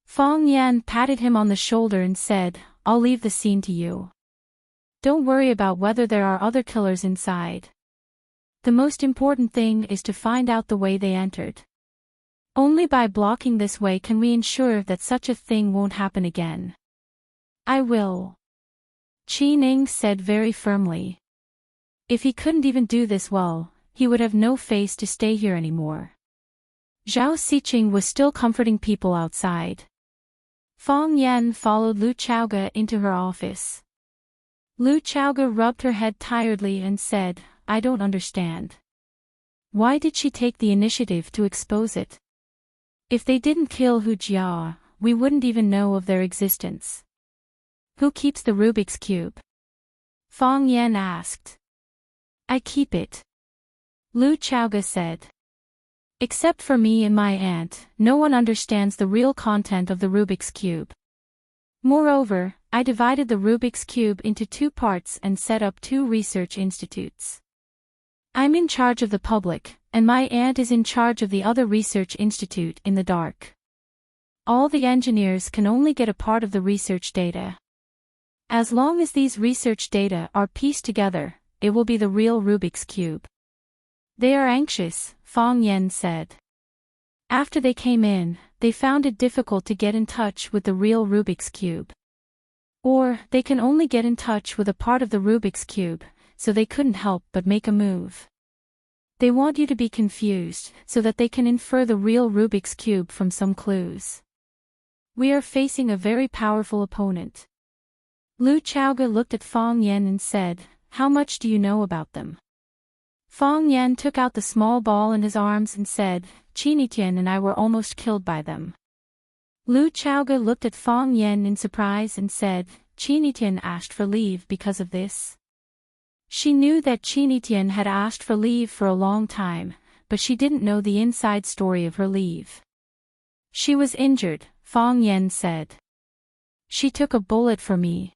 Fong Yan patted him on the shoulder and said, "I'll leave the scene to you. Don't worry about whether there are other killers inside. The most important thing is to find out the way they entered. Only by blocking this way can we ensure that such a thing won't happen again. I will. Qi said very firmly. If he couldn't even do this well, he would have no face to stay here anymore. Zhao Xiqing was still comforting people outside. Fang Yan followed Lu Chaoge into her office. Lu Chaoge rubbed her head tiredly and said, I don't understand. Why did she take the initiative to expose it? If they didn't kill Hu Jia, we wouldn't even know of their existence. Who keeps the Rubik's Cube? Fang Yan asked. I keep it. Lu Chaoge said. Except for me and my aunt, no one understands the real content of the Rubik's Cube. Moreover, I divided the Rubik's Cube into 2 parts and set up 2 research institutes. I'm in charge of the public, and my aunt is in charge of the other research institute in the dark. All the engineers can only get a part of the research data. As long as these research data are pieced together, it will be the real Rubik's Cube. They are anxious, Fang Yan said. After they came in, they found it difficult to get in touch with the real Rubik's Cube. Or, they can only get in touch with a part of the Rubik's Cube, so they couldn't help but make a move. They want you to be confused, so that they can infer the real Rubik's Cube from some clues. We are facing a very powerful opponent. Lu Chaoge looked at Fang Yan and said, How much do you know about them? Fang Yan took out the small ball in his arms and said, Qinitian and I were almost killed by them. Lu Chaoge looked at Fang Yan in surprise and said, Qinitian asked for leave because of this. She knew that Qinitian had asked for leave for a long time, but she didn't know the inside story of her leave. She was injured, Fang Yan said. She took a bullet for me.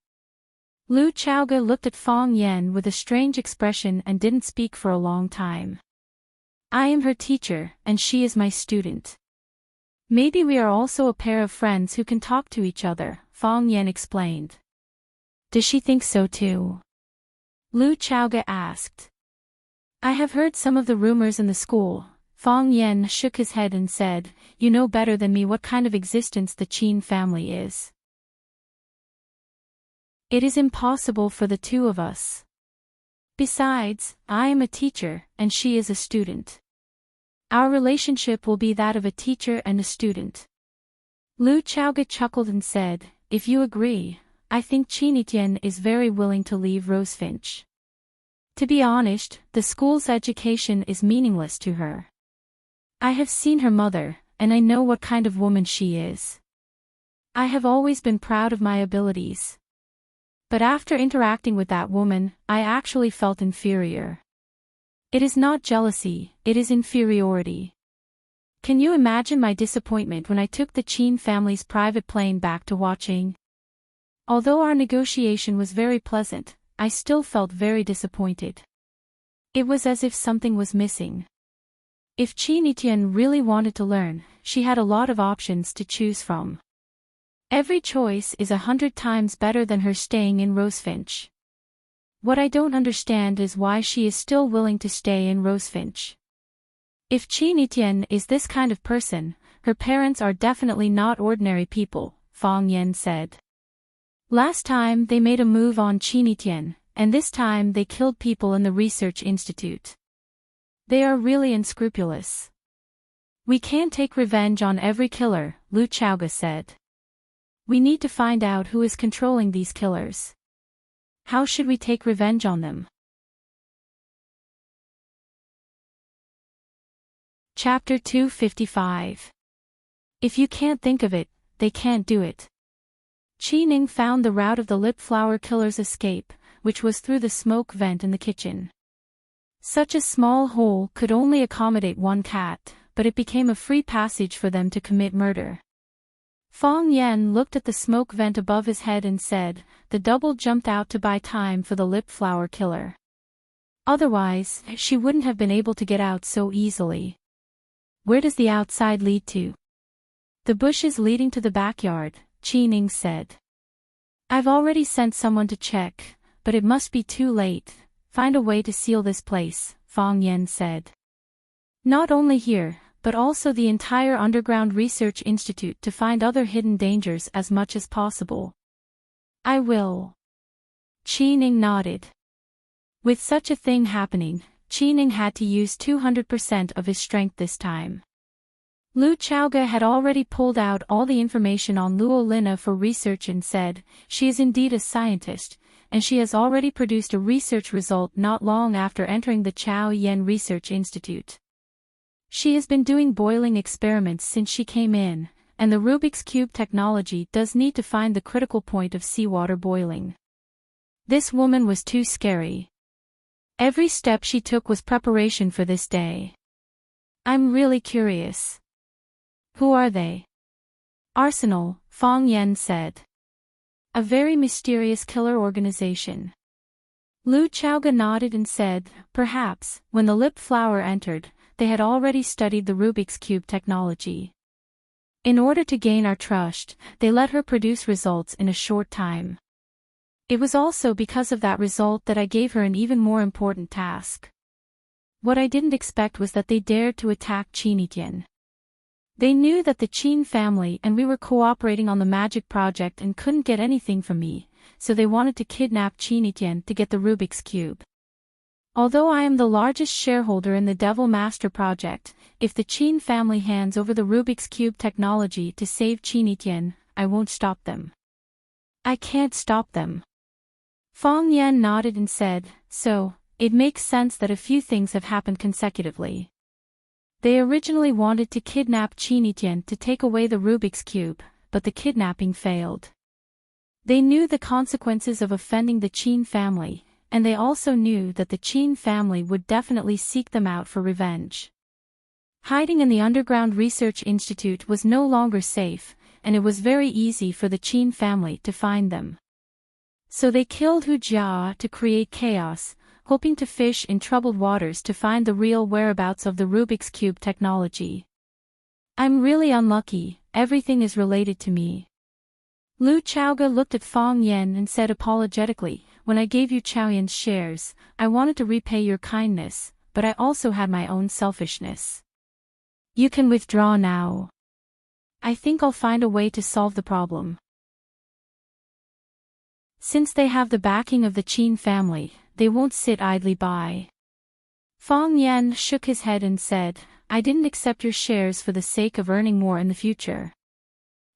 Lu Chaoge looked at Fang Yan with a strange expression and didn't speak for a long time. I am her teacher, and she is my student. Maybe we are also a pair of friends who can talk to each other, Fang Yan explained. Does she think so too? Lu Chaoge asked. I have heard some of the rumors in the school. Fang Yan shook his head and said, You know better than me what kind of existence the Qin family is. It is impossible for the 2 of us. Besides, I am a teacher, and she is a student. Our relationship will be that of a teacher and a student. Lu Chaoge chuckled and said, If you agree, I think Qinitian is very willing to leave Rosefinch. To be honest, the school's education is meaningless to her. I have seen her mother, and I know what kind of woman she is. I have always been proud of my abilities. But after interacting with that woman, I actually felt inferior. It is not jealousy, it is inferiority. Can you imagine my disappointment when I took the Qin family's private plane back to Huaqing? Although our negotiation was very pleasant, I still felt very disappointed. It was as if something was missing. If Qinitian really wanted to learn, she had a lot of options to choose from. Every choice is 100 times better than her staying in Rosefinch. What I don't understand is why she is still willing to stay in Rosefinch. If Qinitian is this kind of person, her parents are definitely not ordinary people, Fang Yan said. Last time they made a move on Qinitian, and this time they killed people in the research institute. They are really unscrupulous. We can't take revenge on every killer, Lu Chaoge said. We need to find out who is controlling these killers. How should we take revenge on them? Chapter 255. If you can't think of it, they can't do it. Qi found the route of the lip flower killer's escape, which was through the smoke vent in the kitchen. Such a small hole could only accommodate 1 cat, but it became a free passage for them to commit murder. Fang Yan looked at the smoke vent above his head and said, The double jumped out to buy time for the lip flower killer. Otherwise, she wouldn't have been able to get out so easily. Where does the outside lead to? The bushes leading to the backyard, Qi said. I've already sent someone to check, but it must be too late. Find a way to seal this place, Fang Yan said. Not only here, but also the entire Underground Research Institute to find other hidden dangers as much as possible. I will. Qining nodded. With such a thing happening, Qining had to use 200% of his strength this time. Lu Chaoge had already pulled out all the information on Luo Lina for research and said, she is indeed a scientist, and she has already produced a research result not long after entering the Chao Yen Research Institute. She has been doing boiling experiments since she came in, and the Rubik's Cube technology does need to find the critical point of seawater boiling. This woman was too scary. Every step she took was preparation for this day. I'm really curious. Who are they? Arsenal, Fang Yan said. A very mysterious killer organization. Lu Chaoge nodded and said, perhaps, when the lip flower entered, they had already studied the Rubik's Cube technology. In order to gain our trust, they let her produce results in a short time. It was also because of that result that I gave her an even more important task. What I didn't expect was that they dared to attack Qinitian. They knew that the Qin family and we were cooperating on the magic project and couldn't get anything from me, so they wanted to kidnap Qinitian to get the Rubik's Cube. Although I am the largest shareholder in the Devil Master project, if the Qin family hands over the Rubik's Cube technology to save Qinitian, I won't stop them. I can't stop them. Fang Yan nodded and said, so, it makes sense that a few things have happened consecutively. They originally wanted to kidnap Qinitian to take away the Rubik's Cube, but the kidnapping failed. They knew the consequences of offending the Qin family, and they also knew that the Qin family would definitely seek them out for revenge. Hiding in the Underground Research Institute was no longer safe, and it was very easy for the Qin family to find them. So they killed Hu Jia to create chaos, hoping to fish in troubled waters to find the real whereabouts of the Rubik's Cube technology. I'm really unlucky, everything is related to me. Lu Chaoge looked at Fang Yan and said apologetically, when I gave you Chaoyan's shares, I wanted to repay your kindness, but I also had my own selfishness. You can withdraw now. I think I'll find a way to solve the problem. Since they have the backing of the Qin family, they won't sit idly by. Fang Yan shook his head and said, I didn't accept your shares for the sake of earning more in the future.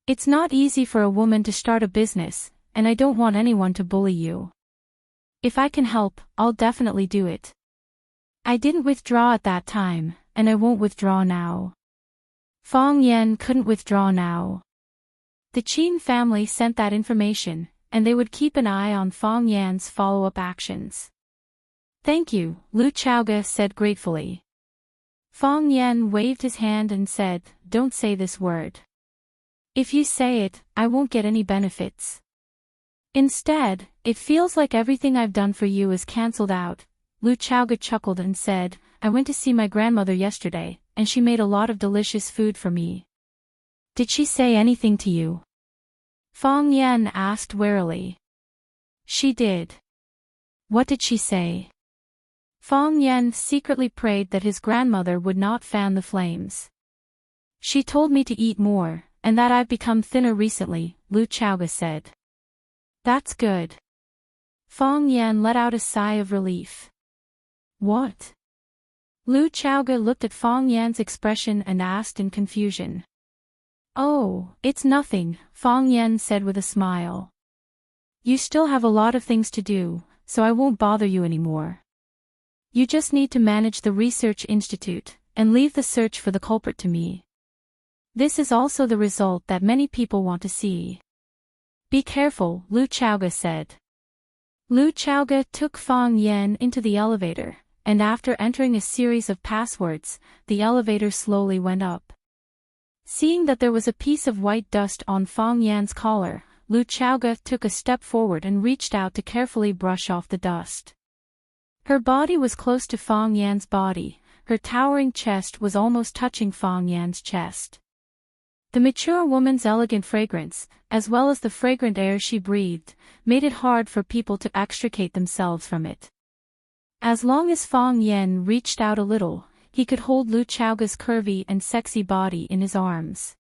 It's not easy for a woman to start a business, and I don't want anyone to bully you. If I can help, I'll definitely do it. I didn't withdraw at that time, and I won't withdraw now. Fang Yan couldn't withdraw now. The Qin family sent that information, and they would keep an eye on Fang Yan's follow-up actions. Thank you, Lu Chaoge said gratefully. Fang Yan waved his hand and said, don't say this word. If you say it, I won't get any benefits. Instead, it feels like everything I've done for you is cancelled out. Lu Chaoge chuckled and said, I went to see my grandmother yesterday, and she made a lot of delicious food for me. Did she say anything to you? Fang Yan asked warily. She did. What did she say? Fang Yan secretly prayed that his grandmother would not fan the flames. She told me to eat more, and that I've become thinner recently, Lu Chaoge said. That's good. Fang Yan let out a sigh of relief. What? Lu Chaoge looked at Fang Yan's expression and asked in confusion. Oh, it's nothing, Fang Yan said with a smile. You still have a lot of things to do, so I won't bother you anymore. You just need to manage the research institute, and leave the search for the culprit to me. This is also the result that many people want to see. Be careful, Lu Chaoge said. Lu Chaoge took Fang Yan into the elevator, and after entering a series of passwords, the elevator slowly went up. Seeing that there was a piece of white dust on Fang Yan's collar, Lu Chaoge took a step forward and reached out to carefully brush off the dust. Her body was close to Fang Yan's body, her towering chest was almost touching Fang Yan's chest. The mature woman's elegant fragrance, as well as the fragrant air she breathed, made it hard for people to extricate themselves from it. As long as Fang Yen reached out a little, he could hold Lu Chaoga's curvy and sexy body in his arms.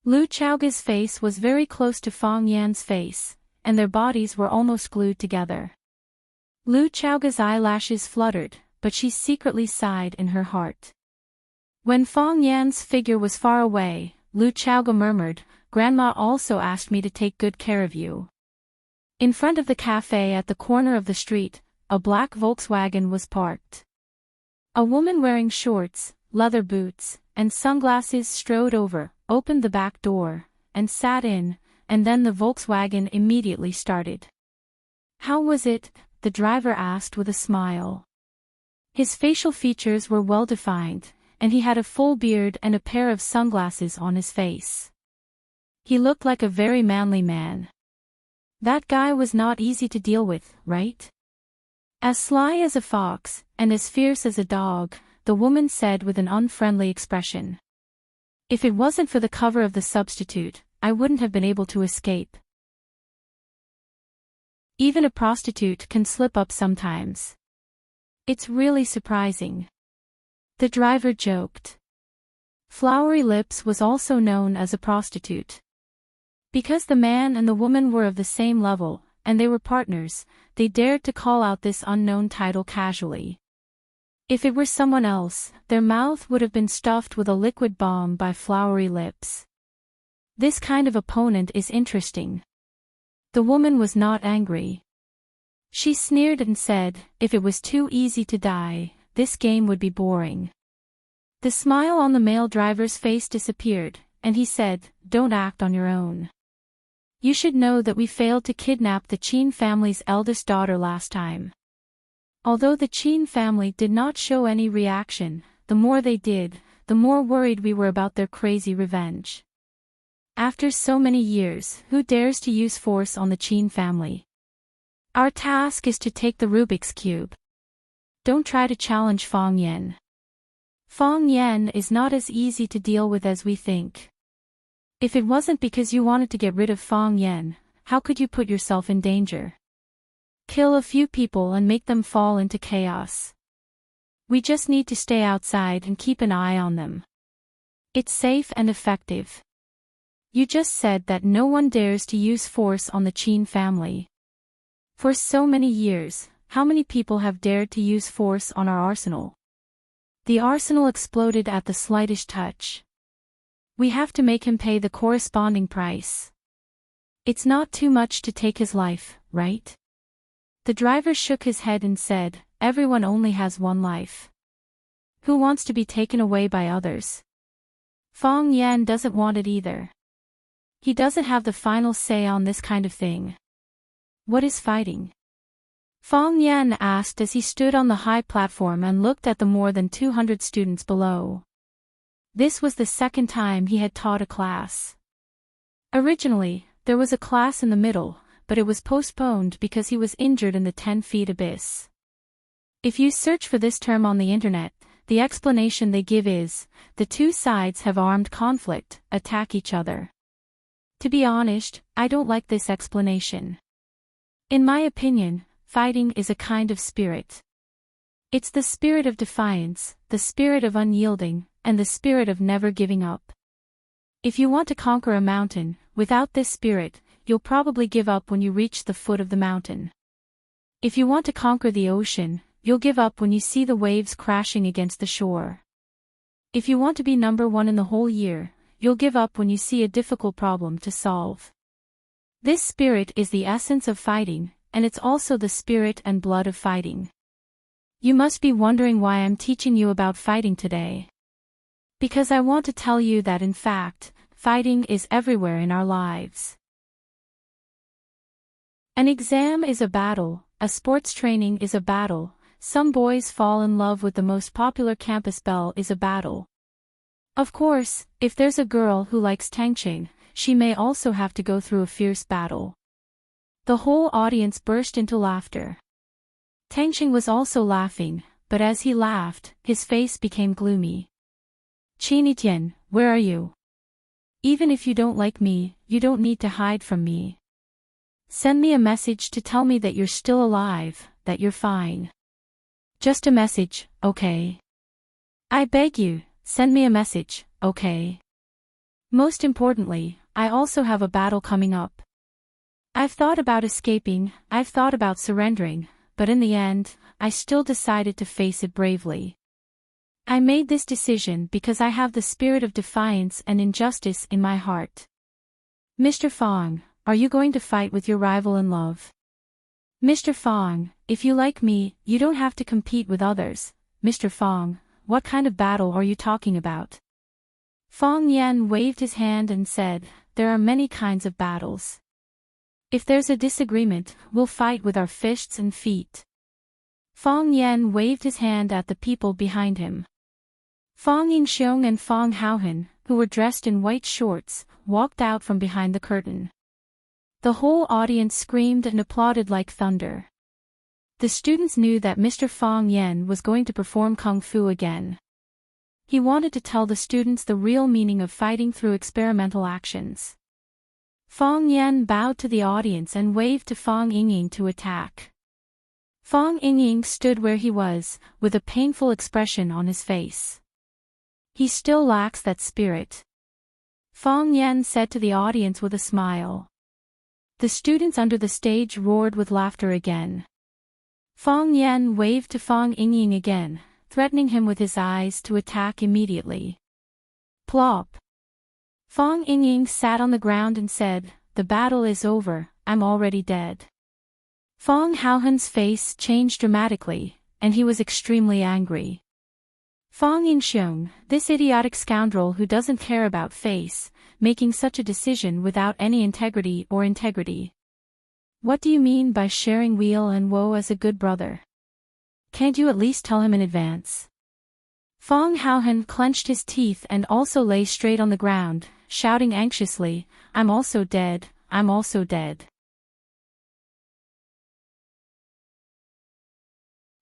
Lu Chaoga's face was very close to Fang Yan's face, and their bodies were almost glued together. Lu Chaoga's eyelashes fluttered, but she secretly sighed in her heart. When Fang Yan's figure was far away, Lu Chaoga murmured, "Grandma also asked me to take good care of you." In front of the cafe at the corner of the street, a black Volkswagen was parked. A woman wearing shorts, leather boots, and sunglasses strode over, opened the back door, and sat in, and then the Volkswagen immediately started. "How was it?" the driver asked with a smile. His facial features were well defined, and he had a full beard and a pair of sunglasses on his face. He looked like a very manly man. That guy was not easy to deal with, right? As sly as a fox, and as fierce as a dog, the woman said with an unfriendly expression. "If it wasn't for the cover of the substitute, I wouldn't have been able to escape." Even a prostitute can slip up sometimes. It's really surprising. The driver joked. Flowery Lips was also known as a prostitute. Because the man and the woman were of the same level, and they were partners, they dared to call out this unknown title casually. If it were someone else, their mouth would have been stuffed with a liquid bomb by Flowery Lips. This kind of opponent is interesting. The woman was not angry. She sneered and said, "If it was too easy to die, this game would be boring." The smile on the male driver's face disappeared, and he said, "Don't act on your own. You should know that we failed to kidnap the Qin family's eldest daughter last time." Although the Qin family did not show any reaction, the more they did, the more worried we were about their crazy revenge. After so many years, who dares to use force on the Qin family? Our task is to take the Rubik's Cube. Don't try to challenge Fang Yen. Fang Yen is not as easy to deal with as we think. If it wasn't because you wanted to get rid of Fang Yen, how could you put yourself in danger? Kill a few people and make them fall into chaos. We just need to stay outside and keep an eye on them. It's safe and effective. You just said that no one dares to use force on the Qin family. For so many years, how many people have dared to use force on our arsenal? The arsenal exploded at the slightest touch. We have to make him pay the corresponding price. It's not too much to take his life, right? The driver shook his head and said, "Everyone only has one life. Who wants to be taken away by others?" Fang Yan doesn't want it either. He doesn't have the final say on this kind of thing. What is fighting? Fang Yan asked as he stood on the high platform and looked at the more than 200 students below. This was the second time he had taught a class. Originally, there was a class in the middle, but it was postponed because he was injured in the 10-feet abyss. If you search for this term on the internet, the explanation they give is, the two sides have armed conflict, attack each other. To be honest, I don't like this explanation. In my opinion, fighting is a kind of spirit. It's the spirit of defiance, the spirit of unyielding, and the spirit of never giving up. If you want to conquer a mountain, without this spirit, you'll probably give up when you reach the foot of the mountain. If you want to conquer the ocean, you'll give up when you see the waves crashing against the shore. If you want to be number one in the whole year, you'll give up when you see a difficult problem to solve. This spirit is the essence of fighting, and it's also the spirit and blood of fighting. You must be wondering why I'm teaching you about fighting today. Because I want to tell you that in fact, fighting is everywhere in our lives. An exam is a battle, a sports training is a battle, some boys fall in love with the most popular campus belle is a battle. Of course, if there's a girl who likes Tangqing, she may also have to go through a fierce battle. The whole audience burst into laughter. Tangqing was also laughing, but as he laughed, his face became gloomy. "Qinitian, where are you? Even if you don't like me, you don't need to hide from me. Send me a message to tell me that you're still alive, that you're fine." Just a message, okay? I beg you, send me a message, okay? Most importantly, I also have a battle coming up. I've thought about escaping, I've thought about surrendering, but in the end, I still decided to face it bravely. I made this decision because I have the spirit of defiance and injustice in my heart. Mr. Fong, are you going to fight with your rival in love? Mr. Fong, if you like me, you don't have to compete with others. Mr. Fong, what kind of battle are you talking about? Fong Yan waved his hand and said, there are many kinds of battles. If there's a disagreement, we'll fight with our fists and feet. Fong Yan waved his hand at the people behind him. Fong Yingxiong and Fong Haohan, who were dressed in white shorts, walked out from behind the curtain. The whole audience screamed and applauded like thunder. The students knew that Mr. Fong Yan was going to perform kung fu again. He wanted to tell the students the real meaning of fighting through experimental actions. Fong Yan bowed to the audience and waved to Fong Yingying to attack. Fong Yingying stood where he was, with a painful expression on his face. He still lacks that spirit. Fong Yan said to the audience with a smile. The students under the stage roared with laughter again. Fong Yan waved to Fong Yingying again, threatening him with his eyes to attack immediately. Plop. Fong Yingying sat on the ground and said, the battle is over, I'm already dead. Fong Haohan's face changed dramatically, and he was extremely angry. Fong Yingxiong, this idiotic scoundrel who doesn't care about face, making such a decision without any integrity. What do you mean by sharing weal and woe as a good brother? Can't you at least tell him in advance? Fong Haohan clenched his teeth and also lay straight on the ground, shouting anxiously, I'm also dead, I'm also dead.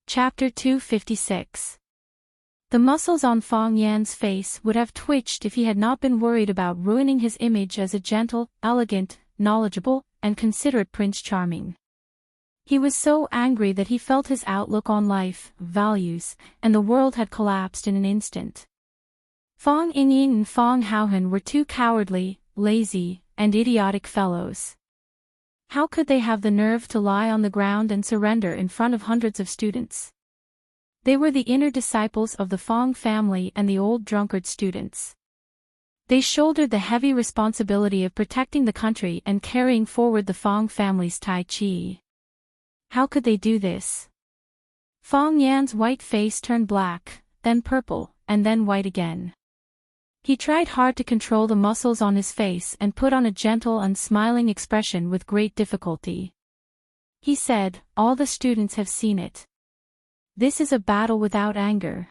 Chapter 256. The muscles on Fong Yan's face would have twitched if he had not been worried about ruining his image as a gentle, elegant, knowledgeable, and considerate Prince Charming. He was so angry that he felt his outlook on life, values, and the world had collapsed in an instant. Fong Yingying and Fong Haohan were two cowardly, lazy, and idiotic fellows. How could they have the nerve to lie on the ground and surrender in front of hundreds of students? They were the inner disciples of the Fong family and the old drunkard students. They shouldered the heavy responsibility of protecting the country and carrying forward the Fong family's Tai Chi. How could they do this? Fong Yan's white face turned black, then purple, and then white again. He tried hard to control the muscles on his face and put on a gentle and smiling expression with great difficulty. He said, all the students have seen it. This is a battle without anger.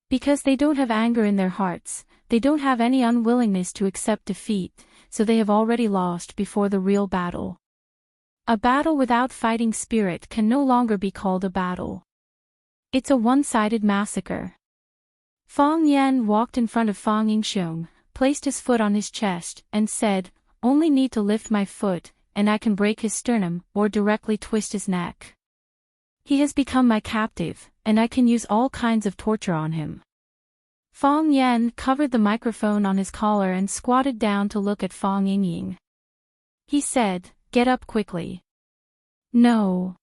Because they don't have anger in their hearts, they don't have any unwillingness to accept defeat, so they have already lost before the real battle. A battle without fighting spirit can no longer be called a battle. It's a one-sided massacre. Fong Yan walked in front of Fong Yingxiong, placed his foot on his chest, and said, only need to lift my foot, and I can break his sternum, or directly twist his neck. He has become my captive, and I can use all kinds of torture on him. Fong Yan covered the microphone on his collar and squatted down to look at Fong Yingying. He said, get up quickly. No.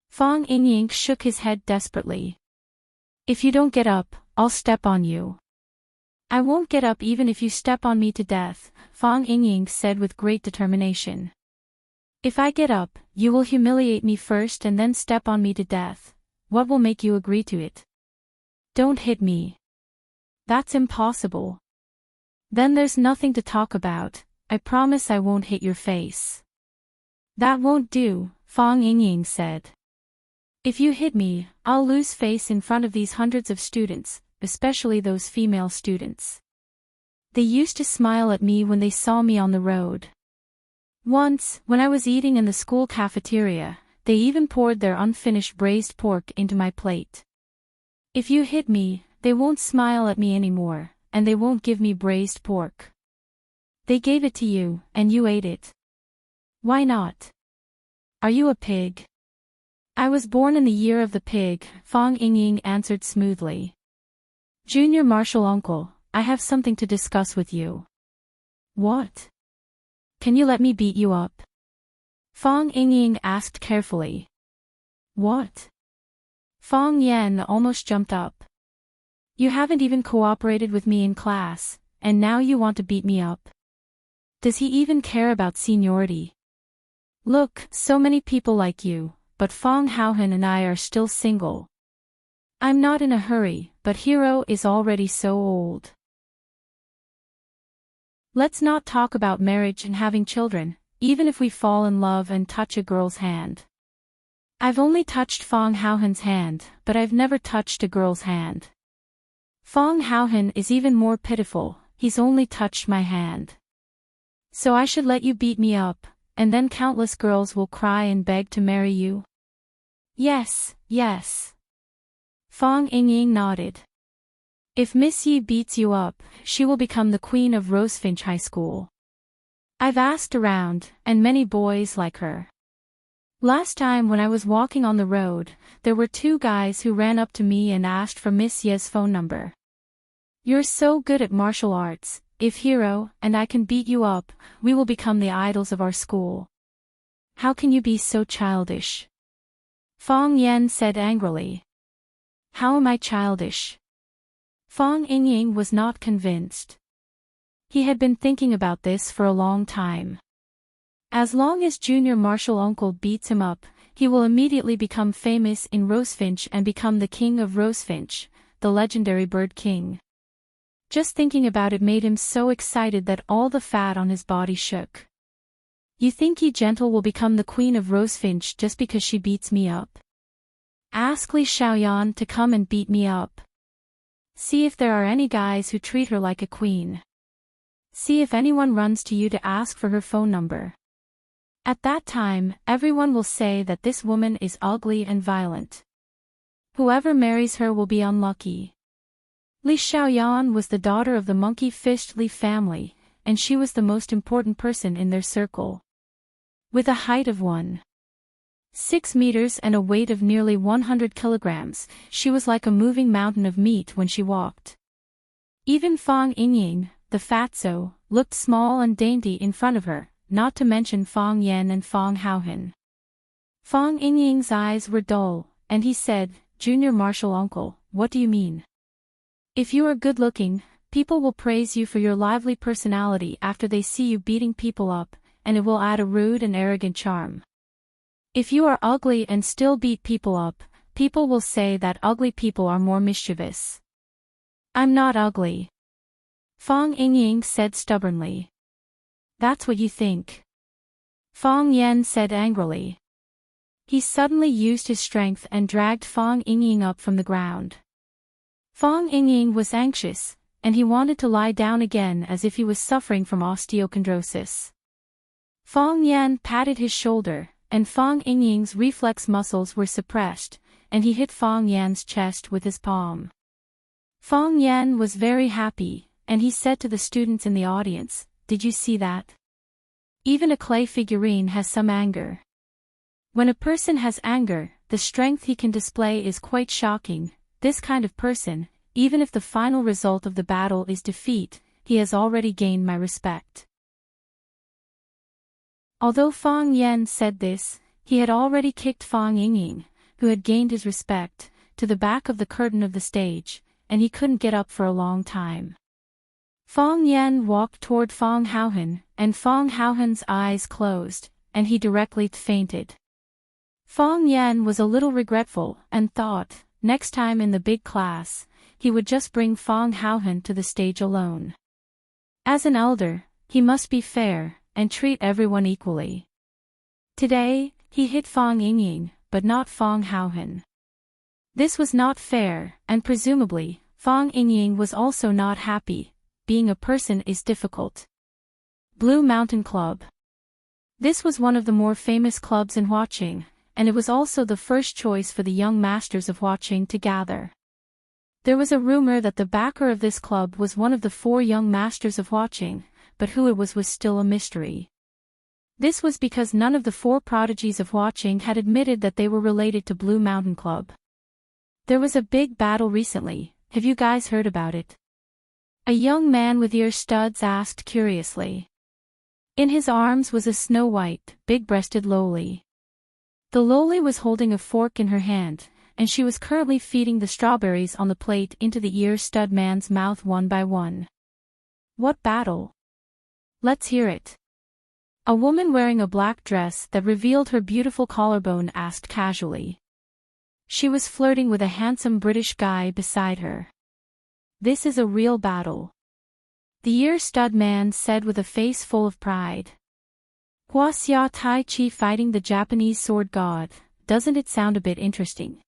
Fong Yingying shook his head desperately. If you don't get up, I'll step on you. I won't get up even if you step on me to death, Fong Yingying said with great determination. If I get up, you will humiliate me first and then step on me to death. What will make you agree to it? Don't hit me. That's impossible. Then there's nothing to talk about, I promise I won't hit your face. That won't do, Fong Yingying said. If you hit me, I'll lose face in front of these hundreds of students, especially those female students. They used to smile at me when they saw me on the road. Once, when I was eating in the school cafeteria, they even poured their unfinished braised pork into my plate. If you hit me, they won't smile at me anymore, and they won't give me braised pork. They gave it to you, and you ate it. Why not? Are you a pig? I was born in the year of the pig, Fong Yingying answered smoothly. Junior martial uncle, I have something to discuss with you. What? Can you let me beat you up? Fong Yingying asked carefully. What? Fong Yan almost jumped up. You haven't even cooperated with me in class, and now you want to beat me up. Does he even care about seniority? Look, so many people like you, but Fong Haohan and I are still single. I'm not in a hurry, but Hero is already so old. Let's not talk about marriage and having children, even if we fall in love and touch a girl's hand. I've only touched Fong Haohan's hand, but I've never touched a girl's hand. Fong Haohan is even more pitiful, he's only touched my hand. So I should let you beat me up, and then countless girls will cry and beg to marry you? Yes, yes. Fong Yingying nodded. If Miss Yi beats you up, she will become the queen of Rosefinch High School. I've asked around, and many boys like her. Last time when I was walking on the road, there were 2 guys who ran up to me and asked for Miss Ye's phone number. You're so good at martial arts, if Hero and I can beat you up, we will become the idols of our school. How can you be so childish? Fong Yan said angrily. How am I childish? Fong Yingying was not convinced. He had been thinking about this for a long time. As long as Junior Martial Uncle beats him up, he will immediately become famous in Rosefinch and become the king of Rosefinch, the legendary bird king. Just thinking about it made him so excited that all the fat on his body shook. You think Yi Gentle will become the queen of Rosefinch just because she beats me up? Ask Li Xiaoyan to come and beat me up. See if there are any guys who treat her like a queen. See if anyone runs to you to ask for her phone number. At that time, everyone will say that this woman is ugly and violent. Whoever marries her will be unlucky. Li Xiaoyan was the daughter of the monkey-fished Li family, and she was the most important person in their circle. With a height of 1.6 meters and a weight of nearly 100 kilograms, she was like a moving mountain of meat when she walked. Even Fong Yingying, the fatso, looked small and dainty in front of her, not to mention Fong Yan and Fong Haohan. Fong Yingying's eyes were dull, and he said, Junior Martial Uncle, what do you mean? If you are good-looking, people will praise you for your lively personality after they see you beating people up, and it will add a rude and arrogant charm. If you are ugly and still beat people up, people will say that ugly people are more mischievous. I'm not ugly. Fong Yingying said stubbornly. That's what you think. Fong Yan said angrily. He suddenly used his strength and dragged Fong Yingying up from the ground. Fong Yingying was anxious, and he wanted to lie down again as if he was suffering from osteochondrosis. Fong Yan patted his shoulder, and Fong Yingying's reflex muscles were suppressed, and he hit Fong Yan's chest with his palm. Fong Yan was very happy, and he said to the students in the audience, Did you see that? Even a clay figurine has some anger. When a person has anger, the strength he can display is quite shocking. This kind of person, even if the final result of the battle is defeat, he has already gained my respect. Although Fong Yan said this, he had already kicked Fong Yingying, who had gained his respect, to the back of the curtain of the stage, and he couldn't get up for a long time. Fong Yan walked toward Fong Haohan, and Fong Haohan's eyes closed, and he directly fainted. Fong Yan was a little regretful and thought, next time in the big class, he would just bring Fong Haohan to the stage alone. As an elder, he must be fair, and treat everyone equally. Today, he hit Fong Yingying, but not Fong Haohan. This was not fair, and presumably, Fong Yingying was also not happy. Being a person is difficult. Blue Mountain Club. This was one of the more famous clubs in Huaqing, and it was also the first choice for the young masters of Huaqing to gather. There was a rumor that the backer of this club was one of the 4 young masters of Huaqing, but who it was still a mystery. This was because none of the four prodigies of watching had admitted that they were related to Blue Mountain Club. There was a big battle recently, have you guys heard about it? A young man with ear studs asked curiously. In his arms was a snow-white, big-breasted loli. The loli was holding a fork in her hand, and she was currently feeding the strawberries on the plate into the ear stud man's mouth one by one. What battle? Let's hear it. A woman wearing a black dress that revealed her beautiful collarbone asked casually. She was flirting with a handsome British guy beside her. This is a real battle. The ear stud man said with a face full of pride. Huaxia Tai Chi fighting the Japanese sword god, doesn't it sound a bit interesting?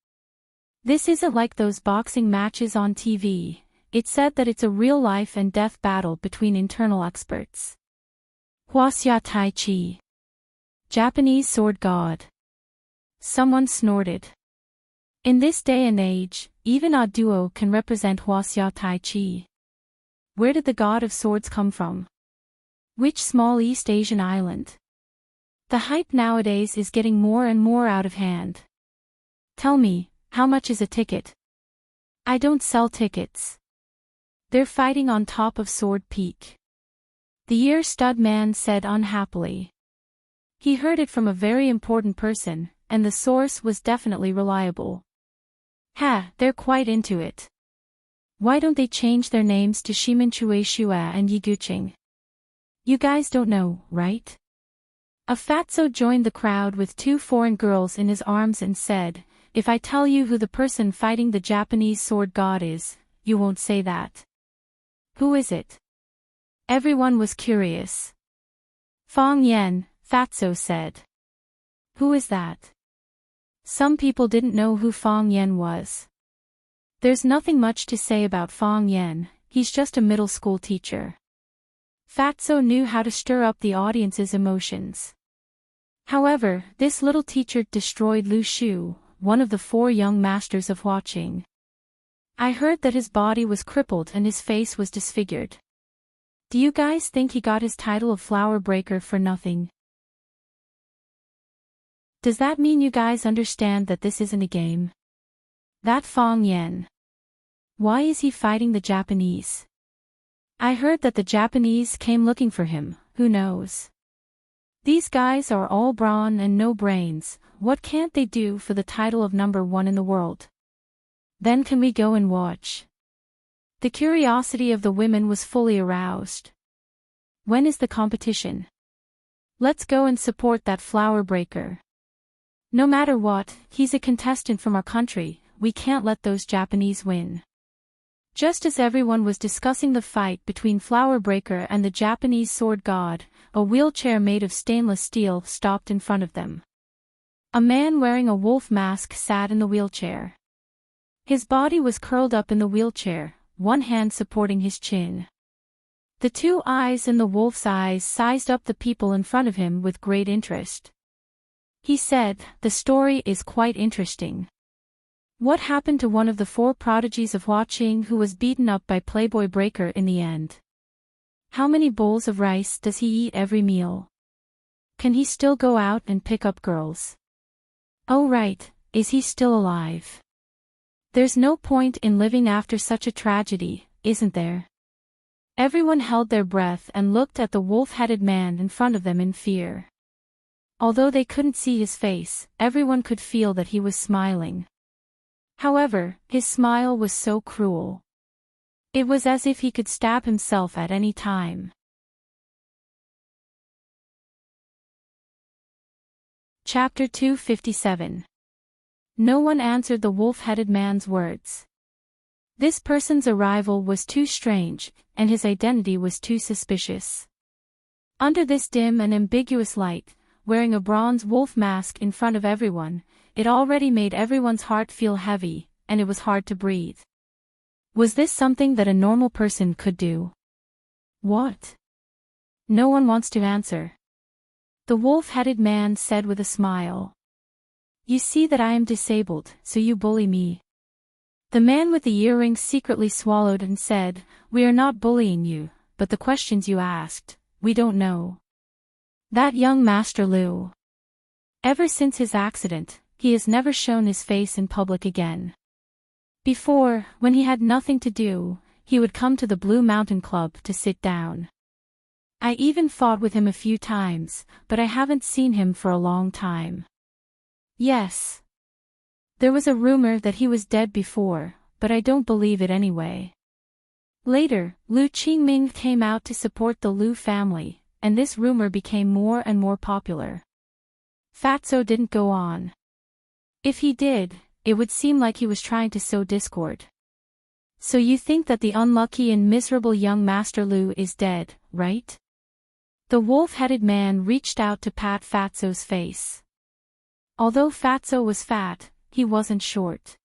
This isn't like those boxing matches on TV, it said that it's a real life and death battle between internal experts. Huaxia Tai Chi. Japanese sword god. Someone snorted. In this day and age, even a duo can represent Huaxia Tai Chi. Where did the god of swords come from? Which small East Asian island? The hype nowadays is getting more and more out of hand. Tell me, how much is a ticket? I don't sell tickets. They're fighting on top of Sword Peak. The ear stud man said unhappily. He heard it from a very important person, and the source was definitely reliable. They're quite into it. Why don't they change their names to Shiminchue Shua and Yiguching? You guys don't know, right? A fatso joined the crowd with two foreign girls in his arms and said, if I tell you who the person fighting the Japanese sword god is, you won't say that. Who is it? Everyone was curious. Fong Yen, fatso said. Who is that? Some people didn't know who Fong Yen was. There's nothing much to say about Fong Yen, he's just a middle school teacher. Fatso knew how to stir up the audience's emotions. However, this little teacher destroyed Lu Shu, one of the four young masters of watching. I heard that his body was crippled and his face was disfigured. Do you guys think he got his title of flower breaker for nothing? Does that mean you guys understand that this isn't a game? That Fong Yen. Why is he fighting the Japanese? I heard that the Japanese came looking for him, who knows? These guys are all brawn and no brains, what can't they do for the title of number one in the world? Then can we go and watch? The curiosity of the women was fully aroused. When is the competition? Let's go and support that flower breaker. No matter what, he's a contestant from our country, we can't let those Japanese win. Just as everyone was discussing the fight between Flower Breaker and the Japanese sword god, a wheelchair made of stainless steel stopped in front of them. A man wearing a wolf mask sat in the wheelchair. His body was curled up in the wheelchair, one hand supporting his chin. The two eyes in the wolf's eyes sized up the people in front of him with great interest. He said, "The story is quite interesting. What happened to one of the four prodigies of watching who was beaten up by Playboy Breaker in the end? How many bowls of rice does he eat every meal? Can he still go out and pick up girls? Oh right, is he still alive? There's no point in living after such a tragedy, isn't there?" Everyone held their breath and looked at the wolf-headed man in front of them in fear. Although they couldn't see his face, everyone could feel that he was smiling. However, his smile was so cruel. It was as if he could stab himself at any time. Chapter 257. No one answered the wolf-headed man's words. This person's arrival was too strange, and his identity was too suspicious. Under this dim and ambiguous light, wearing a bronze wolf mask in front of everyone, it already made everyone's heart feel heavy, and it was hard to breathe. Was this something that a normal person could do? What? No one wants to answer. The wolf-headed man said with a smile. You see that I am disabled, so you bully me. The man with the earrings secretly swallowed and said, We are not bullying you, but the questions you asked, we don't know. That young Master Lu. Ever since his accident, he has never shown his face in public again. Before, when he had nothing to do, he would come to the Blue Mountain Club to sit down. I even fought with him a few times, but I haven't seen him for a long time. Yes. There was a rumor that he was dead before, but I don't believe it anyway. Later, Lu Qingming came out to support the Lu family, and this rumor became more and more popular. Fatso didn't go on. If he did, it would seem like he was trying to sow discord. So you think that the unlucky and miserable young Master Lu is dead, right? The wolf-headed man reached out to pat Fatso's face. Although Fatso was fat, he wasn't short.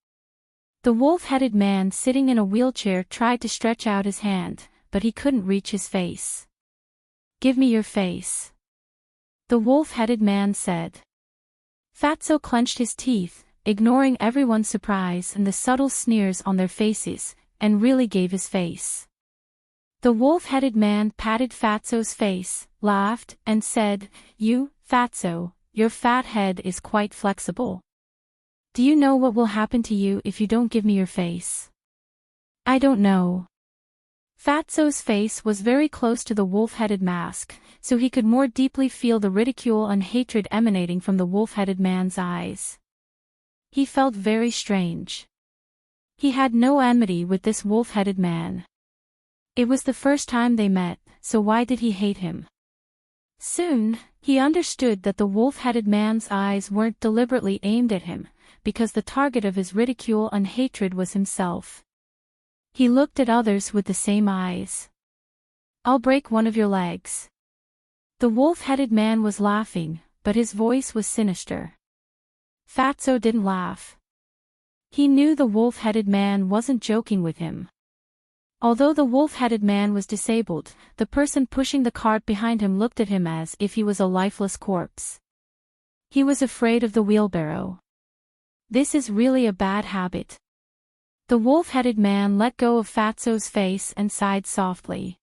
The wolf-headed man sitting in a wheelchair tried to stretch out his hand, but he couldn't reach his face. "Give me your face," the wolf-headed man said. Fatso clenched his teeth, ignoring everyone's surprise and the subtle sneers on their faces, and really gave his face. The wolf-headed man patted Fatso's face, laughed, and said, "You, Fatso, your fat head is quite flexible. Do you know what will happen to you if you don't give me your face?" "I don't know." Fatso's face was very close to the wolf-headed mask, so he could more deeply feel the ridicule and hatred emanating from the wolf-headed man's eyes. He felt very strange. He had no enmity with this wolf-headed man. It was the first time they met, so why did he hate him? Soon, he understood that the wolf-headed man's eyes weren't deliberately aimed at him, because the target of his ridicule and hatred was himself. He looked at others with the same eyes. "I'll break one of your legs." The wolf-headed man was laughing, but his voice was sinister. Fatso didn't laugh. He knew the wolf-headed man wasn't joking with him. Although the wolf-headed man was disabled, the person pushing the cart behind him looked at him as if he was a lifeless corpse. He was afraid of the wheelbarrow. This is really a bad habit. The wolf-headed man let go of Fatso's face and sighed softly.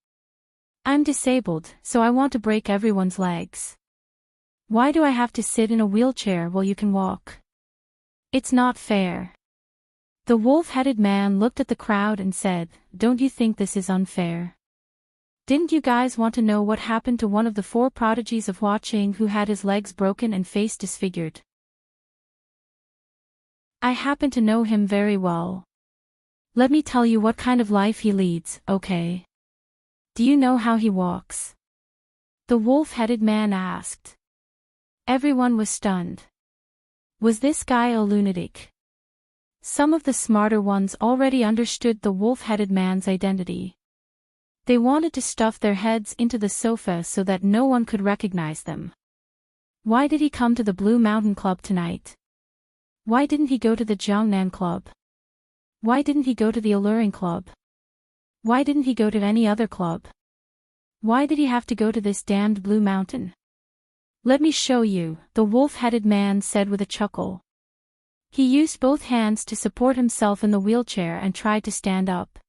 "I'm disabled, so I want to break everyone's legs. Why do I have to sit in a wheelchair while you can walk? It's not fair." The wolf-headed man looked at the crowd and said, "Don't you think this is unfair? Didn't you guys want to know what happened to one of the 4 prodigies of watching who had his legs broken and face disfigured? I happen to know him very well. Let me tell you what kind of life he leads, okay? Do you know how he walks?" the wolf-headed man asked. Everyone was stunned. Was this guy a lunatic? Some of the smarter ones already understood the wolf-headed man's identity. They wanted to stuff their heads into the sofa so that no one could recognize them. Why did he come to the Blue Mountain Club tonight? Why didn't he go to the Jiangnan Club? Why didn't he go to the Alluring Club? Why didn't he go to any other club? Why did he have to go to this damned Blue Mountain? "Let me show you," the wolf-headed man said with a chuckle. He used both hands to support himself in the wheelchair and tried to stand up.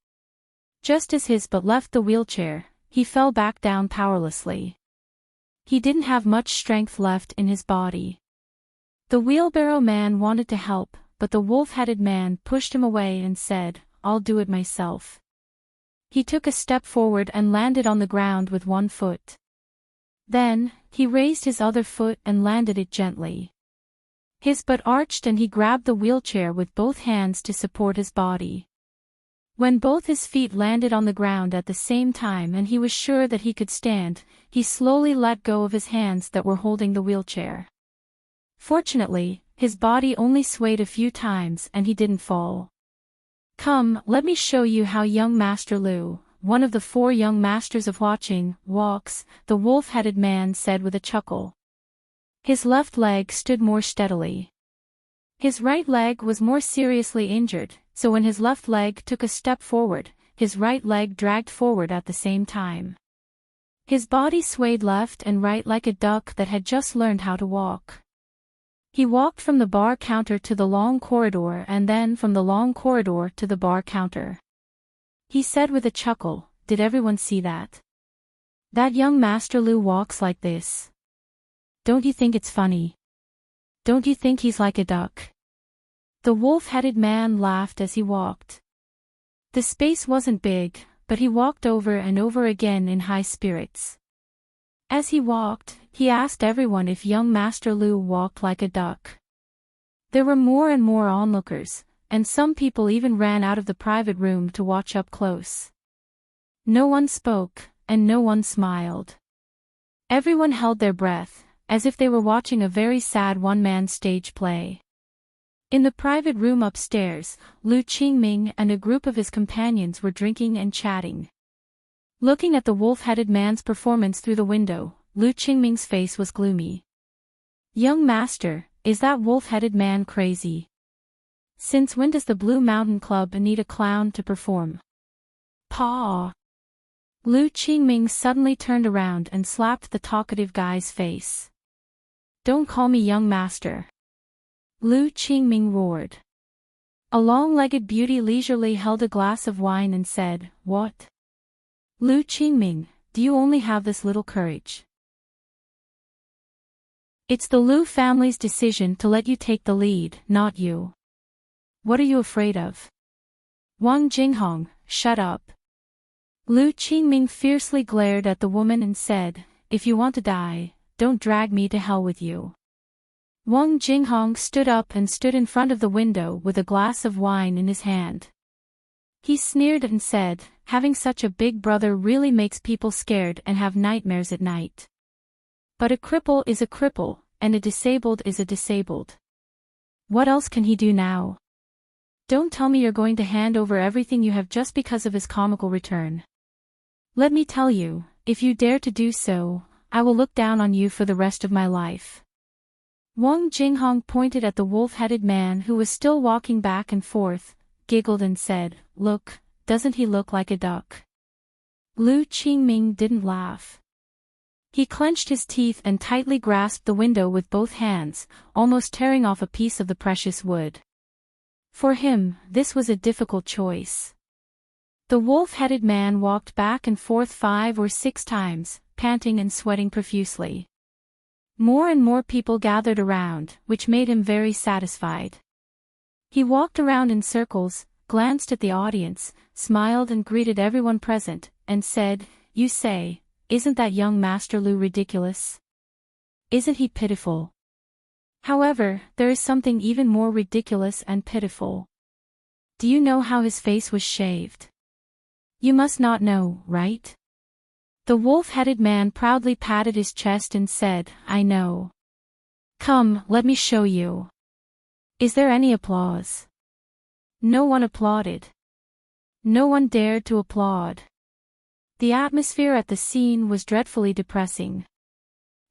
Just as his butt left the wheelchair, he fell back down powerlessly. He didn't have much strength left in his body. The wheelbarrow man wanted to help, but the wolf-headed man pushed him away and said, "I'll do it myself." He took a step forward and landed on the ground with one foot. Then, he raised his other foot and landed it gently. His butt arched and he grabbed the wheelchair with both hands to support his body. When both his feet landed on the ground at the same time and he was sure that he could stand, he slowly let go of his hands that were holding the wheelchair. Fortunately, his body only swayed a few times and he didn't fall. "Come, let me show you how young Master Lu, one of the 4 young masters of watching, walks," the wolf-headed man said with a chuckle. His left leg stood more steadily. His right leg was more seriously injured, so when his left leg took a step forward, his right leg dragged forward at the same time. His body swayed left and right like a duck that had just learned how to walk. He walked from the bar counter to the long corridor and then from the long corridor to the bar counter. He said with a chuckle, "Did everyone see that? That young Master Lu walks like this. Don't you think it's funny? Don't you think he's like a duck? The wolf-headed man laughed as he walked. The space wasn't big, but he walked over and over again in high spirits. As he walked, he asked everyone if young Master Lu walked like a duck. There were more and more onlookers, and some people even ran out of the private room to watch up close. No one spoke, and no one smiled. Everyone held their breath, as if they were watching a very sad one-man stage play. In the private room upstairs, Lu Qingming and a group of his companions were drinking and chatting. Looking at the wolf-headed man's performance through the window, Lu Qingming's face was gloomy. "Young master, is that wolf-headed man crazy? Since when does the Blue Mountain Club need a clown to perform?" "Paw!" Lu Qingming suddenly turned around and slapped the talkative guy's face. "Don't call me young master!" Lu Qingming roared. A long-legged beauty leisurely held a glass of wine and said, "What? Lu Qingming, do you only have this little courage? It's the Lu family's decision to let you take the lead, not you. What are you afraid of?" "Wang Jinghong, shut up." Lu Qingming fiercely glared at the woman and said, "If you want to die, don't drag me to hell with you." Wang Jinghong stood up and stood in front of the window with a glass of wine in his hand. He sneered and said, "Having such a big brother really makes people scared and have nightmares at night. But a cripple is a cripple, and a disabled is a disabled. What else can he do now? Don't tell me you're going to hand over everything you have just because of his comical return. Let me tell you, if you dare to do so, I will look down on you for the rest of my life." Wang Jinghong pointed at the wolf-headed man who was still walking back and forth, giggled and said, "Look, doesn't he look like a duck?" Lu Qingming didn't laugh. He clenched his teeth and tightly grasped the window with both hands, almost tearing off a piece of the precious wood. For him, this was a difficult choice. The wolf-headed man walked back and forth 5 or 6 times, panting and sweating profusely. More and more people gathered around, which made him very satisfied. He walked around in circles, glanced at the audience, smiled and greeted everyone present, and said, "You say, isn't that young Master Lu ridiculous? Isn't he pitiful? However, there is something even more ridiculous and pitiful. Do you know how his face was shaved? You must not know, right?" The wolf-headed man proudly patted his chest and said, "I know. Come, let me show you." Is there any applause? No one applauded. No one dared to applaud. The atmosphere at the scene was dreadfully depressing.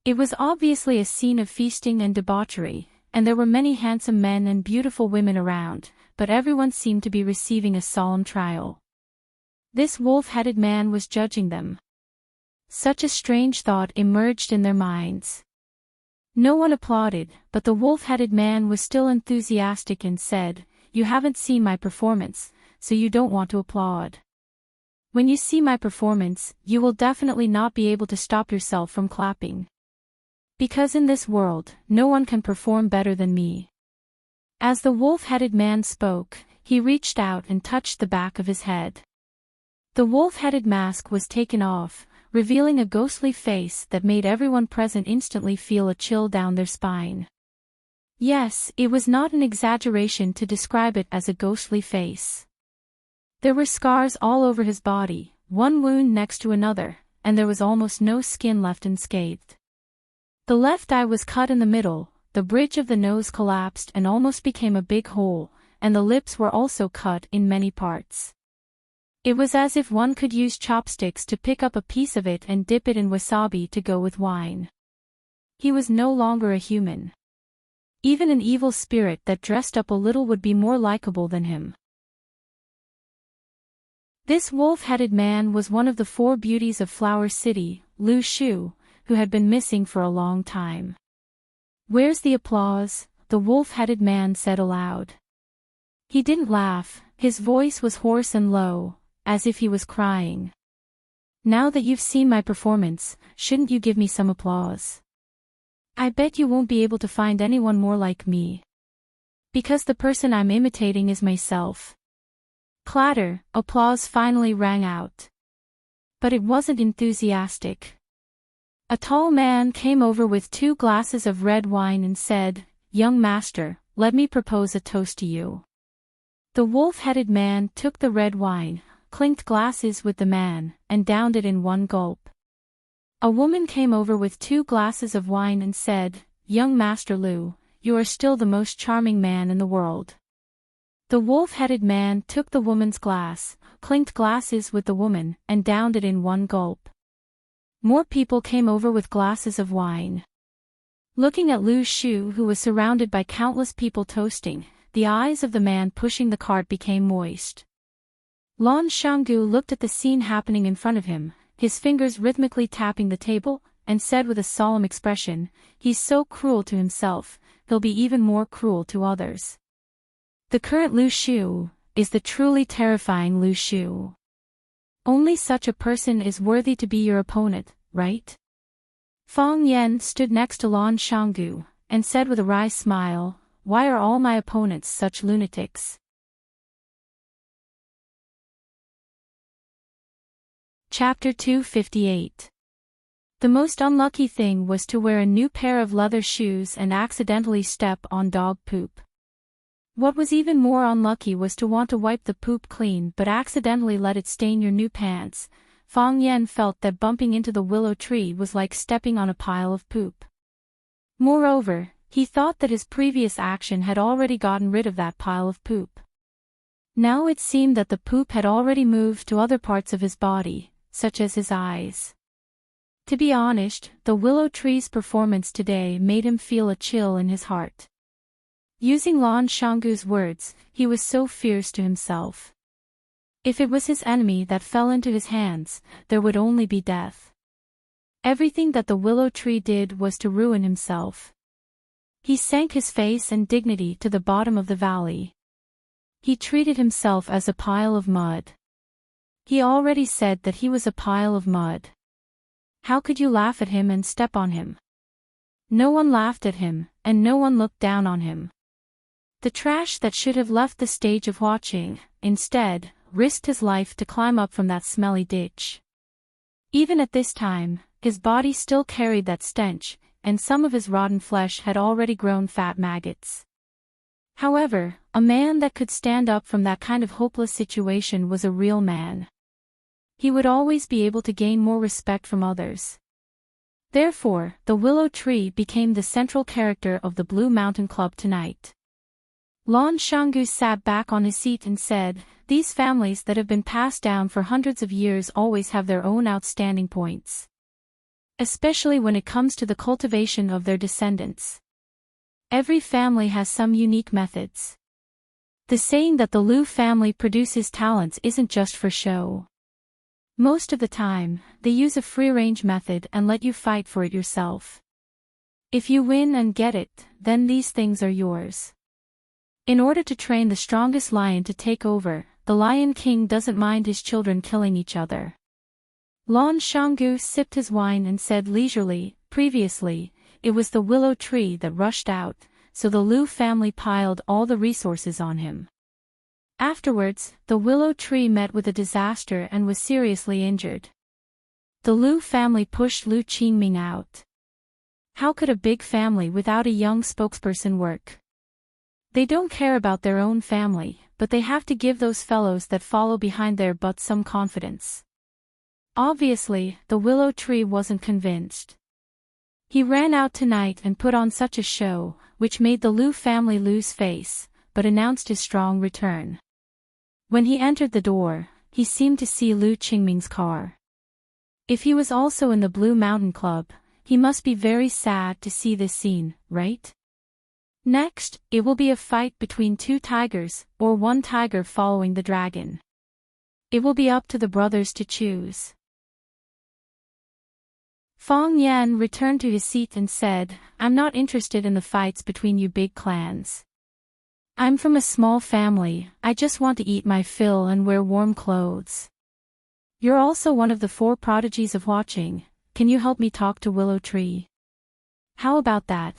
It was obviously a scene of feasting and debauchery, and there were many handsome men and beautiful women around, but everyone seemed to be receiving a solemn trial. This wolf-headed man was judging them. Such a strange thought emerged in their minds. No one applauded, but the wolf-headed man was still enthusiastic and said, "You haven't seen my performance, so you don't want to applaud. When you see my performance, you will definitely not be able to stop yourself from clapping. Because in this world, no one can perform better than me." As the wolf-headed man spoke, he reached out and touched the back of his head. The wolf-headed mask was taken off, revealing a ghostly face that made everyone present instantly feel a chill down their spine. Yes, it was not an exaggeration to describe it as a ghostly face. There were scars all over his body, one wound next to another, and there was almost no skin left unscathed. The left eye was cut in the middle, the bridge of the nose collapsed and almost became a big hole, and the lips were also cut in many parts. It was as if one could use chopsticks to pick up a piece of it and dip it in wasabi to go with wine. He was no longer a human. Even an evil spirit that dressed up a little would be more likable than him. This wolf-headed man was one of the 4 beauties of Flower City, Lu Shu, who had been missing for a long time. "Where's the applause?" the wolf-headed man said aloud. He didn't laugh, his voice was hoarse and low, as if he was crying. "Now that you've seen my performance, shouldn't you give me some applause?" I bet you won't be able to find anyone more like me. Because the person I'm imitating is myself. Clatter, applause finally rang out. But it wasn't enthusiastic. A tall man came over with 2 glasses of red wine and said, "Young master, let me propose a toast to you." The wolf-headed man took the red wine, clinked glasses with the man, and downed it in one gulp. A woman came over with 2 glasses of wine and said, "Young Master Lu, you are still the most charming man in the world." The wolf-headed man took the woman's glass, clinked glasses with the woman, and downed it in one gulp. More people came over with glasses of wine. Looking at Lu Shu, who was surrounded by countless people toasting, the eyes of the man pushing the cart became moist. Lan Shanggu looked at the scene happening in front of him, his fingers rhythmically tapping the table, and said with a solemn expression, "He's so cruel to himself, he'll be even more cruel to others." The current Lu Shu is the truly terrifying Lu Shu. Only such a person is worthy to be your opponent, right? Fang Yan stood next to Lan Shanggu, and said with a wry smile, "Why are all my opponents such lunatics?" Chapter 258. The most unlucky thing was to wear a new pair of leather shoes and accidentally step on dog poop. What was even more unlucky was to want to wipe the poop clean but accidentally let it stain your new pants. Fang Yan felt that bumping into the willow tree was like stepping on a pile of poop. Moreover, he thought that his previous action had already gotten rid of that pile of poop. Now it seemed that the poop had already moved to other parts of his body, such as his eyes. To be honest, the willow tree's performance today made him feel a chill in his heart. Using Lan Shanggu's words, he was so fierce to himself. If it was his enemy that fell into his hands, there would only be death. Everything that the willow tree did was to ruin himself. He sank his face and dignity to the bottom of the valley. He treated himself as a pile of mud. He already said that he was a pile of mud. How could you laugh at him and step on him? No one laughed at him, and no one looked down on him. The trash that should have left the stage of watching, instead, risked his life to climb up from that smelly ditch. Even at this time, his body still carried that stench, and some of his rotten flesh had already grown fat maggots. However, a man that could stand up from that kind of hopeless situation was a real man. He would always be able to gain more respect from others. Therefore, the willow tree became the central character of the Blue Mountain Club tonight. Lan Shanggu sat back on his seat and said, "These families that have been passed down for hundreds of years always have their own outstanding points. Especially when it comes to the cultivation of their descendants. Every family has some unique methods. The saying that the Lu family produces talents isn't just for show. Most of the time, they use a free-range method and let you fight for it yourself. If you win and get it, then these things are yours. In order to train the strongest lion to take over, the Lion King doesn't mind his children killing each other." Lan Shanggu sipped his wine and said leisurely, "Previously, it was the willow tree that rushed out, so the Lu family piled all the resources on him. Afterwards, the willow tree met with a disaster and was seriously injured. The Lu family pushed Lu Qingming out. How could a big family without a young spokesperson work? They don't care about their own family, but they have to give those fellows that follow behind their butts some confidence." Obviously, the willow tree wasn't convinced. He ran out tonight and put on such a show, which made the Lu family lose face, but announced his strong return. When he entered the door, he seemed to see Lu Qingming's car. If he was also in the Blue Mountain Club, he must be very sad to see this scene, right? Next, it will be a fight between 2 tigers, or 1 tiger following the dragon. It will be up to the brothers to choose. Fang Yan returned to his seat and said, "I'm not interested in the fights between you big clans. I'm from a small family, I just want to eat my fill and wear warm clothes. You're also one of the 4 prodigies of watching, can you help me talk to Willow Tree?" How about that?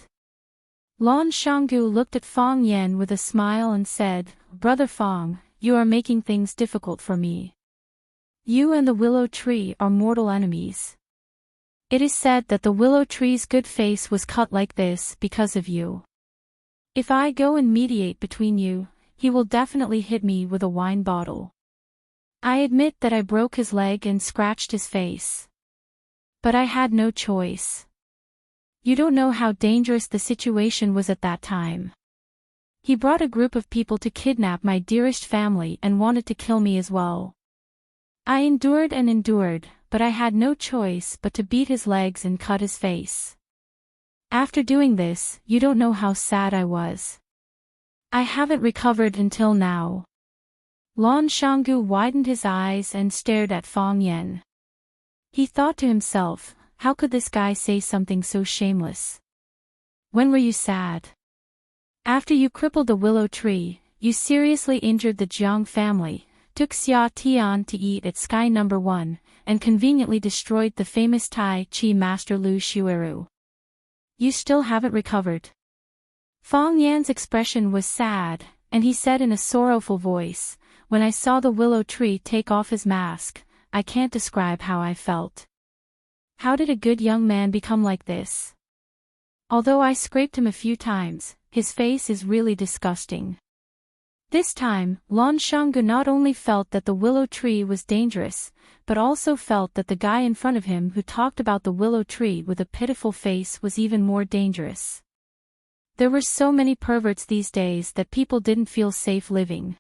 Lan Shanggu looked at Fang Yen with a smile and said, Brother Fang, you are making things difficult for me. You and the willow tree are mortal enemies. It is said that the willow tree's good face was cut like this because of you. If I go and mediate between you, he will definitely hit me with a wine bottle. I admit that I broke his leg and scratched his face. But I had no choice. You don't know how dangerous the situation was at that time. He brought a group of people to kidnap my dearest family and wanted to kill me as well. I endured and endured, but I had no choice but to beat his legs and cut his face. After doing this, you don't know how sad I was. I haven't recovered until now. Lan Shanggu widened his eyes and stared at Fang Yen. He thought to himself, how could this guy say something so shameless? When were you sad? After you crippled the willow tree, you seriously injured the Jiang family, took Xia Tian to eat at Sky No. 1, and conveniently destroyed the famous Tai Chi master Lu Xueru. You still haven't recovered. Fang Yan's expression was sad, and he said in a sorrowful voice, when I saw the willow tree take off his mask, I can't describe how I felt. How did a good young man become like this? Although I scraped him a few times, his face is really disgusting. This time, Lan Shanggu not only felt that the willow tree was dangerous, but also felt that the guy in front of him who talked about the willow tree with a pitiful face was even more dangerous. There were so many perverts these days that people didn't feel safe living.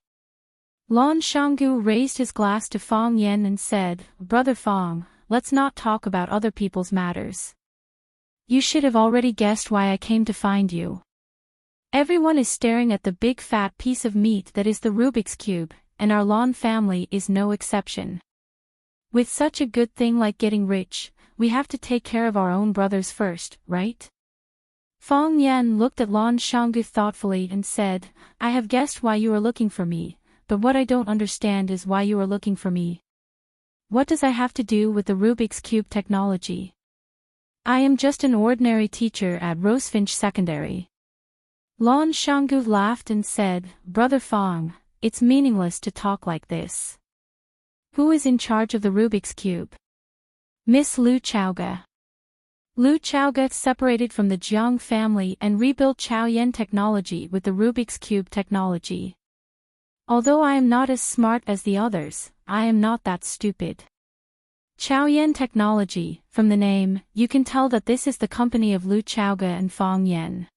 Lan Shanggu raised his glass to Fang Yen and said, Brother Fang, let's not talk about other people's matters. You should have already guessed why I came to find you. Everyone is staring at the big fat piece of meat that is the Rubik's Cube, and our Lan family is no exception. With such a good thing like getting rich, we have to take care of our own brothers first, right? Fang Yen looked at Lan Shanggu thoughtfully and said, I have guessed why you are looking for me, but what I don't understand is why you are looking for me. What does I have to do with the Rubik's Cube technology? I am just an ordinary teacher at Rosefinch Secondary. Lan Shanggu laughed and said, Brother Fang, it's meaningless to talk like this. Who is in charge of the Rubik's Cube? Miss Lu Chaoga. Lu Chaoga separated from the Jiang family and rebuilt Chaoyan technology with the Rubik's Cube technology. Although I am not as smart as the others, I am not that stupid. Chaoyan technology, from the name, you can tell that this is the company of Lu Chaoga and Fang Yen.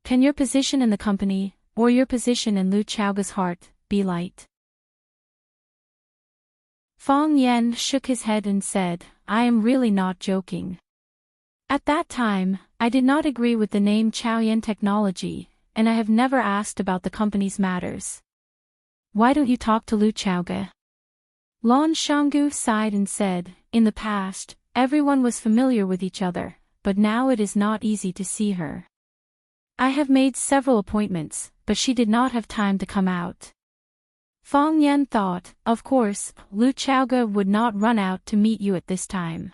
Can your position in the company, or your position in Lu Chaoga's heart, be light? Fang Yen shook his head and said, I am really not joking. At that time, I did not agree with the name Chaoyan technology, and I have never asked about the company's matters. Why don't you talk to Lu Chaoga? Lan Shanggu sighed and said, in the past, everyone was familiar with each other, but now it is not easy to see her. I have made several appointments, but she did not have time to come out. Fang Yen thought, of course, Lu Chaoga would not run out to meet you at this time.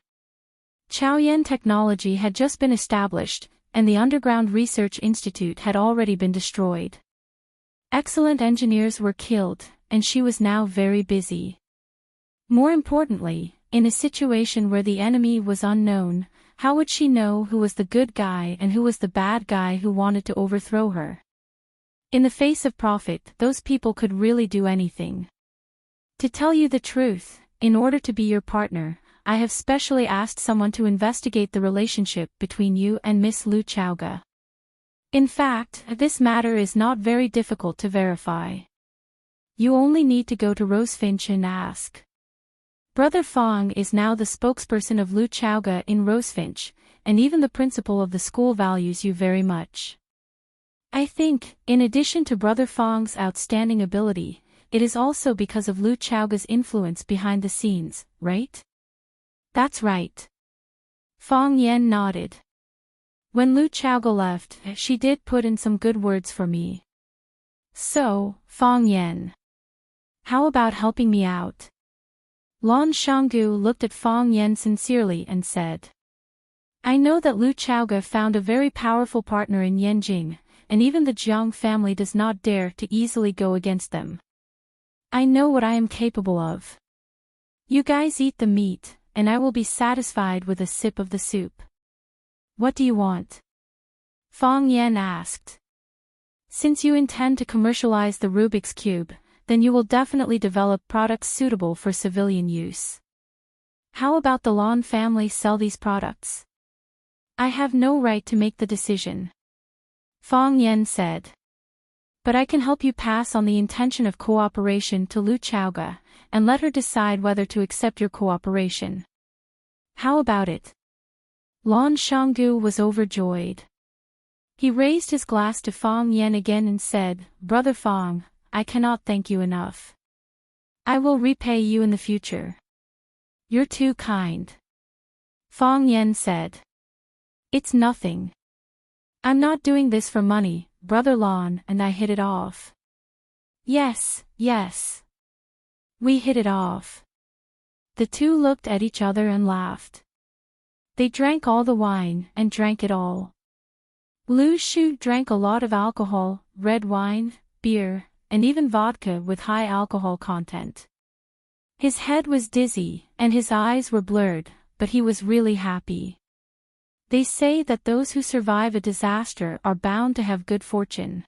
Chaoyan technology had just been established, and the Underground Research Institute had already been destroyed. Excellent engineers were killed, and she was now very busy. More importantly, in a situation where the enemy was unknown, how would she know who was the good guy and who was the bad guy who wanted to overthrow her? In the face of profit, those people could really do anything. To tell you the truth, in order to be your partner, I have specially asked someone to investigate the relationship between you and Miss Lu Chaoga. In fact, this matter is not very difficult to verify. You only need to go to Rosefinch and ask. Brother Fang is now the spokesperson of Lu Chaoga in Rosefinch, and even the principal of the school values you very much. I think, in addition to Brother Fang's outstanding ability, it is also because of Lu Chaoga's influence behind the scenes, right? That's right. Fang Yen nodded. When Lu Chaoga left, she did put in some good words for me. So, Fang Yen. How about helping me out? Lan Shanggu looked at Fang Yen sincerely and said. I know that Lu Chaoga found a very powerful partner in Yanjing, and even the Jiang family does not dare to easily go against them. I know what I am capable of. You guys eat the meat, and I will be satisfied with a sip of the soup. What do you want? Fang Yan asked. Since you intend to commercialize the Rubik's Cube, then you will definitely develop products suitable for civilian use. How about the Lan family sell these products? I have no right to make the decision. Fang Yan said. But I can help you pass on the intention of cooperation to Lu Chaoga, and let her decide whether to accept your cooperation. How about it? Lan Shanggu was overjoyed. He raised his glass to Fang Yan again and said, Brother Fang, I cannot thank you enough. I will repay you in the future. You're too kind. Fang Yan said. It's nothing. I'm not doing this for money, Brother Lan and I hit it off. Yes, yes. We hit it off. The two looked at each other and laughed. They drank all the wine and drank it all. Lu Shu drank a lot of alcohol, red wine, beer, and even vodka with high alcohol content. His head was dizzy, and his eyes were blurred, but he was really happy. They say that those who survive a disaster are bound to have good fortune.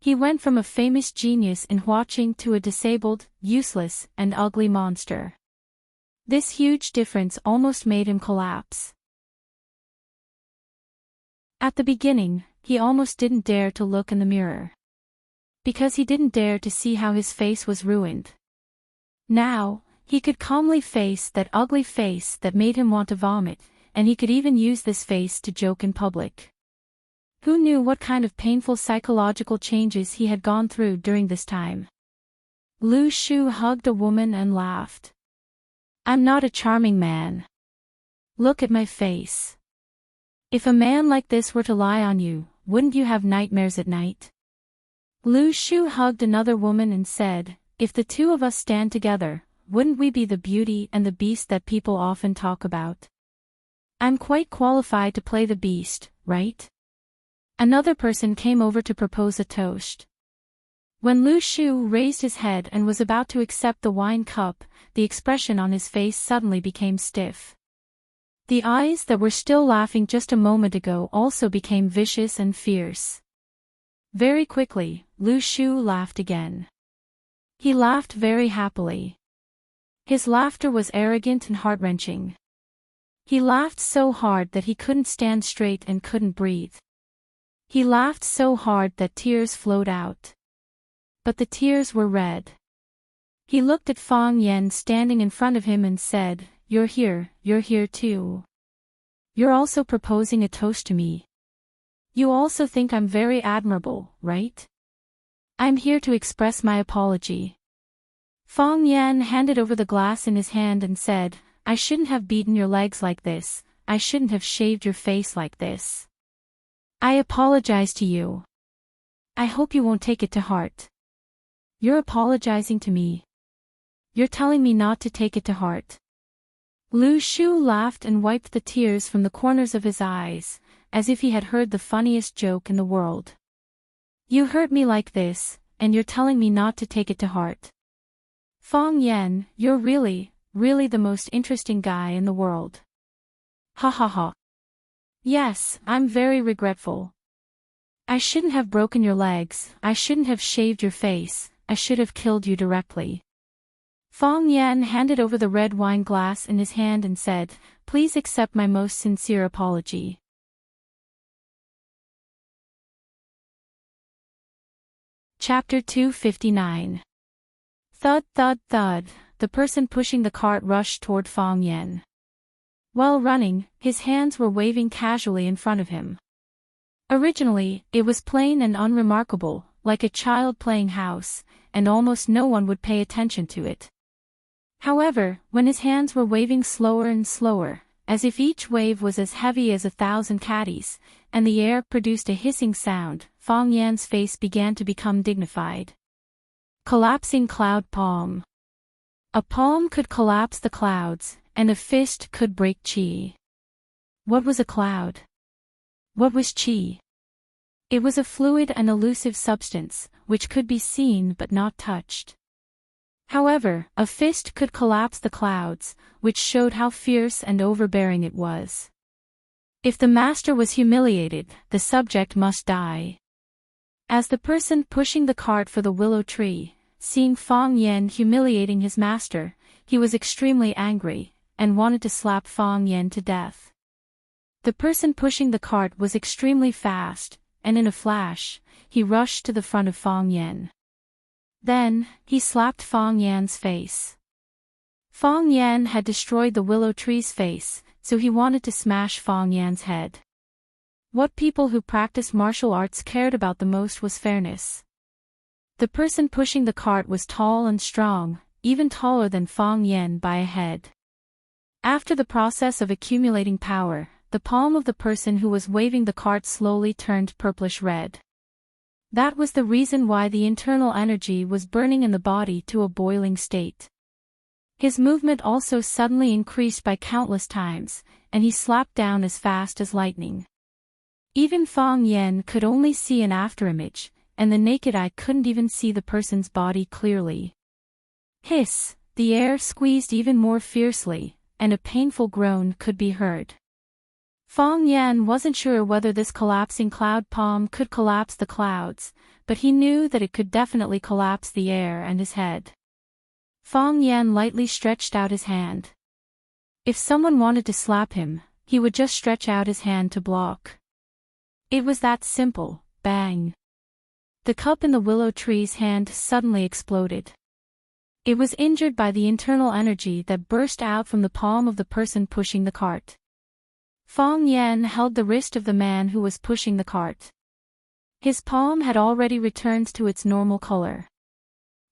He went from a famous genius in Huaqing to a disabled, useless, and ugly monster. This huge difference almost made him collapse. At the beginning, he almost didn't dare to look in the mirror. Because he didn't dare to see how his face was ruined. Now, he could calmly face that ugly face that made him want to vomit, and he could even use this face to joke in public. Who knew what kind of painful psychological changes he had gone through during this time? Lu Shu hugged a woman and laughed. I'm not a charming man. Look at my face. If a man like this were to lie on you, wouldn't you have nightmares at night? Lu Shu hugged another woman and said, if the two of us stand together, wouldn't we be the beauty and the beast that people often talk about? I'm quite qualified to play the beast, right? Another person came over to propose a toast. When Lu Shu raised his head and was about to accept the wine cup, the expression on his face suddenly became stiff. The eyes that were still laughing just a moment ago also became vicious and fierce. Very quickly, Lu Shu laughed again. He laughed very happily. His laughter was arrogant and heart-wrenching. He laughed so hard that he couldn't stand straight and couldn't breathe. He laughed so hard that tears flowed out. But the tears were red. He looked at Fang Yan standing in front of him and said, you're here too. You're also proposing a toast to me. You also think I'm very admirable, right? I'm here to express my apology. Fang Yan handed over the glass in his hand and said, I shouldn't have beaten your legs like this, I shouldn't have shaved your face like this. I apologize to you. I hope you won't take it to heart. You're apologizing to me. You're telling me not to take it to heart. Lu Shu laughed and wiped the tears from the corners of his eyes, as if he had heard the funniest joke in the world. You hurt me like this, and you're telling me not to take it to heart. Fang Yan, you're really the most interesting guy in the world. Ha ha ha. Yes, I'm very regretful. I shouldn't have broken your legs, I shouldn't have shaved your face, I should have killed you directly. Fang Yan handed over the red wine glass in his hand and said, please accept my most sincere apology. Chapter 259. Thud thud thud, the person pushing the cart rushed toward Fang Yan. While running, his hands were waving casually in front of him. Originally, it was plain and unremarkable, like a child playing house, and almost no one would pay attention to it. However, when his hands were waving slower and slower, as if each wave was as heavy as 1,000 caddies, and the air produced a hissing sound, Fang Yan's face began to become dignified. Collapsing cloud palm. A palm could collapse the clouds, and a fist could break qi. What was a cloud? What was qi? It was a fluid and elusive substance, which could be seen but not touched. However, a fist could collapse the clouds, which showed how fierce and overbearing it was. If the master was humiliated, the subject must die. As the person pushing the cart for the willow tree, seeing Fang Yen humiliating his master, he was extremely angry, and wanted to slap Fang Yen to death. The person pushing the cart was extremely fast, and in a flash, he rushed to the front of Fang Yen. Then, he slapped Fang Yan's face. Fang Yan had destroyed the willow tree's face, so he wanted to smash Fang Yan's head. What people who practiced martial arts cared about the most was fairness. The person pushing the cart was tall and strong, even taller than Fang Yan by a head. After the process of accumulating power, the palm of the person who was waving the cart slowly turned purplish red. That was the reason why the internal energy was burning in the body to a boiling state. His movement also suddenly increased by countless times, and he slapped down as fast as lightning. Even Fang Yen could only see an afterimage, and the naked eye couldn't even see the person's body clearly. Hiss! The air squeezed even more fiercely, and a painful groan could be heard. Fang Yan wasn't sure whether this collapsing cloud palm could collapse the clouds, but he knew that it could definitely collapse the air and his head. Fang Yan lightly stretched out his hand. If someone wanted to slap him, he would just stretch out his hand to block. It was that simple. Bang! The cup in the willow tree's hand suddenly exploded. It was injured by the internal energy that burst out from the palm of the person pushing the cart. Fang Yan held the wrist of the man who was pushing the cart. His palm had already returned to its normal color.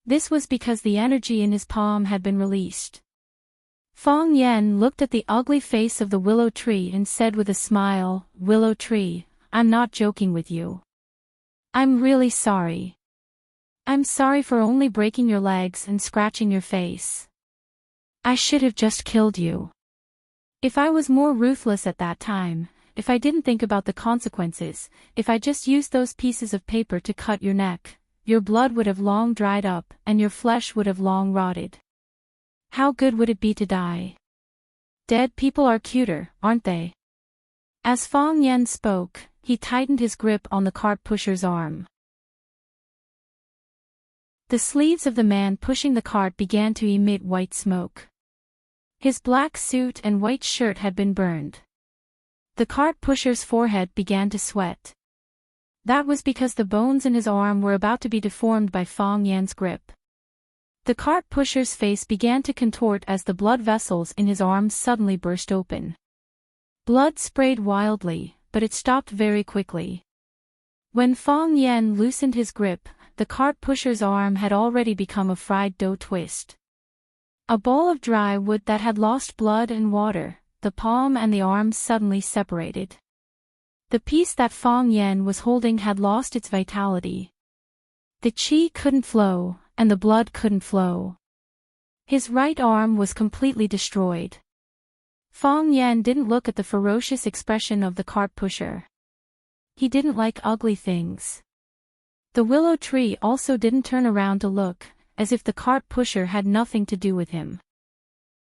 This was because the energy in his palm had been released. Fang Yan looked at the ugly face of the willow tree and said with a smile, "Willow tree, I'm not joking with you. I'm really sorry. I'm sorry for only breaking your legs and scratching your face. I should have just killed you. If I was more ruthless at that time, if I didn't think about the consequences, if I just used those pieces of paper to cut your neck, your blood would have long dried up and your flesh would have long rotted. How good would it be to die? Dead people are cuter, aren't they?" As Fang Yan spoke, he tightened his grip on the cart pusher's arm. The sleeves of the man pushing the cart began to emit white smoke. His black suit and white shirt had been burned. The cart pusher's forehead began to sweat. That was because the bones in his arm were about to be deformed by Fang Yan's grip. The cart pusher's face began to contort as the blood vessels in his arms suddenly burst open. Blood sprayed wildly, but it stopped very quickly. When Fang Yan loosened his grip, the cart pusher's arm had already become a fried dough twist. A ball of dry wood that had lost blood and water, the palm and the arm suddenly separated. The piece that Fang Yan was holding had lost its vitality. The qi couldn't flow, and the blood couldn't flow. His right arm was completely destroyed. Fang Yan didn't look at the ferocious expression of the cart pusher. He didn't like ugly things. The willow tree also didn't turn around to look, as if the cart pusher had nothing to do with him.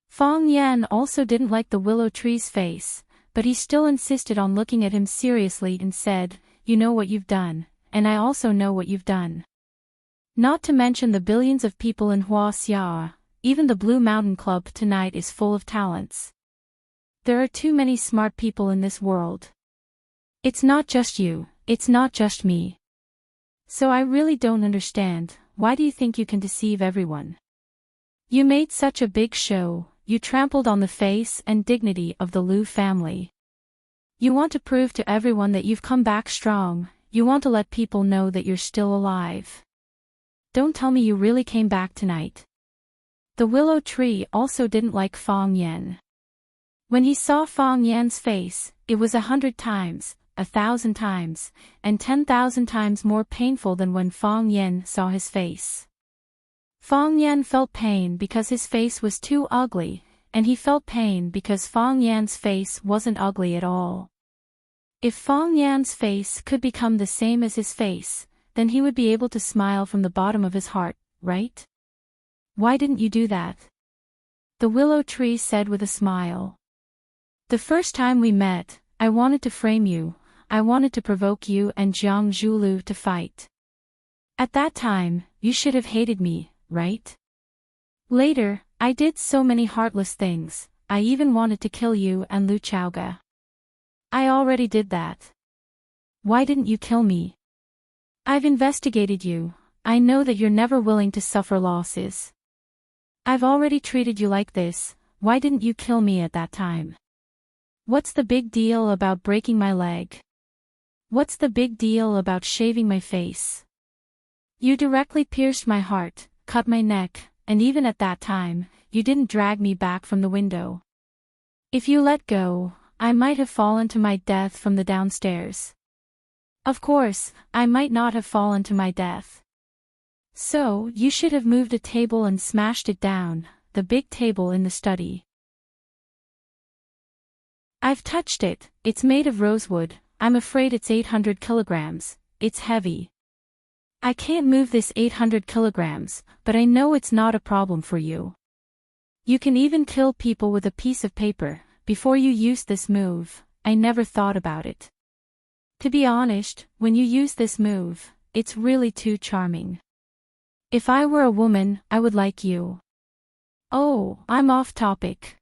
Fang Yan also didn't like the willow tree's face, but he still insisted on looking at him seriously and said, "You know what you've done, and I also know what you've done. Not to mention the billions of people in Huaxia, even the Blue Mountain Club tonight is full of talents. There are too many smart people in this world. It's not just you, it's not just me. So I really don't understand. Why do you think you can deceive everyone? You made such a big show, you trampled on the face and dignity of the Liu family. You want to prove to everyone that you've come back strong, you want to let people know that you're still alive. Don't tell me you really came back tonight." The willow tree also didn't like Fang Yan. When he saw Fang Yan's face, it was 100 times, 1,000 times, and 10,000 times more painful than when Fang Yan saw his face. Fang Yan felt pain because his face was too ugly, and he felt pain because Fang Yan's face wasn't ugly at all. If Fang Yan's face could become the same as his face, then he would be able to smile from the bottom of his heart, right? Why didn't you do that? The willow tree said with a smile. The first time we met, I wanted to frame you, I wanted to provoke you and Jiang Zhulu to fight. At that time, you should have hated me, right? Later, I did so many heartless things, I even wanted to kill you and Lu Chaoga. I already did that. Why didn't you kill me? I've investigated you, I know that you're never willing to suffer losses. I've already treated you like this, why didn't you kill me at that time? What's the big deal about breaking my leg? What's the big deal about shaving my face? You directly pierced my heart, cut my neck, and even at that time, you didn't drag me back from the window. If you let go, I might have fallen to my death from the downstairs. Of course, I might not have fallen to my death. So, you should have moved a table and smashed it down, the big table in the study. I've touched it, it's made of rosewood, I'm afraid it's 800 kilograms, it's heavy. I can't move this 800 kilograms, but I know it's not a problem for you. You can even kill people with a piece of paper. Before you used this move, I never thought about it. To be honest, when you use this move, it's really too charming. If I were a woman, I would like you. Oh, I'm off topic.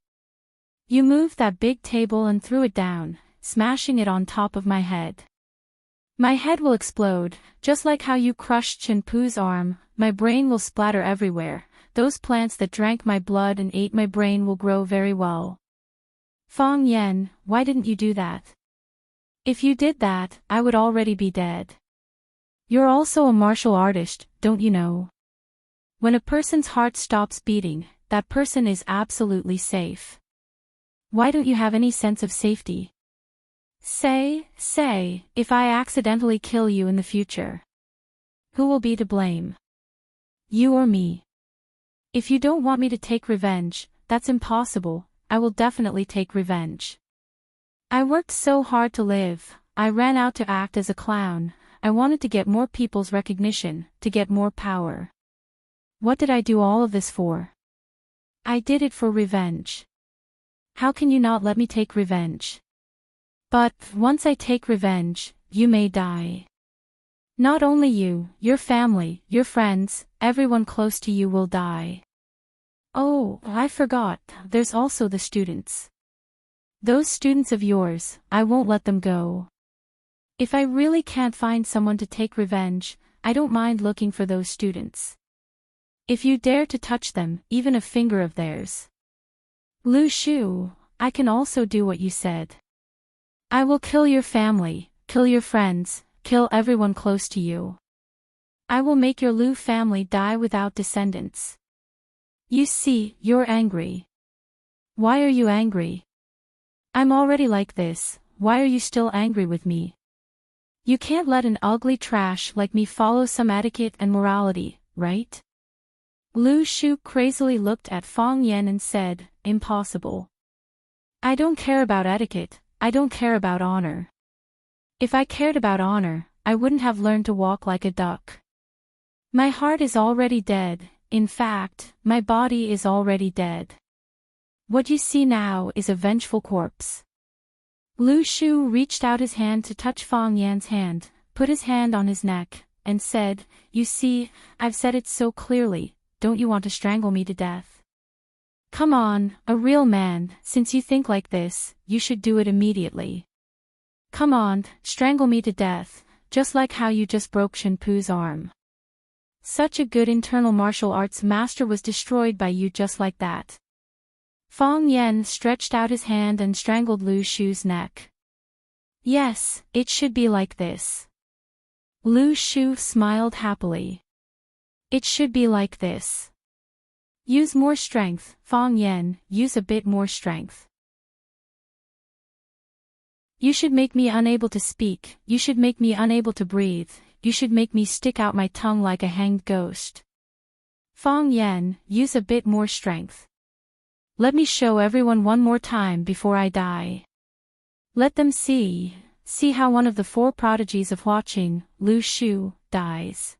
You moved that big table and threw it down, smashing it on top of my head. My head will explode, just like how you crushed Chen Pu's arm, my brain will splatter everywhere, those plants that drank my blood and ate my brain will grow very well. Fang Yan, why didn't you do that? If you did that, I would already be dead. You're also a martial artist, don't you know? When a person's heart stops beating, that person is absolutely safe. Why don't you have any sense of safety? Say, if I accidentally kill you in the future. Who will be to blame? You or me? If you don't want me to take revenge, that's impossible, I will definitely take revenge. I worked so hard to live, I ran out to act as a clown, I wanted to get more people's recognition, to get more power. What did I do all of this for? I did it for revenge. How can you not let me take revenge? But, once I take revenge, you may die. Not only you, your family, your friends, everyone close to you will die. Oh, I forgot, there's also the students. Those students of yours, I won't let them go. If I really can't find someone to take revenge, I don't mind looking for those students. If you dare to touch them, even a finger of theirs. Lu Shu, I can also do what you said. I will kill your family, kill your friends, kill everyone close to you. I will make your Lu family die without descendants. You see, you're angry. Why are you angry? I'm already like this, why are you still angry with me? You can't let an ugly trash like me follow some etiquette and morality, right? Lu Shu crazily looked at Fang Yan and said, impossible. I don't care about etiquette, I don't care about honor. If I cared about honor, I wouldn't have learned to walk like a duck. My heart is already dead, in fact, my body is already dead. What you see now is a vengeful corpse. Lu Shu reached out his hand to touch Fang Yan's hand, put his hand on his neck, and said, you see, I've said it so clearly. Don't you want to strangle me to death? Come on, a real man, since you think like this, you should do it immediately. Come on, strangle me to death, just like how you just broke Shen Pu's arm. Such a good internal martial arts master was destroyed by you just like that. Fang Yan stretched out his hand and strangled Lu Shu's neck. Yes, it should be like this. Lu Shu smiled happily. It should be like this. Use more strength, Fang Yan, use a bit more strength. You should make me unable to speak, you should make me unable to breathe, you should make me stick out my tongue like a hanged ghost. Fang Yan, use a bit more strength. Let me show everyone one more time before I die. Let them see how one of the four prodigies of watching, Lu Shu, dies.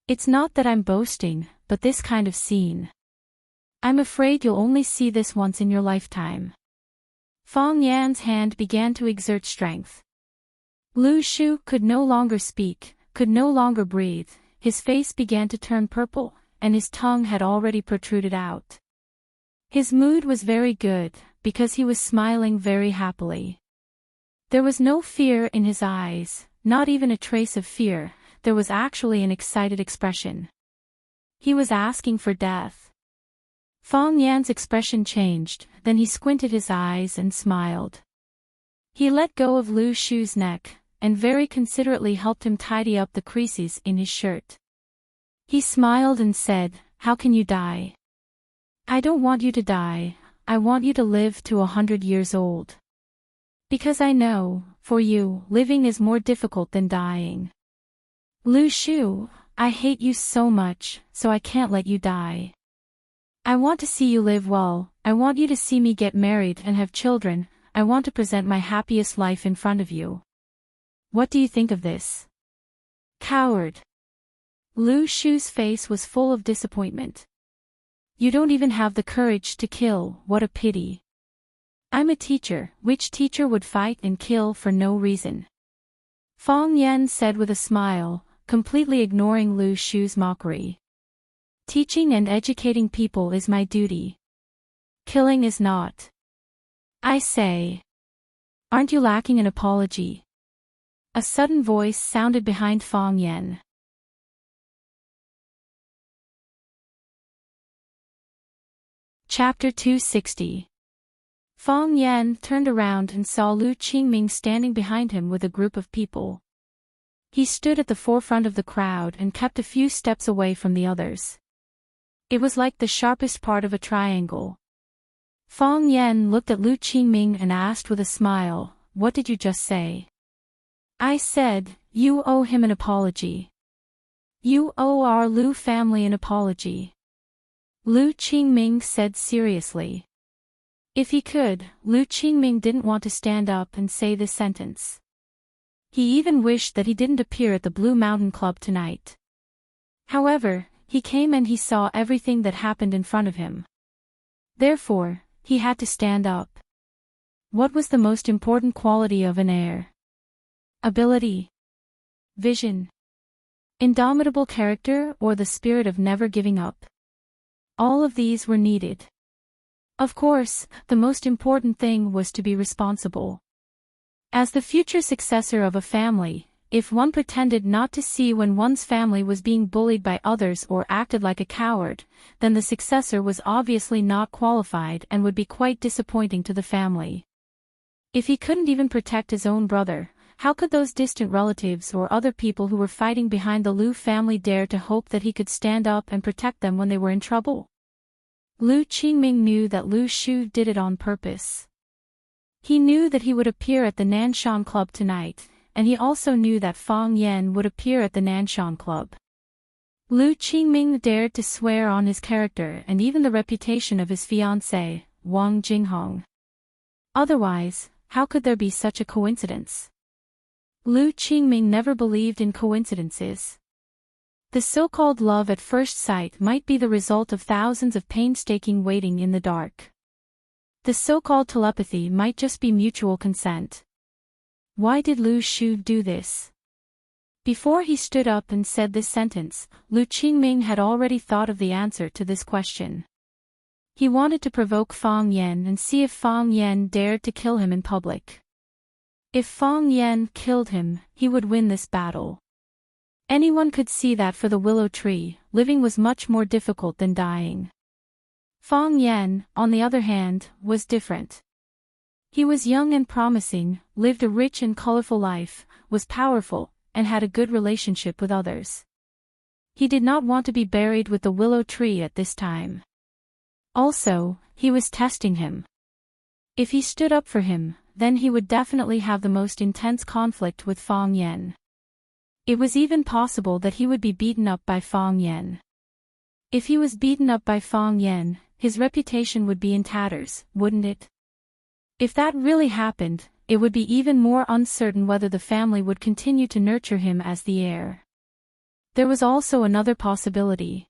It's not that I'm boasting, but this kind of scene. I'm afraid you'll only see this once in your lifetime. Fang Yan's hand began to exert strength. Lu Shu could no longer speak, could no longer breathe, his face began to turn purple, and his tongue had already protruded out. His mood was very good, because he was smiling very happily. There was no fear in his eyes, not even a trace of fear, there was actually an excited expression. He was asking for death. Fang Yan's expression changed, then he squinted his eyes and smiled. He let go of Lu Shu's neck, and very considerately helped him tidy up the creases in his shirt. He smiled and said, "How can you die? I don't want you to die, I want you to live to 100 years old. Because I know, for you, living is more difficult than dying. Lu Shu, I hate you so much, so I can't let you die. I want to see you live well, I want you to see me get married and have children, I want to present my happiest life in front of you. What do you think of this?" "Coward." Lu Shu's face was full of disappointment. "You don't even have the courage to kill, what a pity. I'm a teacher, which teacher would fight and kill for no reason?" Fang Yan said with a smile, completely ignoring Lu Shu's mockery. "Teaching and educating people is my duty. Killing is not. I say. Aren't you lacking an apology?" A sudden voice sounded behind Fang Yan. Chapter 260. Fang Yan turned around and saw Lu Qingming standing behind him with a group of people. He stood at the forefront of the crowd and kept a few steps away from the others. It was like the sharpest part of a triangle. Fang Yan looked at Lu Qingming and asked with a smile, "What did you just say?" "I said, you owe him an apology. You owe our Lu family an apology," Lu Qingming said seriously. If he could, Lu Qingming didn't want to stand up and say this sentence. He even wished that he didn't appear at the Blue Mountain Club tonight. However, he came and he saw everything that happened in front of him. Therefore, he had to stand up. What was the most important quality of an heir? Ability? Vision? Indomitable character or the spirit of never giving up? All of these were needed. Of course, the most important thing was to be responsible. As the future successor of a family, if one pretended not to see when one's family was being bullied by others or acted like a coward, then the successor was obviously not qualified and would be quite disappointing to the family. If he couldn't even protect his own brother, how could those distant relatives or other people who were fighting behind the Lu family dare to hope that he could stand up and protect them when they were in trouble? Lu Qingming knew that Lu Shu did it on purpose. He knew that he would appear at the Nanshan Club tonight, and he also knew that Fang Yan would appear at the Nanshan Club. Lu Qingming dared to swear on his character and even the reputation of his fiancée, Wang Jinghong. Otherwise, how could there be such a coincidence? Lu Qingming never believed in coincidences. The so-called love at first sight might be the result of thousands of painstaking waiting in the dark. The so-called telepathy might just be mutual consent. Why did Lu Shu do this? Before he stood up and said this sentence, Lu Qingming had already thought of the answer to this question. He wanted to provoke Fang Yan and see if Fang Yan dared to kill him in public. If Fang Yan killed him, he would win this battle. Anyone could see that for the willow tree, living was much more difficult than dying. Fang Yan, on the other hand, was different. He was young and promising, lived a rich and colorful life, was powerful, and had a good relationship with others. He did not want to be buried with the willow tree at this time. Also, he was testing him. If he stood up for him, then he would definitely have the most intense conflict with Fang Yan. It was even possible that he would be beaten up by Fang Yan. If he was beaten up by Fang Yan, his reputation would be in tatters, wouldn't it? If that really happened, it would be even more uncertain whether the family would continue to nurture him as the heir. There was also another possibility.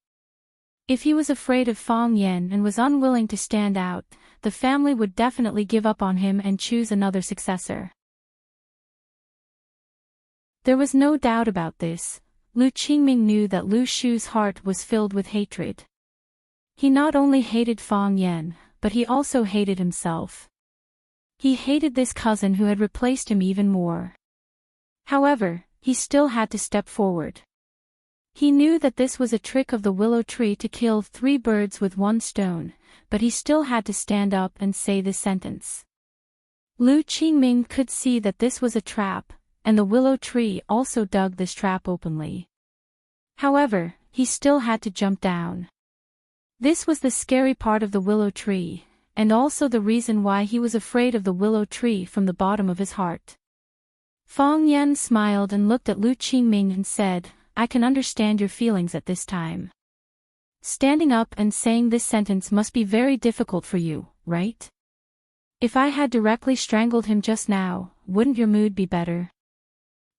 If he was afraid of Fang Yan and was unwilling to stand out, the family would definitely give up on him and choose another successor. There was no doubt about this. Lu Qingming knew that Lu Shu's heart was filled with hatred. He not only hated Fang Yan, but he also hated himself. He hated this cousin who had replaced him even more. However, he still had to step forward. He knew that this was a trick of the willow tree to kill 3 birds with 1 stone, but he still had to stand up and say this sentence. Lu Qingming could see that this was a trap, and the willow tree also dug this trap openly. However, he still had to jump down. This was the scary part of the willow tree, and also the reason why he was afraid of the willow tree from the bottom of his heart. Fang Yan smiled and looked at Lu Qingming and said, "I can understand your feelings at this time. Standing up and saying this sentence must be very difficult for you, right? If I had directly strangled him just now, wouldn't your mood be better?"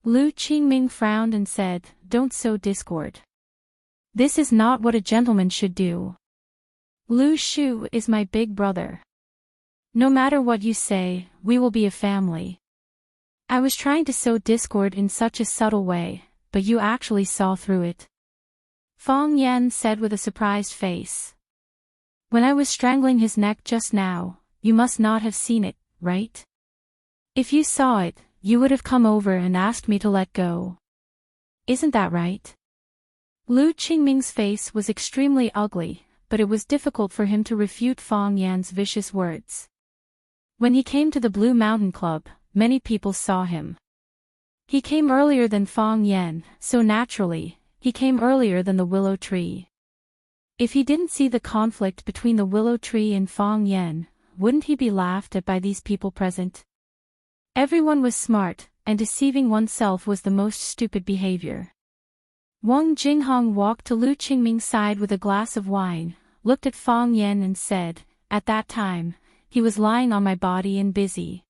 Lu Qingming frowned and said, "Don't sow discord. This is not what a gentleman should do. Lu Shu is my big brother. No matter what you say, we will be a family. I was trying to sow discord in such a subtle way, but you actually saw through it." Fang Yan said with a surprised face. "When I was strangling his neck just now, you must not have seen it, right? If you saw it, you would have come over and asked me to let go. Isn't that right?" Lu Qingming's face was extremely ugly, but it was difficult for him to refute Fang Yan's vicious words. When he came to the Blue Mountain Club, many people saw him. He came earlier than Fang Yan, so naturally, he came earlier than the willow tree. If he didn't see the conflict between the willow tree and Fang Yan, wouldn't he be laughed at by these people present? Everyone was smart, and deceiving oneself was the most stupid behavior. Wang Jinghong walked to Lu Qingming's side with a glass of wine, looked at Fang Yan and said, "At that time, he was lying on my body and busy.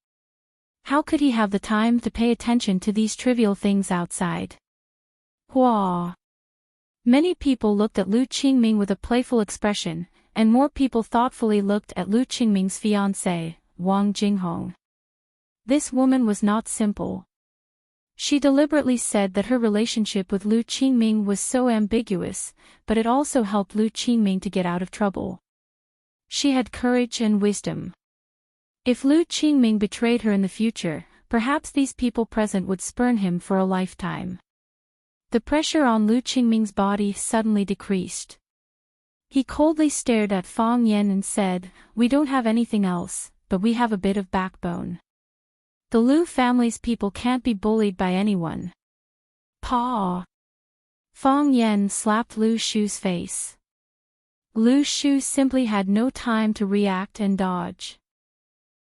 How could he have the time to pay attention to these trivial things outside?" Hua! Many people looked at Lu Qingming with a playful expression, and more people thoughtfully looked at Lu Qingming's fiancée, Wang Jinghong. This woman was not simple. She deliberately said that her relationship with Lu Qingming was so ambiguous, but it also helped Lu Qingming to get out of trouble. She had courage and wisdom. If Lu Qingming betrayed her in the future, perhaps these people present would spurn him for a lifetime. The pressure on Lu Qingming's body suddenly decreased. He coldly stared at Fang Yan and said, "We don't have anything else, but we have a bit of backbone. The Lu family's people can't be bullied by anyone." "Paw!" Fang Yan slapped Lu Shu's face. Lu Shu simply had no time to react and dodge.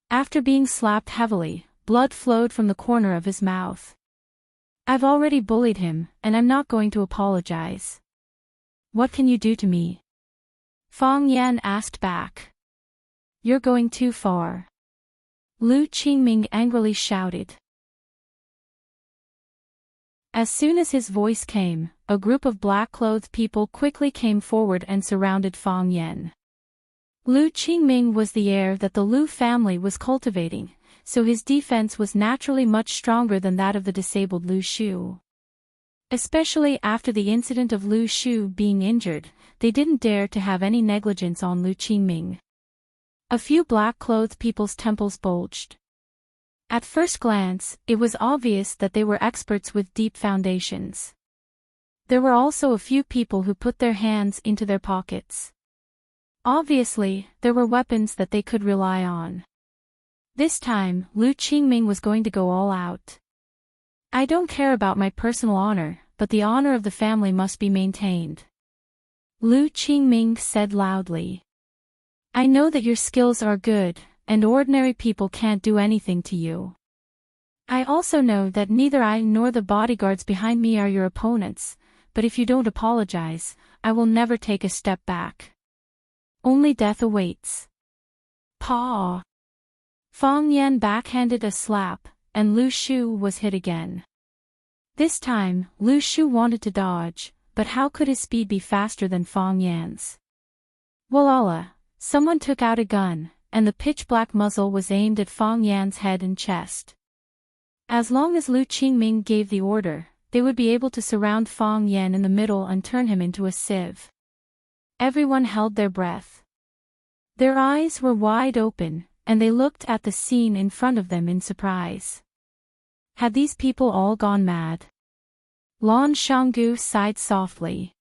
After being slapped heavily, blood flowed from the corner of his mouth. "I've already bullied him, and I'm not going to apologize. What can you do to me?" Fang Yan asked back. "You're going too far." Lu Qingming angrily shouted. As soon as his voice came, a group of black-clothed people quickly came forward and surrounded Fang Yan. Lu Qingming was the heir that the Lu family was cultivating, so his defense was naturally much stronger than that of the disabled Lu Shu. Especially after the incident of Lu Shu being injured, they didn't dare to have any negligence on Lu Qingming. A few black-clothed people's temples bulged. At first glance, it was obvious that they were experts with deep foundations. There were also a few people who put their hands into their pockets. Obviously, there were weapons that they could rely on. This time, Lu Qingming was going to go all out. "I don't care about my personal honor, but the honor of the family must be maintained," Lu Qingming said loudly. "I know that your skills are good, and ordinary people can't do anything to you. I also know that neither I nor the bodyguards behind me are your opponents, but if you don't apologize, I will never take a step back." Only death awaits. Paw! Fang Yan backhanded a slap, and Lu Shu was hit again. This time, Lu Shu wanted to dodge, but how could his speed be faster than Fang Yan's? Walala! Someone took out a gun, and the pitch-black muzzle was aimed at Fang Yan's head and chest. As long as Lu Qingming gave the order, they would be able to surround Fang Yan in the middle and turn him into a sieve. Everyone held their breath. Their eyes were wide open, and they looked at the scene in front of them in surprise. Had these people all gone mad? Lan Shanggu sighed softly.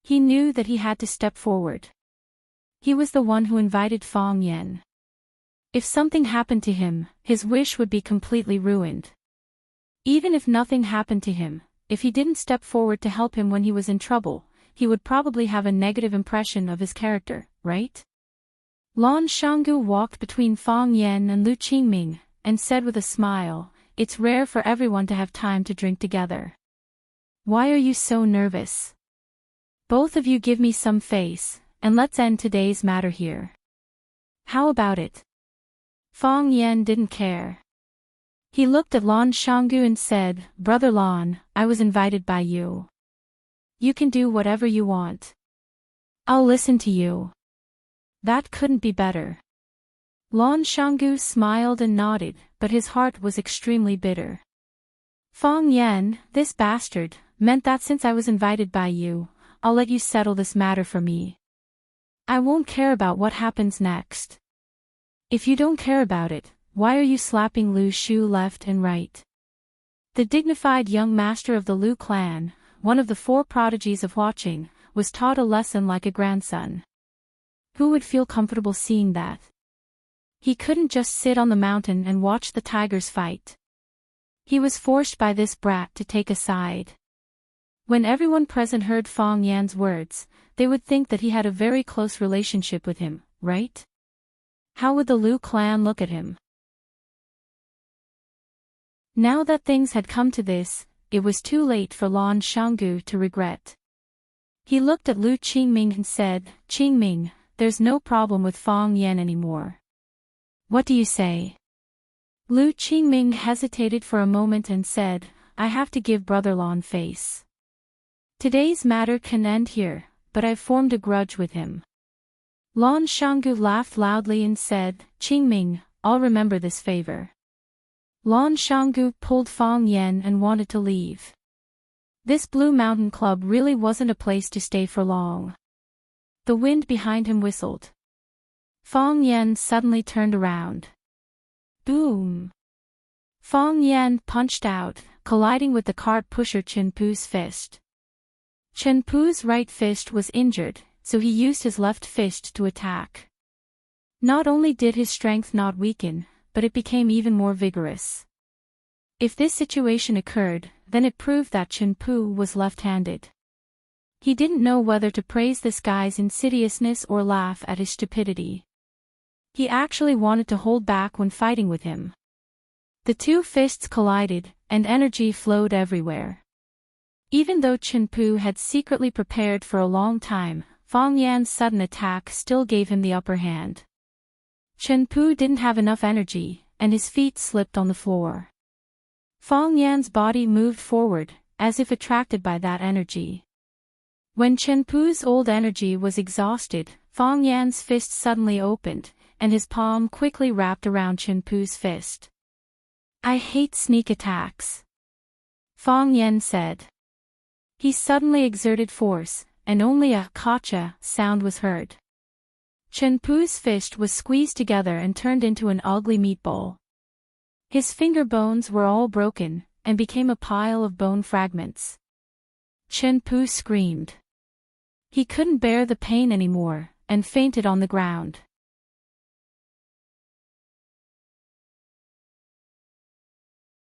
He knew that he had to step forward. He was the one who invited Fang Yan. If something happened to him, his wish would be completely ruined. Even if nothing happened to him, if he didn't step forward to help him when he was in trouble, he would probably have a negative impression of his character, right? Lan Shanggu walked between Fang Yan and Lu Qingming, and said with a smile, "It's rare for everyone to have time to drink together. Why are you so nervous? Both of you give me some face, and let's end today's matter here. How about it?" Fang Yan didn't care. He looked at Lan Shanggu and said, "Brother Lan, I was invited by you. You can do whatever you want. I'll listen to you." That couldn't be better. Lan Shanggu smiled and nodded, but his heart was extremely bitter. Fang Yan, this bastard, meant that since I was invited by you, I'll let you settle this matter for me. I won't care about what happens next. If you don't care about it, why are you slapping Lu Shu left and right? The dignified young master of the Lu clan, one of the 4 prodigies of watching, was taught a lesson like a grandson. Who would feel comfortable seeing that? He couldn't just sit on the mountain and watch the tigers fight. He was forced by this brat to take a side. When everyone present heard Fang Yan's words, they would think that he had a very close relationship with him, right? How would the Lu clan look at him? Now that things had come to this, it was too late for Lan Shanggu to regret. He looked at Lu Qingming and said, "Qingming, there's no problem with Fang Yan anymore. What do you say?" Lu Qingming hesitated for a moment and said, "I have to give Brother Lan face. Today's matter can end here, but I've formed a grudge with him." Lan Shanggu laughed loudly and said, "Qingming, I'll remember this favor." Lan Shanggu pulled Fang Yan and wanted to leave. This Blue Mountain Club really wasn't a place to stay for long. The wind behind him whistled. Fang Yan suddenly turned around. Boom! Fang Yan punched out, colliding with the cart pusher Chen Pu's fist. Chen Pu's right fist was injured, so he used his left fist to attack. Not only did his strength not weaken, but it became even more vigorous. If this situation occurred, then it proved that Chen Pu was left-handed. He didn't know whether to praise this guy's insidiousness or laugh at his stupidity. He actually wanted to hold back when fighting with him. The 2 fists collided, and energy flowed everywhere. Even though Chen Pu had secretly prepared for a long time, Fang Yan's sudden attack still gave him the upper hand. Chen Pu didn't have enough energy, and his feet slipped on the floor. Fang Yan's body moved forward, as if attracted by that energy. When Chen Pu's old energy was exhausted, Fang Yan's fist suddenly opened, and his palm quickly wrapped around Chen Pu's fist. "I hate sneak attacks," Fang Yan said. He suddenly exerted force, and only a "kacha" sound was heard. Chen Pu's fist was squeezed together and turned into an ugly meatball. His finger bones were all broken, and became a pile of bone fragments. Chen Pu screamed. He couldn't bear the pain anymore, and fainted on the ground.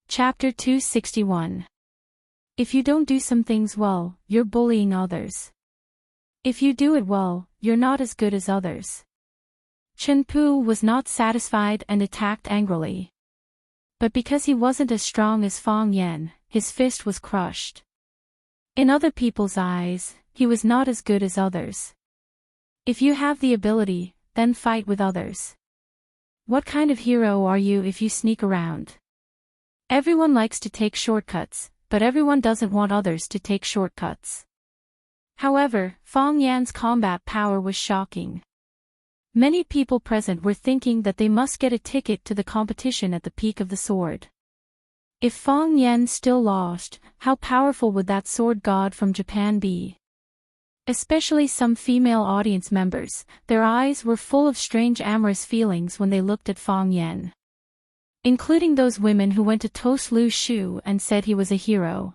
Chapter 261. If you don't do some things well, you're bullying others. If you do it well, you're not as good as others. Chen Pu was not satisfied and attacked angrily. But because he wasn't as strong as Fang Yan, his fist was crushed. In other people's eyes, he was not as good as others. If you have the ability, then fight with others. What kind of hero are you if you sneak around? Everyone likes to take shortcuts, but everyone doesn't want others to take shortcuts. However, Fang Yan's combat power was shocking. Many people present were thinking that they must get a ticket to the competition at the peak of the sword. If Fang Yan still lost, how powerful would that sword god from Japan be? Especially some female audience members, their eyes were full of strange amorous feelings when they looked at Fang Yan. Including those women who went to toast Lu Shu and said he was a hero.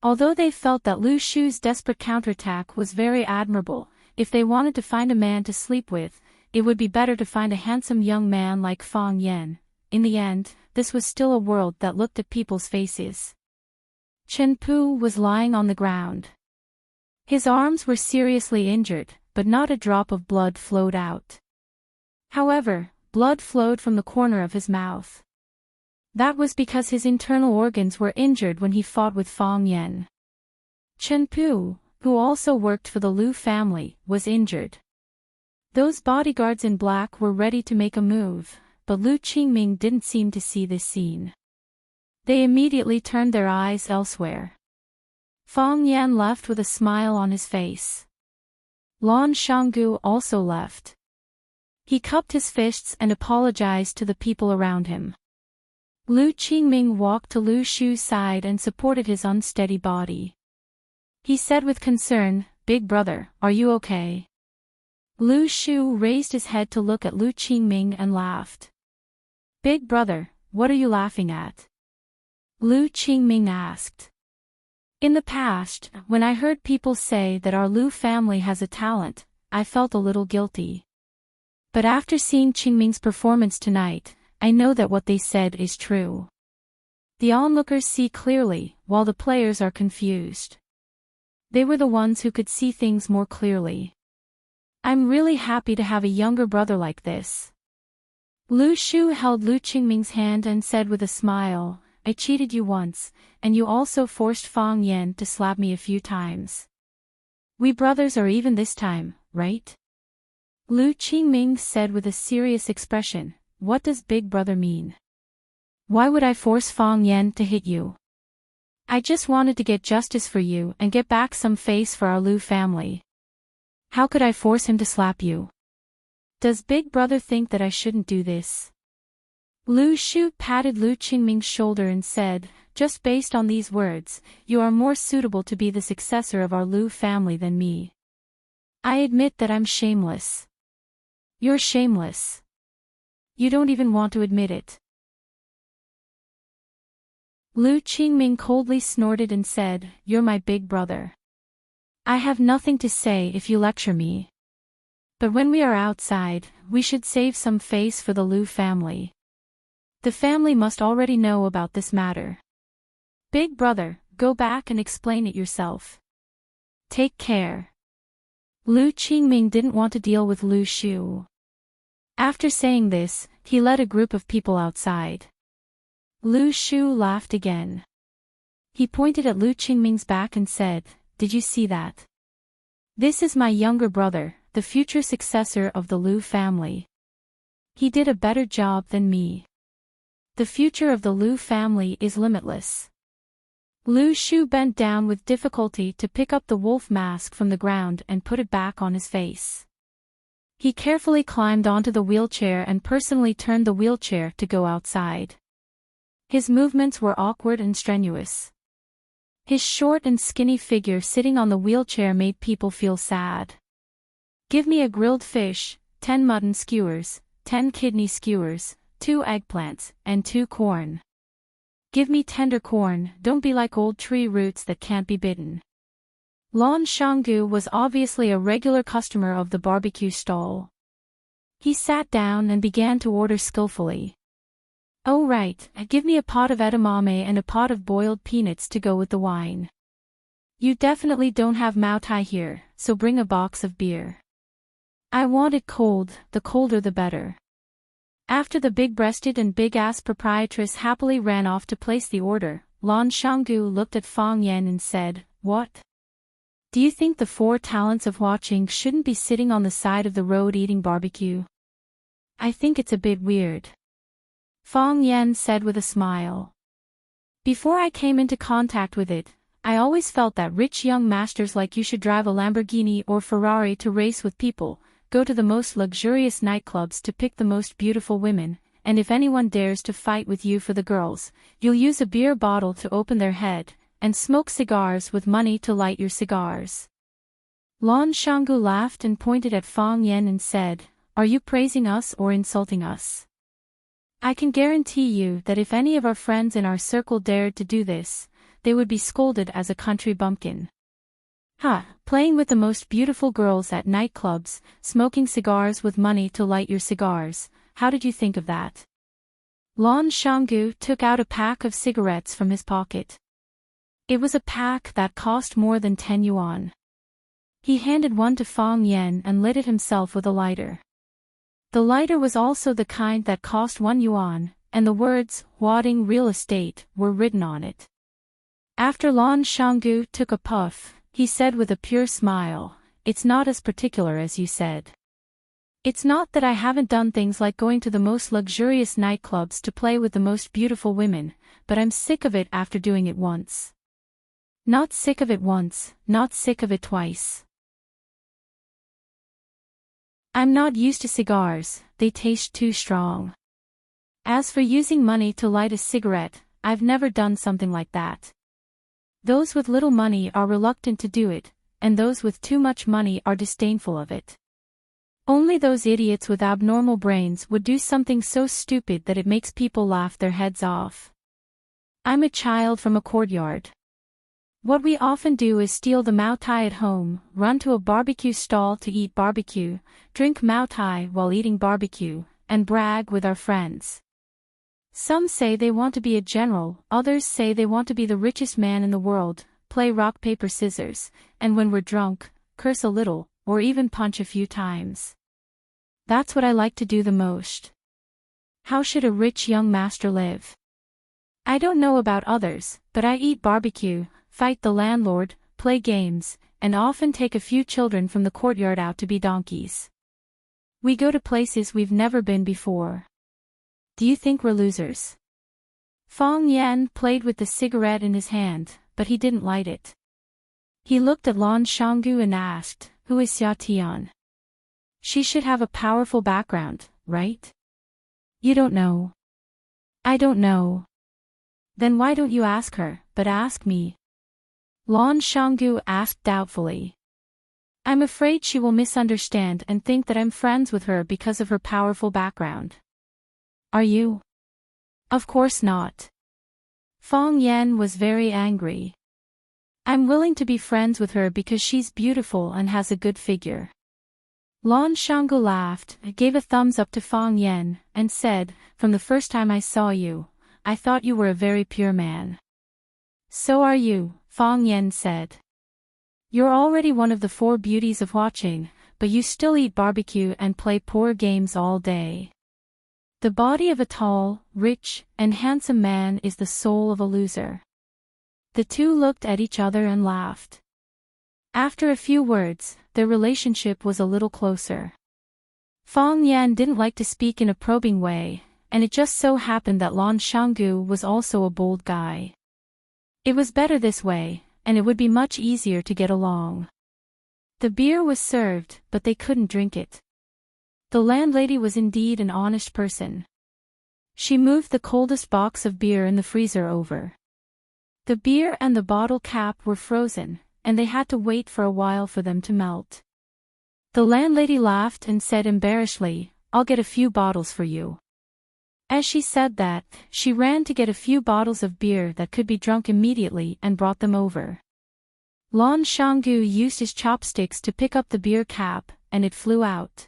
Although they felt that Lu Shu's desperate counterattack was very admirable, if they wanted to find a man to sleep with, it would be better to find a handsome young man like Fang Yan. In the end, this was still a world that looked at people's faces. Chen Pu was lying on the ground. His arms were seriously injured, but not a drop of blood flowed out. However, blood flowed from the corner of his mouth. That was because his internal organs were injured when he fought with Fang Yan. Chen Pu, who also worked for the Lu family, was injured. Those bodyguards in black were ready to make a move, but Lu Qingming didn't seem to see this scene. They immediately turned their eyes elsewhere. Fang Yan left with a smile on his face. Lan Shanggu also left. He cupped his fists and apologized to the people around him. Lu Qingming walked to Lu Shu's side and supported his unsteady body. He said with concern, "Big brother, are you okay?" Lu Shu raised his head to look at Lu Qingming and laughed. "Big brother, what are you laughing at?" Lu Qingming asked. "In the past, when I heard people say that our Lu family has a talent, I felt a little guilty. But after seeing Qingming's performance tonight, I know that what they said is true. The onlookers see clearly, while the players are confused. They were the ones who could see things more clearly. I'm really happy to have a younger brother like this." Lu Shu held Lu Qingming's hand and said with a smile, "I cheated you once, and you also forced Fang Yan to slap me a few times. We brothers are even this time, right?" Lu Qingming said with a serious expression, "What does big brother mean? Why would I force Fang Yan to hit you? I just wanted to get justice for you and get back some face for our Lu family. How could I force him to slap you? Does big brother think that I shouldn't do this?" Lu Shu patted Lu Qingming's shoulder and said, "Just based on these words, you are more suitable to be the successor of our Lu family than me. I admit that I'm shameless." "You're shameless. You don't even want to admit it." Lu Qingming coldly snorted and said, "You're my big brother. I have nothing to say if you lecture me. But when we are outside, we should save some face for the Lu family. The family must already know about this matter. Big brother, go back and explain it yourself. Take care." Lu Qingming didn't want to deal with Lu Shu. After saying this, he led a group of people outside. Lu Shu laughed again. He pointed at Lu Qingming's back and said, "Did you see that? This is my younger brother, the future successor of the Lu family. He did a better job than me. The future of the Lu family is limitless." Lu Shu bent down with difficulty to pick up the wolf mask from the ground and put it back on his face. He carefully climbed onto the wheelchair and personally turned the wheelchair to go outside. His movements were awkward and strenuous. His short and skinny figure sitting on the wheelchair made people feel sad. "Give me a grilled fish, 10 mutton skewers, 10 kidney skewers, 2 eggplants, and 2 corn. Give me tender corn, don't be like old tree roots that can't be bitten." Lan Shanggu was obviously a regular customer of the barbecue stall. He sat down and began to order skillfully. "Oh right, give me a pot of edamame and a pot of boiled peanuts to go with the wine. You definitely don't have Mao Tai here, so bring a box of beer. I want it cold, the colder the better." After the big-breasted and big-ass proprietress happily ran off to place the order, Lan Shanggu looked at Fang Yan and said, "What? Do you think the 4 talents of watching shouldn't be sitting on the side of the road eating barbecue? I think it's a bit weird. Fong Yan said with a smile. Before I came into contact with it, I always felt that rich young masters like you should drive a Lamborghini or Ferrari to race with people, go to the most luxurious nightclubs to pick the most beautiful women, and if anyone dares to fight with you for the girls, you'll use a beer bottle to open their head, and smoke cigars with money to light your cigars. Lan Shanggu laughed and pointed at Fong Yan and said, "Are you praising us or insulting us? I can guarantee you that if any of our friends in our circle dared to do this, they would be scolded as a country bumpkin." Playing with the most beautiful girls at nightclubs, smoking cigars with money to light your cigars, how did you think of that? Lan Shanggu took out a pack of cigarettes from his pocket. It was a pack that cost more than 10 yuan. He handed one to Fong Yan and lit it himself with a lighter. The lighter was also the kind that cost 1 yuan, and the words, "Wadding Real Estate," were written on it. After Lan Shanggu took a puff, he said with a pure smile, "It's not as particular as you said. It's not that I haven't done things like going to the most luxurious nightclubs to play with the most beautiful women, but I'm sick of it after doing it once. Not sick of it once, not sick of it twice. I'm not used to cigars, they taste too strong. As for using money to light a cigarette, I've never done something like that. Those with little money are reluctant to do it, and those with too much money are disdainful of it. Only those idiots with abnormal brains would do something so stupid that it makes people laugh their heads off. I'm a child from a courtyard. What we often do is steal the Mao Tai at home, run to a barbecue stall to eat barbecue, drink Mao Tai while eating barbecue, and brag with our friends. Some say they want to be a general, others say they want to be the richest man in the world, play rock paper scissors, and when we're drunk, curse a little, or even punch a few times. That's what I like to do the most. How should a rich young master live? I don't know about others, but I eat barbecue, fight the landlord, play games, and often take a few children from the courtyard out to be donkeys. We go to places we've never been before. Do you think we're losers? Fong Yan played with the cigarette in his hand, but he didn't light it. He looked at Lan Shanggu and asked, "Who is Xia Tian? She should have a powerful background, right?" "You don't know." "I don't know." "Then why don't you ask her, but ask me?" Lan Shanggu asked doubtfully. "I'm afraid she will misunderstand and think that I'm friends with her because of her powerful background." "Are you?" "Of course not." Fong Yan was very angry. "I'm willing to be friends with her because she's beautiful and has a good figure." Lan Shanggu laughed, gave a thumbs up to Fong Yan, and said, "From the first time I saw you, I thought you were a very pure man." "So are you," Fong Yan said. "You're already one of the 4 beauties of watching, but you still eat barbecue and play poor games all day. The body of a tall, rich, and handsome man is the soul of a loser." The two looked at each other and laughed. After a few words, their relationship was a little closer. Fong Yan didn't like to speak in a probing way, and it just so happened that Lan Shanggu was also a bold guy. It was better this way, and it would be much easier to get along. The beer was served, but they couldn't drink it. The landlady was indeed an honest person. She moved the coldest box of beer in the freezer over. The beer and the bottle cap were frozen, and they had to wait for a while for them to melt. The landlady laughed and said embarrassedly, "I'll get a few bottles for you." As she said that, she ran to get a few bottles of beer that could be drunk immediately and brought them over. Lan Shanggu used his chopsticks to pick up the beer cap, and it flew out.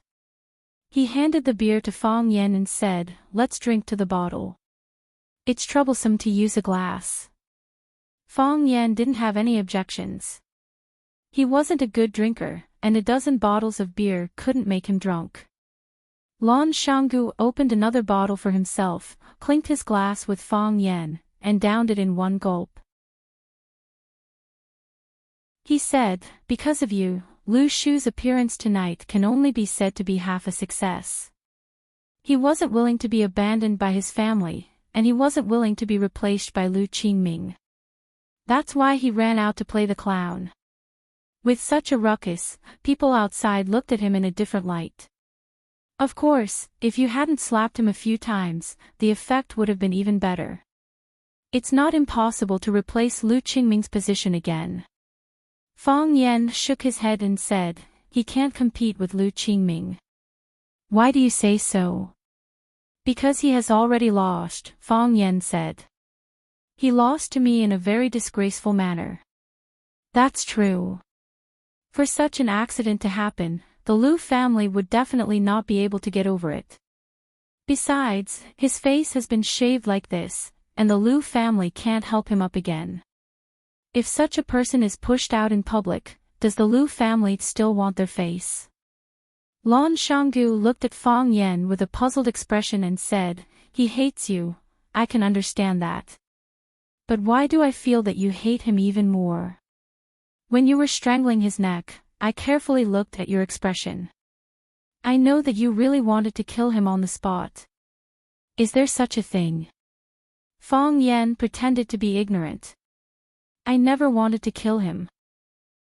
He handed the beer to Fong Yan and said, "Let's drink to the bottle. It's troublesome to use a glass." Fong Yan didn't have any objections. He wasn't a good drinker, and a dozen bottles of beer couldn't make him drunk. Lan Shanggu opened another bottle for himself, clinked his glass with Fong Yan, and downed it in one gulp. He said, because of you, Lu Shu's appearance tonight can only be said to be half a success. He wasn't willing to be abandoned by his family, and he wasn't willing to be replaced by Lu Qingming. That's why he ran out to play the clown. With such a ruckus, people outside looked at him in a different light. Of course, if you hadn't slapped him a few times, the effect would have been even better. It's not impossible to replace Lu Qingming's position again. Fang Yan shook his head and said, he can't compete with Lu Qingming. Why do you say so? Because he has already lost, Fang Yan said. He lost to me in a very disgraceful manner. That's true. For such an accident to happen, the Lu family would definitely not be able to get over it. Besides, his face has been shaved like this, and the Lu family can't help him up again. If such a person is pushed out in public, does the Lu family still want their face? Lan Shanggu looked at Fang Yan with a puzzled expression and said, he hates you, I can understand that. But why do I feel that you hate him even more? When you were strangling his neck, I carefully looked at your expression. I know that you really wanted to kill him on the spot. Is there such a thing? Fang Yan pretended to be ignorant. I never wanted to kill him.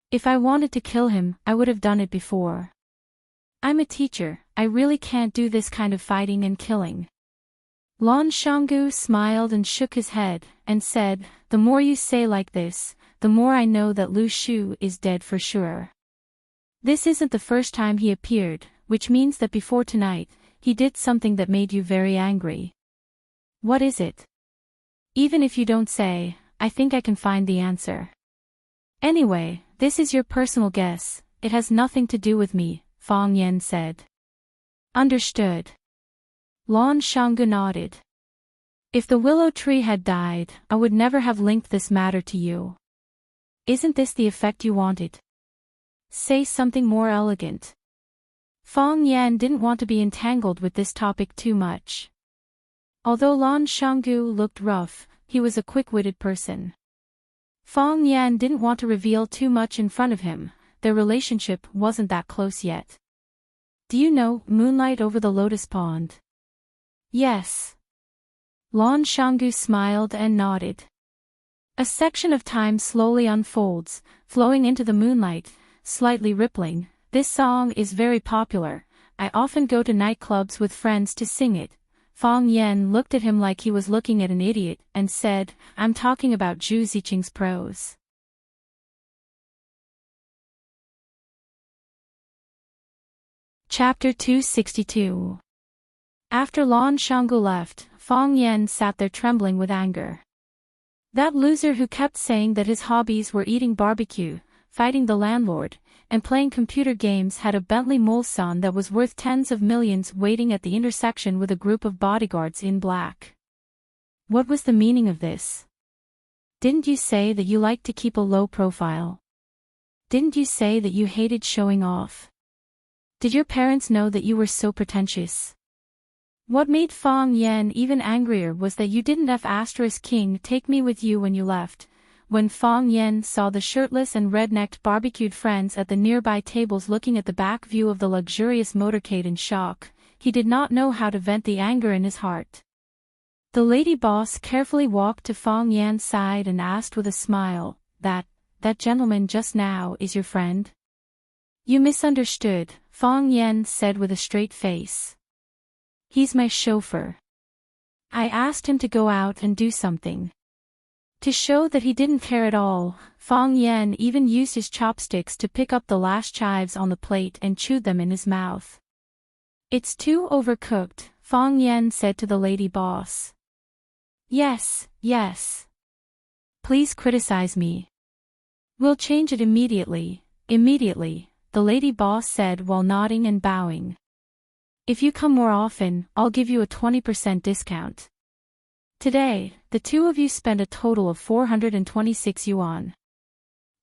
If I wanted to kill him, I would have done it before. I'm a teacher, I really can't do this kind of fighting and killing. Lan Shanggu smiled and shook his head, and said, the more you say like this, the more I know that Lu Shu is dead for sure. This isn't the first time he appeared, which means that before tonight, he did something that made you very angry. What is it? Even if you don't say, I think I can find the answer. Anyway, this is your personal guess, it has nothing to do with me, Fang Yan said. Understood. Lan Shanggu nodded. If the willow tree had died, I would never have linked this matter to you. Isn't this the effect you wanted? Say something more elegant. Fang Yan didn't want to be entangled with this topic too much. Although Lan Shanggu looked rough, he was a quick-witted person. Fang Yan didn't want to reveal too much in front of him, their relationship wasn't that close yet. Do you know Moonlight over the Lotus Pond? Yes. Lan Shanggu smiled and nodded. A section of time slowly unfolds, flowing into the moonlight, slightly rippling. This song is very popular. I often go to nightclubs with friends to sing it. Fang Yan looked at him like he was looking at an idiot and said, I'm talking about Zhu Ziqing's prose. Chapter 262. After Lan Shanggu left, Fang Yan sat there trembling with anger. That loser who kept saying that his hobbies were eating barbecue, fighting the landlord, and playing computer games had a Bentley Mulsanne that was worth tens of millions waiting at the intersection with a group of bodyguards in black. What was the meaning of this? Didn't you say that you liked to keep a low profile? Didn't you say that you hated showing off? Did your parents know that you were so pretentious? What made Fang Yan even angrier was that you didn't F*King take me with you when you left. When Fang Yan saw the shirtless and red-necked barbecued friends at the nearby tables looking at the back view of the luxurious motorcade in shock, he did not know how to vent the anger in his heart. The lady boss carefully walked to Fang Yan's side and asked with a smile, that gentleman just now is your friend? You misunderstood, Fang Yan said with a straight face. He's my chauffeur. I asked him to go out and do something. To show that he didn't care at all, Fang Yan even used his chopsticks to pick up the last chives on the plate and chewed them in his mouth. It's too overcooked, Fang Yan said to the lady boss. Yes. Please criticize me. We'll change it immediately, the lady boss said while nodding and bowing. If you come more often, I'll give you a 20% discount. Today, the two of you spend a total of 426 yuan.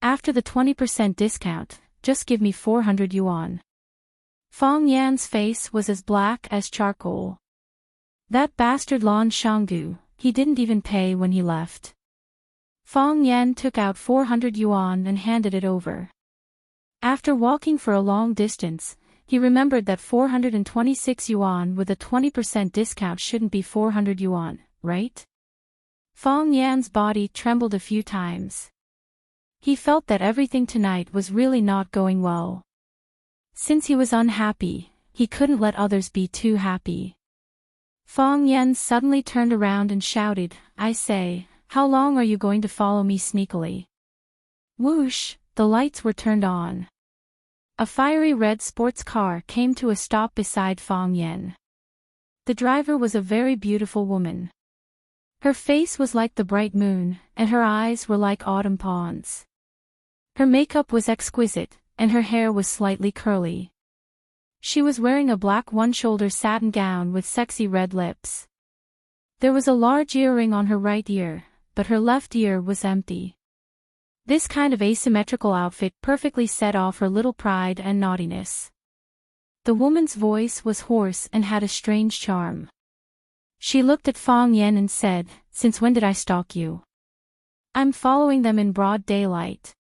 After the 20% discount, just give me 400 yuan. Fang Yan's face was as black as charcoal. That bastard Lan Shanggu, he didn't even pay when he left. Fang Yan took out 400 yuan and handed it over. After walking for a long distance, he remembered that 426 yuan with a 20% discount shouldn't be 400 yuan, right? Fang Yan's body trembled a few times. He felt that everything tonight was really not going well. Since he was unhappy, he couldn't let others be too happy. Fang Yan suddenly turned around and shouted, "I say, how long are you going to follow me sneakily?" Whoosh, the lights were turned on. A fiery red sports car came to a stop beside Fang Yan. The driver was a very beautiful woman. Her face was like the bright moon, and her eyes were like autumn ponds. Her makeup was exquisite, and her hair was slightly curly. She was wearing a black one-shoulder satin gown with sexy red lips. There was a large earring on her right ear, but her left ear was empty. This kind of asymmetrical outfit perfectly set off her little pride and naughtiness. The woman's voice was hoarse and had a strange charm. She looked at Fang Yan and said, "Since when did I stalk you? I'm following them in broad daylight.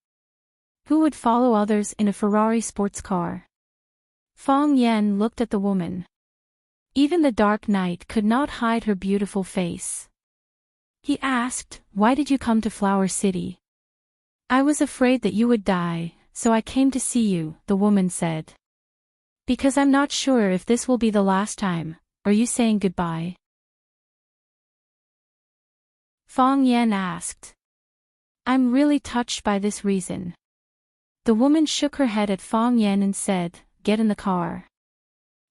Who would follow others in a Ferrari sports car?" Fang Yan looked at the woman. Even the dark night could not hide her beautiful face. He asked, "Why did you come to Flower City?" "I was afraid that you would die, so I came to see you," the woman said. "Because I'm not sure if this will be the last time. Are you saying goodbye?" Fang Yan asked. "I'm really touched by this reason." The woman shook her head at Fang Yan and said, "Get in the car."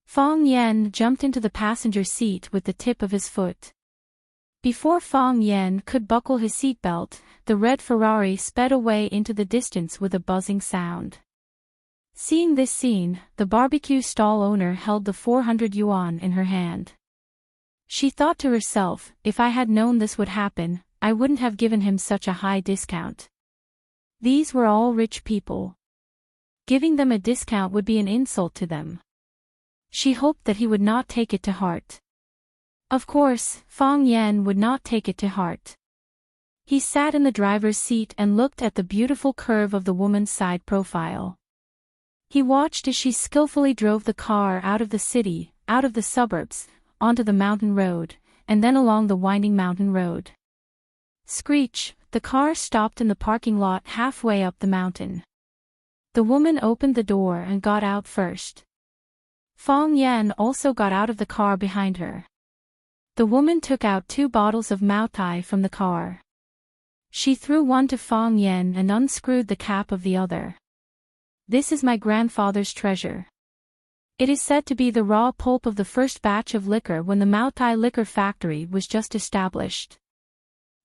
Fang Yan jumped into the passenger seat with the tip of his foot. Before Fang Yan could buckle his seatbelt, the red Ferrari sped away into the distance with a buzzing sound. Seeing this scene, the barbecue stall owner held the 400 yuan in her hand. She thought to herself, "If I had known this would happen, I wouldn't have given him such a high discount." These were all rich people. Giving them a discount would be an insult to them. She hoped that he would not take it to heart. Of course, Fang Yan would not take it to heart. He sat in the driver's seat and looked at the beautiful curve of the woman's side profile. He watched as she skillfully drove the car out of the city, out of the suburbs, onto the mountain road, and then along the winding mountain road. Screech, the car stopped in the parking lot halfway up the mountain. The woman opened the door and got out first. Fang Yan also got out of the car behind her. The woman took out 2 bottles of Maotai from the car. She threw one to Fang Yan and unscrewed the cap of the other. "This is my grandfather's treasure. It is said to be the raw pulp of the first batch of liquor when the Maotai liquor factory was just established.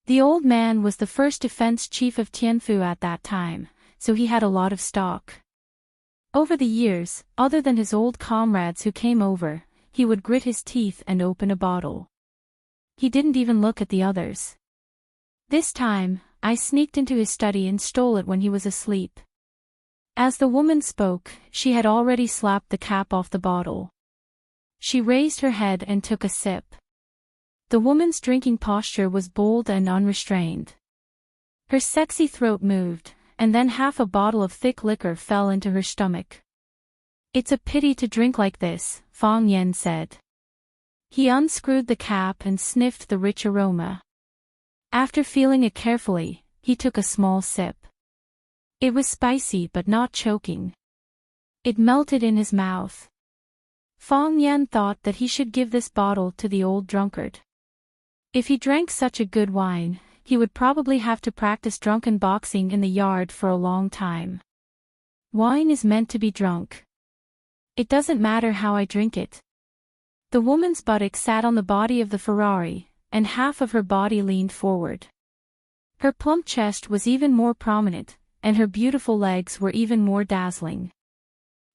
The old man was the first defense chief of Tianfu at that time, so he had a lot of stock. Over the years, other than his old comrades who came over, he would grit his teeth and open a bottle. He didn't even look at the others. This time, I sneaked into his study and stole it when he was asleep." As the woman spoke, she had already slapped the cap off the bottle. She raised her head and took a sip. The woman's drinking posture was bold and unrestrained. Her sexy throat moved, and then half a bottle of thick liquor fell into her stomach. "It's a pity to drink like this," Fang Yan said. He unscrewed the cap and sniffed the rich aroma. After feeling it carefully, he took a small sip. It was spicy but not choking. It melted in his mouth. Fang Yan thought that he should give this bottle to the old drunkard. If he drank such a good wine, he would probably have to practice drunken boxing in the yard for a long time. Wine is meant to be drunk. It doesn't matter how I drink it. The woman's buttock sat on the body of the Ferrari, and half of her body leaned forward. Her plump chest was even more prominent, and her beautiful legs were even more dazzling.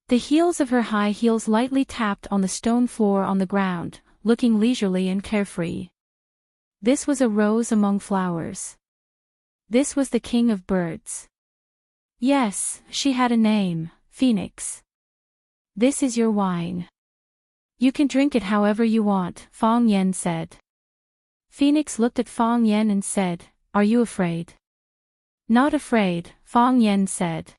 The heels of her high heels lightly tapped on the stone floor on the ground, looking leisurely and carefree. This was a rose among flowers. This was the king of birds. Yes, she had a name, Phoenix. "This is your wine. You can drink it however you want," Fang Yan said. Phoenix looked at Fang Yan and said, "Are you afraid?" Not afraid, Fang Yen said.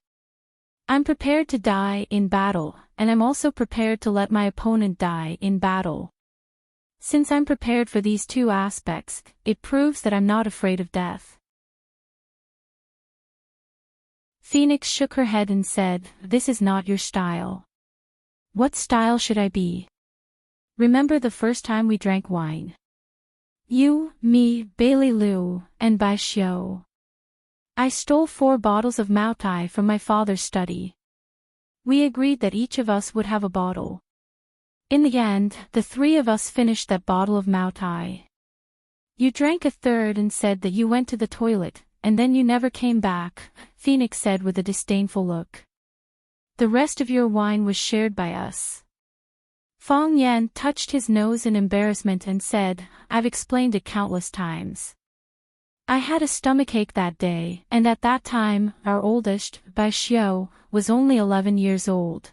I'm prepared to die in battle, and I'm also prepared to let my opponent die in battle. Since I'm prepared for these two aspects, it proves that I'm not afraid of death. Phoenix shook her head and said, "This is not your style." "What style should I be?" "Remember the first time we drank wine? You, me, Bailey Liu, and Bai Xiu. I stole 4 bottles of Mao Tai from my father's study. We agreed that each of us would have a bottle. In the end, the 3 of us finished that bottle of Mao Tai. You drank a third and said that you went to the toilet, and then you never came back," Phoenix said with a disdainful look. "The rest of your wine was shared by us." Fang Yan touched his nose in embarrassment and said, "I've explained it countless times. I had a stomachache that day, and at that time, our oldest, Bai Xiu, was only 11 years old.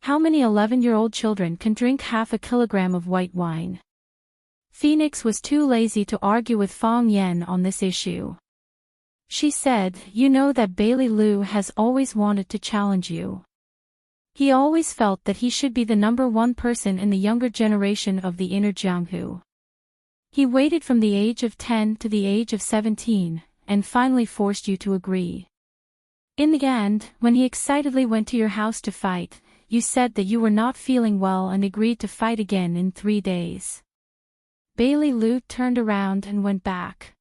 How many 11-year-old children can drink half a kilogram of white wine?" Phoenix was too lazy to argue with Fang Yan on this issue. She said, "You know that Bailey Liu has always wanted to challenge you. He always felt that he should be the #1 person in the younger generation of the inner Jianghu. He waited from the age of 10 to the age of 17, and finally forced you to agree. In the end, when he excitedly went to your house to fight, you said that you were not feeling well and agreed to fight again in 3 days. Bailey Liu turned around and went back.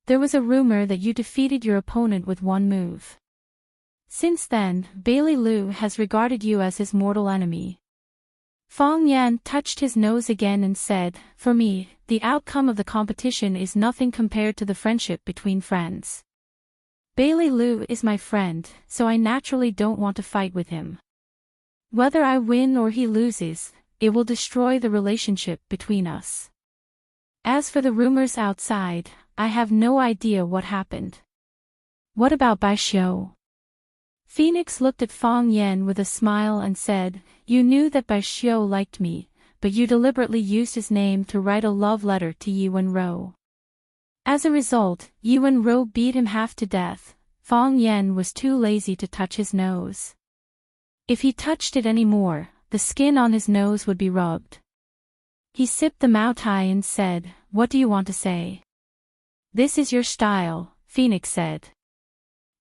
There was a rumor that you defeated your opponent with 1 move. Since then, Bailey Liu has regarded you as his mortal enemy." Fang Yan touched his nose again and said, "For me, the outcome of the competition is nothing compared to the friendship between friends. Bailey Liu is my friend, so I naturally don't want to fight with him. Whether I win or he loses, it will destroy the relationship between us. As for the rumors outside, I have no idea what happened." "What about Bai Xiu?" Phoenix looked at Fang Yan with a smile and said, "You knew that Bai Xiu liked me, but you deliberately used his name to write a love letter to Yuan Rou. As a result, Yuan Rou beat him half to death. Fang Yan was too lazy to touch his nose. If he touched it any more, the skin on his nose would be rubbed." He sipped the Mao Tai and said, "What do you want to say?" "This is your style," Phoenix said.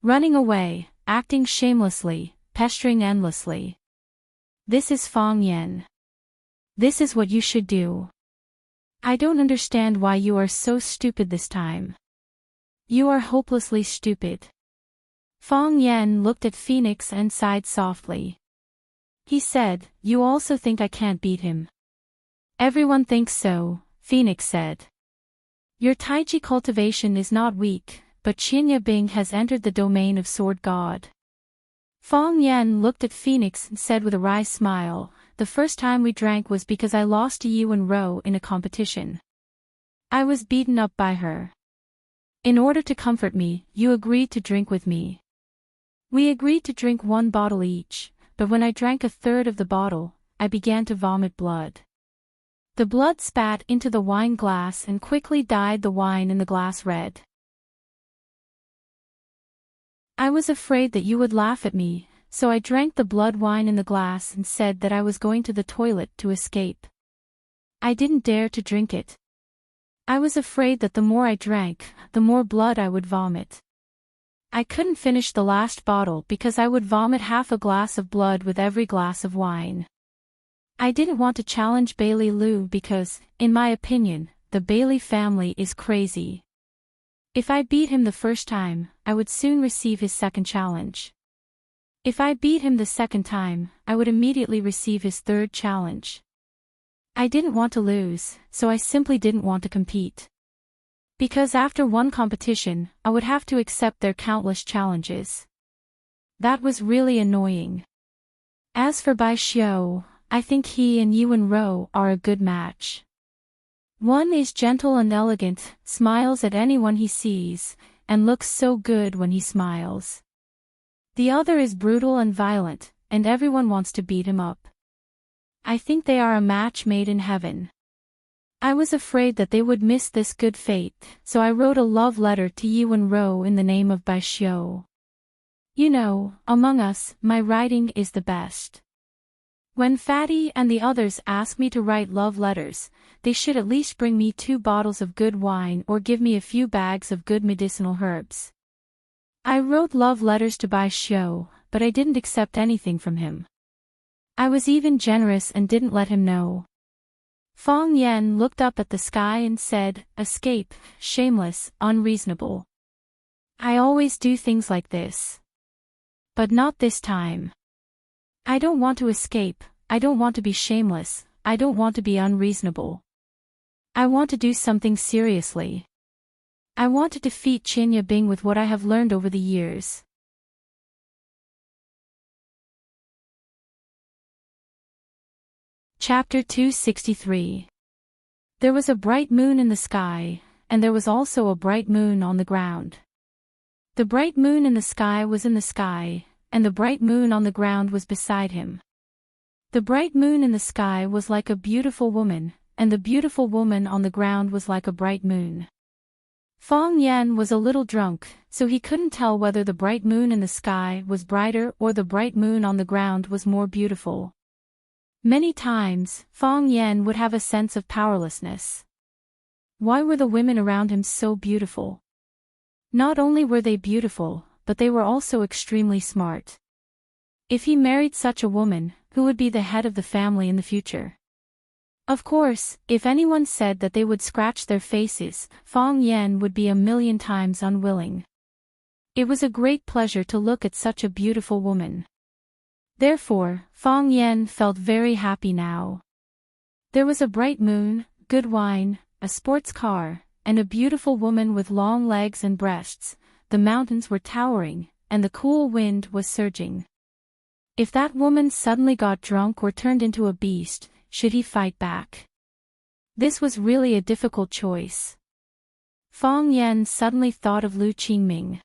"Running away, acting shamelessly, pestering endlessly. This is Fang Yan. This is what you should do. I don't understand why you are so stupid this time. You are hopelessly stupid." Fang Yan looked at Phoenix and sighed softly. He said, "You also think I can't beat him?" "Everyone thinks so," Phoenix said. "Your Taiji cultivation is not weak, but Qinya Bing has entered the domain of Sword God." Fang Yan looked at Phoenix and said with a wry smile, "The first time we drank was because I lost to Yuan Rou in a competition. I was beaten up by her. In order to comfort me, you agreed to drink with me. We agreed to drink 1 bottle each, but when I drank a third of the bottle, I began to vomit blood. The blood spat into the wine glass and quickly dyed the wine in the glass red. I was afraid that you would laugh at me, so I drank the blood wine in the glass and said that I was going to the toilet to escape. I didn't dare to drink it. I was afraid that the more I drank, the more blood I would vomit. I couldn't finish the last bottle because I would vomit half a glass of blood with every glass of wine. I didn't want to challenge Bailey Liu because, in my opinion, the Bailey family is crazy. If I beat him the first time, I would soon receive his second challenge. If I beat him the second time, I would immediately receive his third challenge. I didn't want to lose, so I simply didn't want to compete. Because after one competition, I would have to accept their countless challenges. That was really annoying. As for Bai Xiu, I think he and Yuan Rou are a good match. One is gentle and elegant, smiles at anyone he sees, and looks so good when he smiles. The other is brutal and violent, and everyone wants to beat him up. I think they are a match made in heaven." I was afraid that they would miss this good fate, so I wrote a love letter to Yi Wen-ro in the name of Bai Xiu. You know, among us, my writing is the best. When Fatty and the others ask me to write love letters, they should at least bring me 2 bottles of good wine or give me a few bags of good medicinal herbs. I wrote love letters to Bai Xiu, but I didn't accept anything from him. I was even generous and didn't let him know. Fang Yan looked up at the sky and said, "Escape, shameless, unreasonable. I always do things like this. But not this time. I don't want to escape, I don't want to be shameless, I don't want to be unreasonable. I want to do something seriously. I want to defeat Qin Yabing with what I have learned over the years." Chapter 263. There was a bright moon in the sky, and there was also a bright moon on the ground. The bright moon in the sky was in the sky, and the bright moon on the ground was beside him. The bright moon in the sky was like a beautiful woman, and the beautiful woman on the ground was like a bright moon. Fang Yan was a little drunk, so he couldn't tell whether the bright moon in the sky was brighter or the bright moon on the ground was more beautiful. Many times, Fang Yan would have a sense of powerlessness. Why were the women around him so beautiful? Not only were they beautiful, but they were also extremely smart. If he married such a woman, who would be the head of the family in the future? Of course, if anyone said that they would scratch their faces, Fang Yan would be a million times unwilling. It was a great pleasure to look at such a beautiful woman. Therefore, Fang Yan felt very happy now. There was a bright moon, good wine, a sports car, and a beautiful woman with long legs and breasts. The mountains were towering, and the cool wind was surging. If that woman suddenly got drunk or turned into a beast, should he fight back? This was really a difficult choice. Fang Yan suddenly thought of Lu Qingming.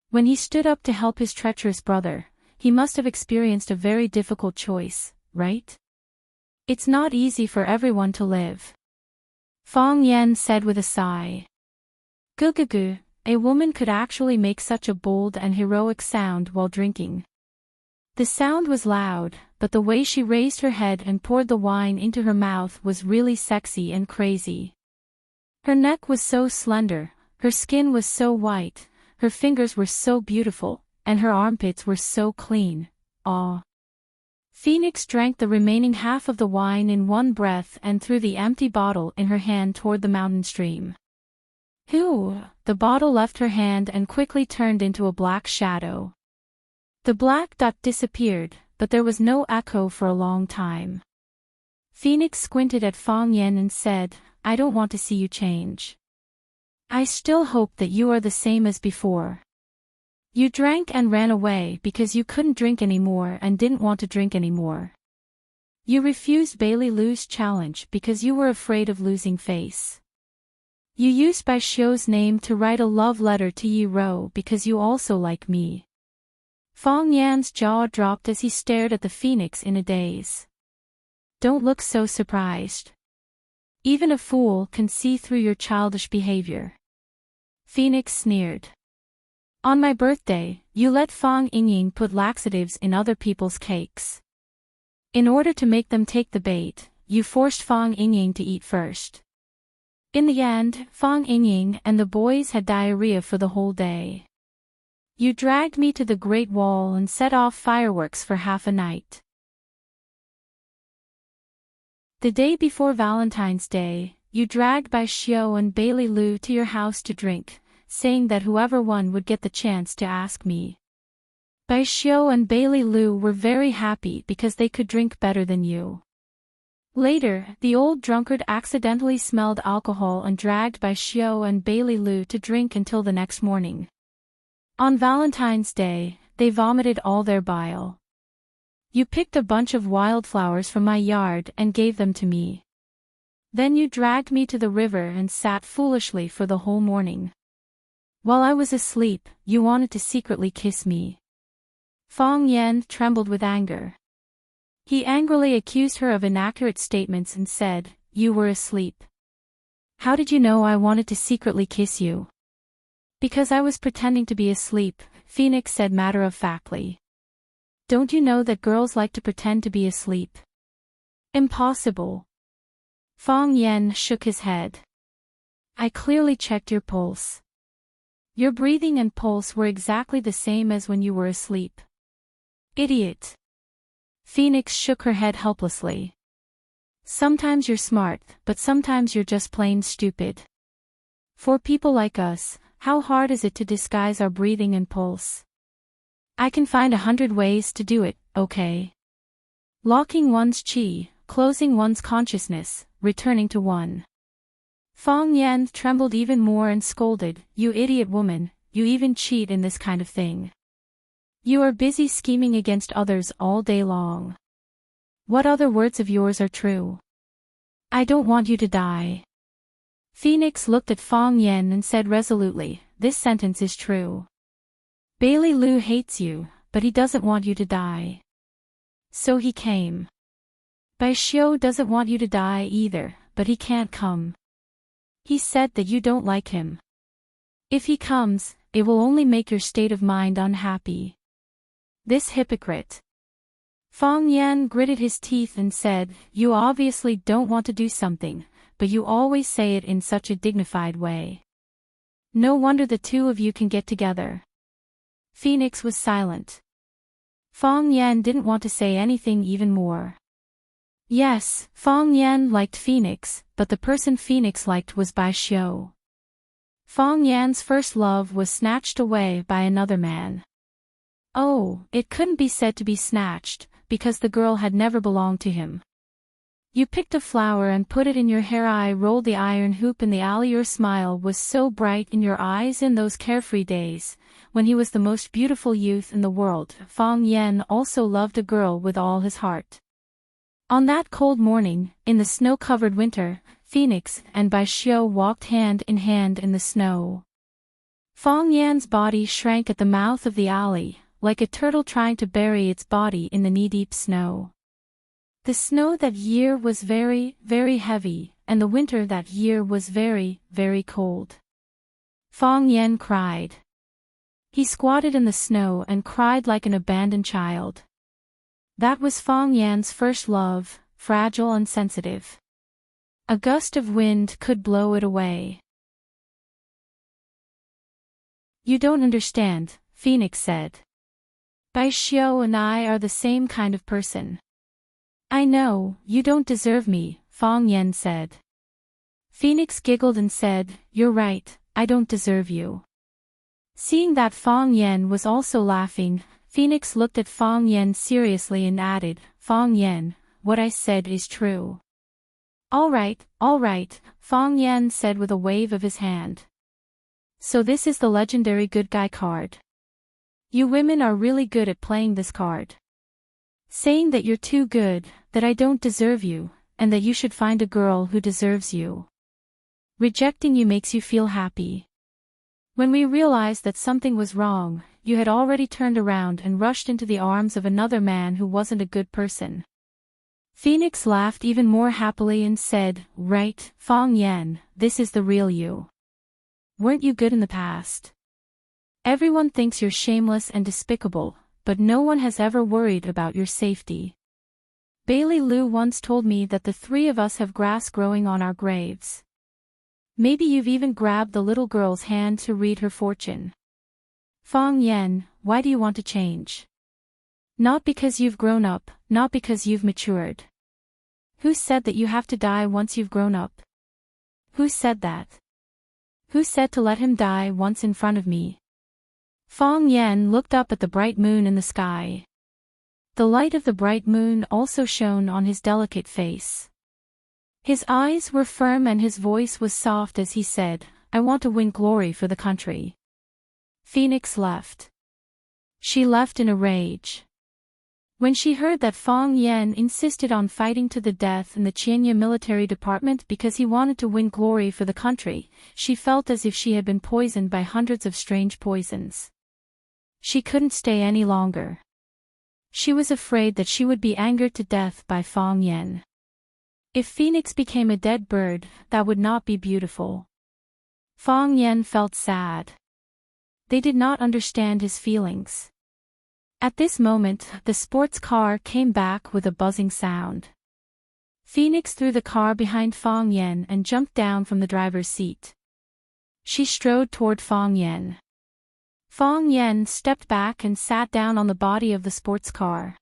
When he stood up to help his treacherous brother, he must have experienced a very difficult choice, right? It's not easy for everyone to live. Fang Yan said with a sigh. Gugugu. A woman could actually make such a bold and heroic sound while drinking. The sound was loud, but the way she raised her head and poured the wine into her mouth was really sexy and crazy. Her neck was so slender, her skin was so white, her fingers were so beautiful, and her armpits were so clean. Aw. Phoenix drank the remaining half of the wine in one breath and threw the empty bottle in her hand toward the mountain stream. Whew! The bottle left her hand and quickly turned into a black shadow. The black dot disappeared, but there was no echo for a long time. Phoenix squinted at Fang Yan and said, "I don't want to see you change. I still hope that you are the same as before. You drank and ran away because you couldn't drink anymore and didn't want to drink anymore. You refused Bailey Lu's challenge because you were afraid of losing face. You used Bai Xiu's name to write a love letter to Yi Ro because you also like me." Fang Yan's jaw dropped as he stared at the phoenix in a daze. "Don't look so surprised. Even a fool can see through your childish behavior." Phoenix sneered. "On my birthday, you let Fang Yingying put laxatives in other people's cakes. In order to make them take the bait, you forced Fang Yingying to eat first. In the end, Fang Yingying and the boys had diarrhea for the whole day. You dragged me to the Great Wall and set off fireworks for half a night. The day before Valentine's Day, you dragged Bai Xiu and Bailey Lu to your house to drink, saying that whoever won would get the chance to ask me. Bai Xiu and Bailey Lu were very happy because they could drink better than you. Later, the old drunkard accidentally smelled alcohol and dragged Bai Xiu and Bailey Lu to drink until the next morning. On Valentine's Day, they vomited all their bile. You picked a bunch of wildflowers from my yard and gave them to me. Then you dragged me to the river and sat foolishly for the whole morning. While I was asleep, you wanted to secretly kiss me." Fang Yan trembled with anger. He angrily accused her of inaccurate statements and said, "You were asleep." How did you know I wanted to secretly kiss you? Because I was pretending to be asleep, Phoenix said matter-of-factly. Don't you know that girls like to pretend to be asleep? Impossible. Fang Yen shook his head. I clearly checked your pulse. Your breathing and pulse were exactly the same as when you were asleep. Idiot. Phoenix shook her head helplessly. Sometimes you're smart, but sometimes you're just plain stupid. For people like us, how hard is it to disguise our breathing and pulse? I can find 100 ways to do it, okay? Locking one's chi, closing one's consciousness, returning to one. Fang Yan trembled even more and scolded, You idiot woman, you even cheat in this kind of thing. You are busy scheming against others all day long. What other words of yours are true? I don't want you to die. Phoenix looked at Fang Yan and said resolutely, This sentence is true. Bailey Lu hates you, but he doesn't want you to die. So he came. Bai Xiu doesn't want you to die either, but he can't come. He said that you don't like him. If he comes, it will only make your state of mind unhappy. This hypocrite. Fang Yan gritted his teeth and said, You obviously don't want to do something, but you always say it in such a dignified way. No wonder the two of you can get together. Phoenix was silent. Fang Yan didn't want to say anything even more. Yes, Fang Yan liked Phoenix, but the person Phoenix liked was Bai Xiu. Fang Yan's first love was snatched away by another man. Oh, it couldn't be said to be snatched, because the girl had never belonged to him. You picked a flower and put it in your hair. I rolled the iron hoop in the alley. Your smile was so bright in your eyes in those carefree days, when he was the most beautiful youth in the world. Fang Yan also loved a girl with all his heart. On that cold morning, in the snow-covered winter, Phoenix and Bai Xiu walked hand in hand in the snow. Fang Yan's body shrank at the mouth of the alley, like a turtle trying to bury its body in the knee-deep snow. The snow that year was very, very heavy, and the winter that year was very, very cold. Fang Yan cried. He squatted in the snow and cried like an abandoned child. That was Fang Yan's first love, fragile and sensitive. A gust of wind could blow it away. You don't understand, Phoenix said. Bai Xiu and I are the same kind of person. I know, you don't deserve me, Fang Yan said. Phoenix giggled and said, You're right, I don't deserve you. Seeing that Fang Yan was also laughing, Phoenix looked at Fang Yan seriously and added, Fang Yan, what I said is true. All right, Fang Yan said with a wave of his hand. So this is the legendary good guy card. You women are really good at playing this card. Saying that you're too good, that I don't deserve you, and that you should find a girl who deserves you. Rejecting you makes you feel happy. When we realized that something was wrong, you had already turned around and rushed into the arms of another man who wasn't a good person. Phoenix laughed even more happily and said, Right, Fang Yan, this is the real you. Weren't you good in the past? Everyone thinks you're shameless and despicable, but no one has ever worried about your safety. Bailey Lu once told me that the three of us have grass growing on our graves. Maybe you've even grabbed the little girl's hand to read her fortune. Fang Yan, why do you want to change? Not because you've grown up, not because you've matured. Who said that you have to die once you've grown up? Who said that? Who said to let him die once in front of me? Fang Yan looked up at the bright moon in the sky. The light of the bright moon also shone on his delicate face. His eyes were firm and his voice was soft as he said, I want to win glory for the country. Phoenix left. She left in a rage. When she heard that Fang Yan insisted on fighting to the death in the Qianya military department because he wanted to win glory for the country, she felt as if she had been poisoned by hundreds of strange poisons. She couldn't stay any longer. She was afraid that she would be angered to death by Fang Yan. If Phoenix became a dead bird, that would not be beautiful. Fang Yen felt sad. They did not understand his feelings. At this moment, the sports car came back with a buzzing sound. Phoenix threw the car behind Fang Yen and jumped down from the driver's seat. She strode toward Fang Yen. Fang Yen stepped back and sat down on the body of the sports car.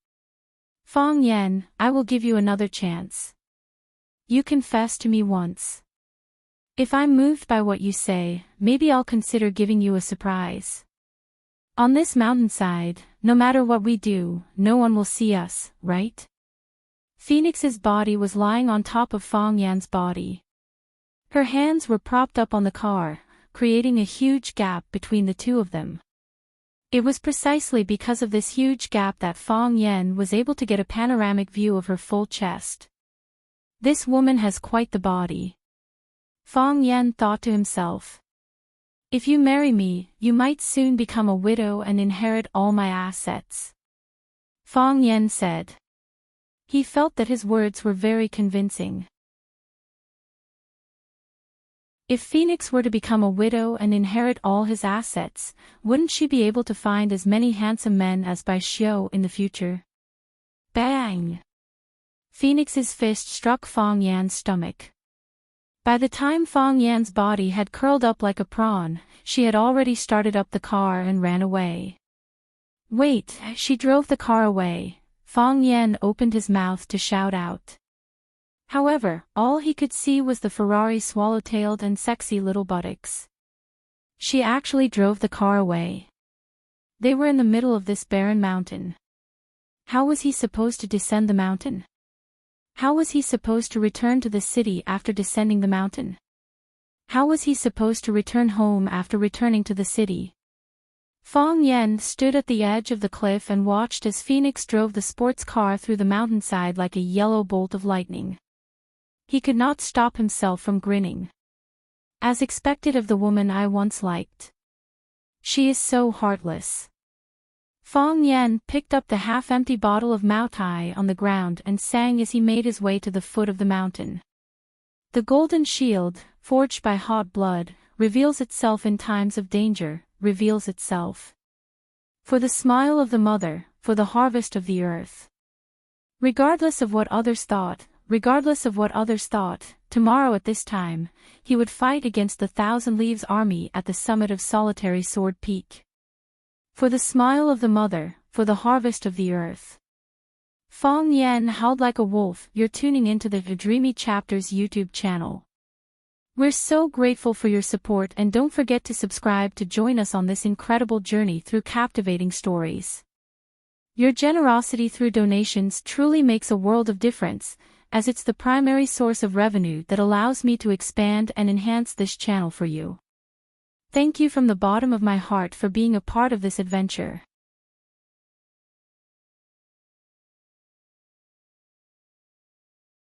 Fang Yen, I will give you another chance. You confessed to me once. If I'm moved by what you say, maybe I'll consider giving you a surprise. On this mountainside, no matter what we do, no one will see us, right? Phoenix's body was lying on top of Fang Yan's body. Her hands were propped up on the car, creating a huge gap between the two of them. It was precisely because of this huge gap that Fang Yan was able to get a panoramic view of her full chest. This woman has quite the body. Fang Yan thought to himself. If you marry me, you might soon become a widow and inherit all my assets. Fang Yan said. He felt that his words were very convincing. If Phoenix were to become a widow and inherit all his assets, wouldn't she be able to find as many handsome men as Bai Xiu in the future? Bang! Phoenix's fist struck Fang Yan's stomach. By the time Fang Yan's body had curled up like a prawn, she had already started up the car and ran away. Wait, she drove the car away. Fang Yan opened his mouth to shout out. However, all he could see was the Ferrari swallow-tailed and sexy little buttocks. She actually drove the car away. They were in the middle of this barren mountain. How was he supposed to descend the mountain? How was he supposed to return to the city after descending the mountain? How was he supposed to return home after returning to the city? Fang Yan stood at the edge of the cliff and watched as Phoenix drove the sports car through the mountainside like a yellow bolt of lightning. He could not stop himself from grinning. As expected of the woman I once liked. She is so heartless. Fang Yan picked up the half-empty bottle of Mao Tai on the ground and sang as he made his way to the foot of the mountain. The golden shield, forged by hot blood, reveals itself in times of danger, reveals itself. For the smile of the mother, for the harvest of the earth. Regardless of what others thought, tomorrow at this time, he would fight against the Thousand Leaves army at the summit of Solitary Sword Peak. For the smile of the mother, for the harvest of the earth. Fang Yan howled like a wolf. You're tuning into the Dreamy Chapters YouTube channel. We're so grateful for your support, and don't forget to subscribe to join us on this incredible journey through captivating stories. Your generosity through donations truly makes a world of difference, as it's the primary source of revenue that allows me to expand and enhance this channel for you. Thank you from the bottom of my heart for being a part of this adventure.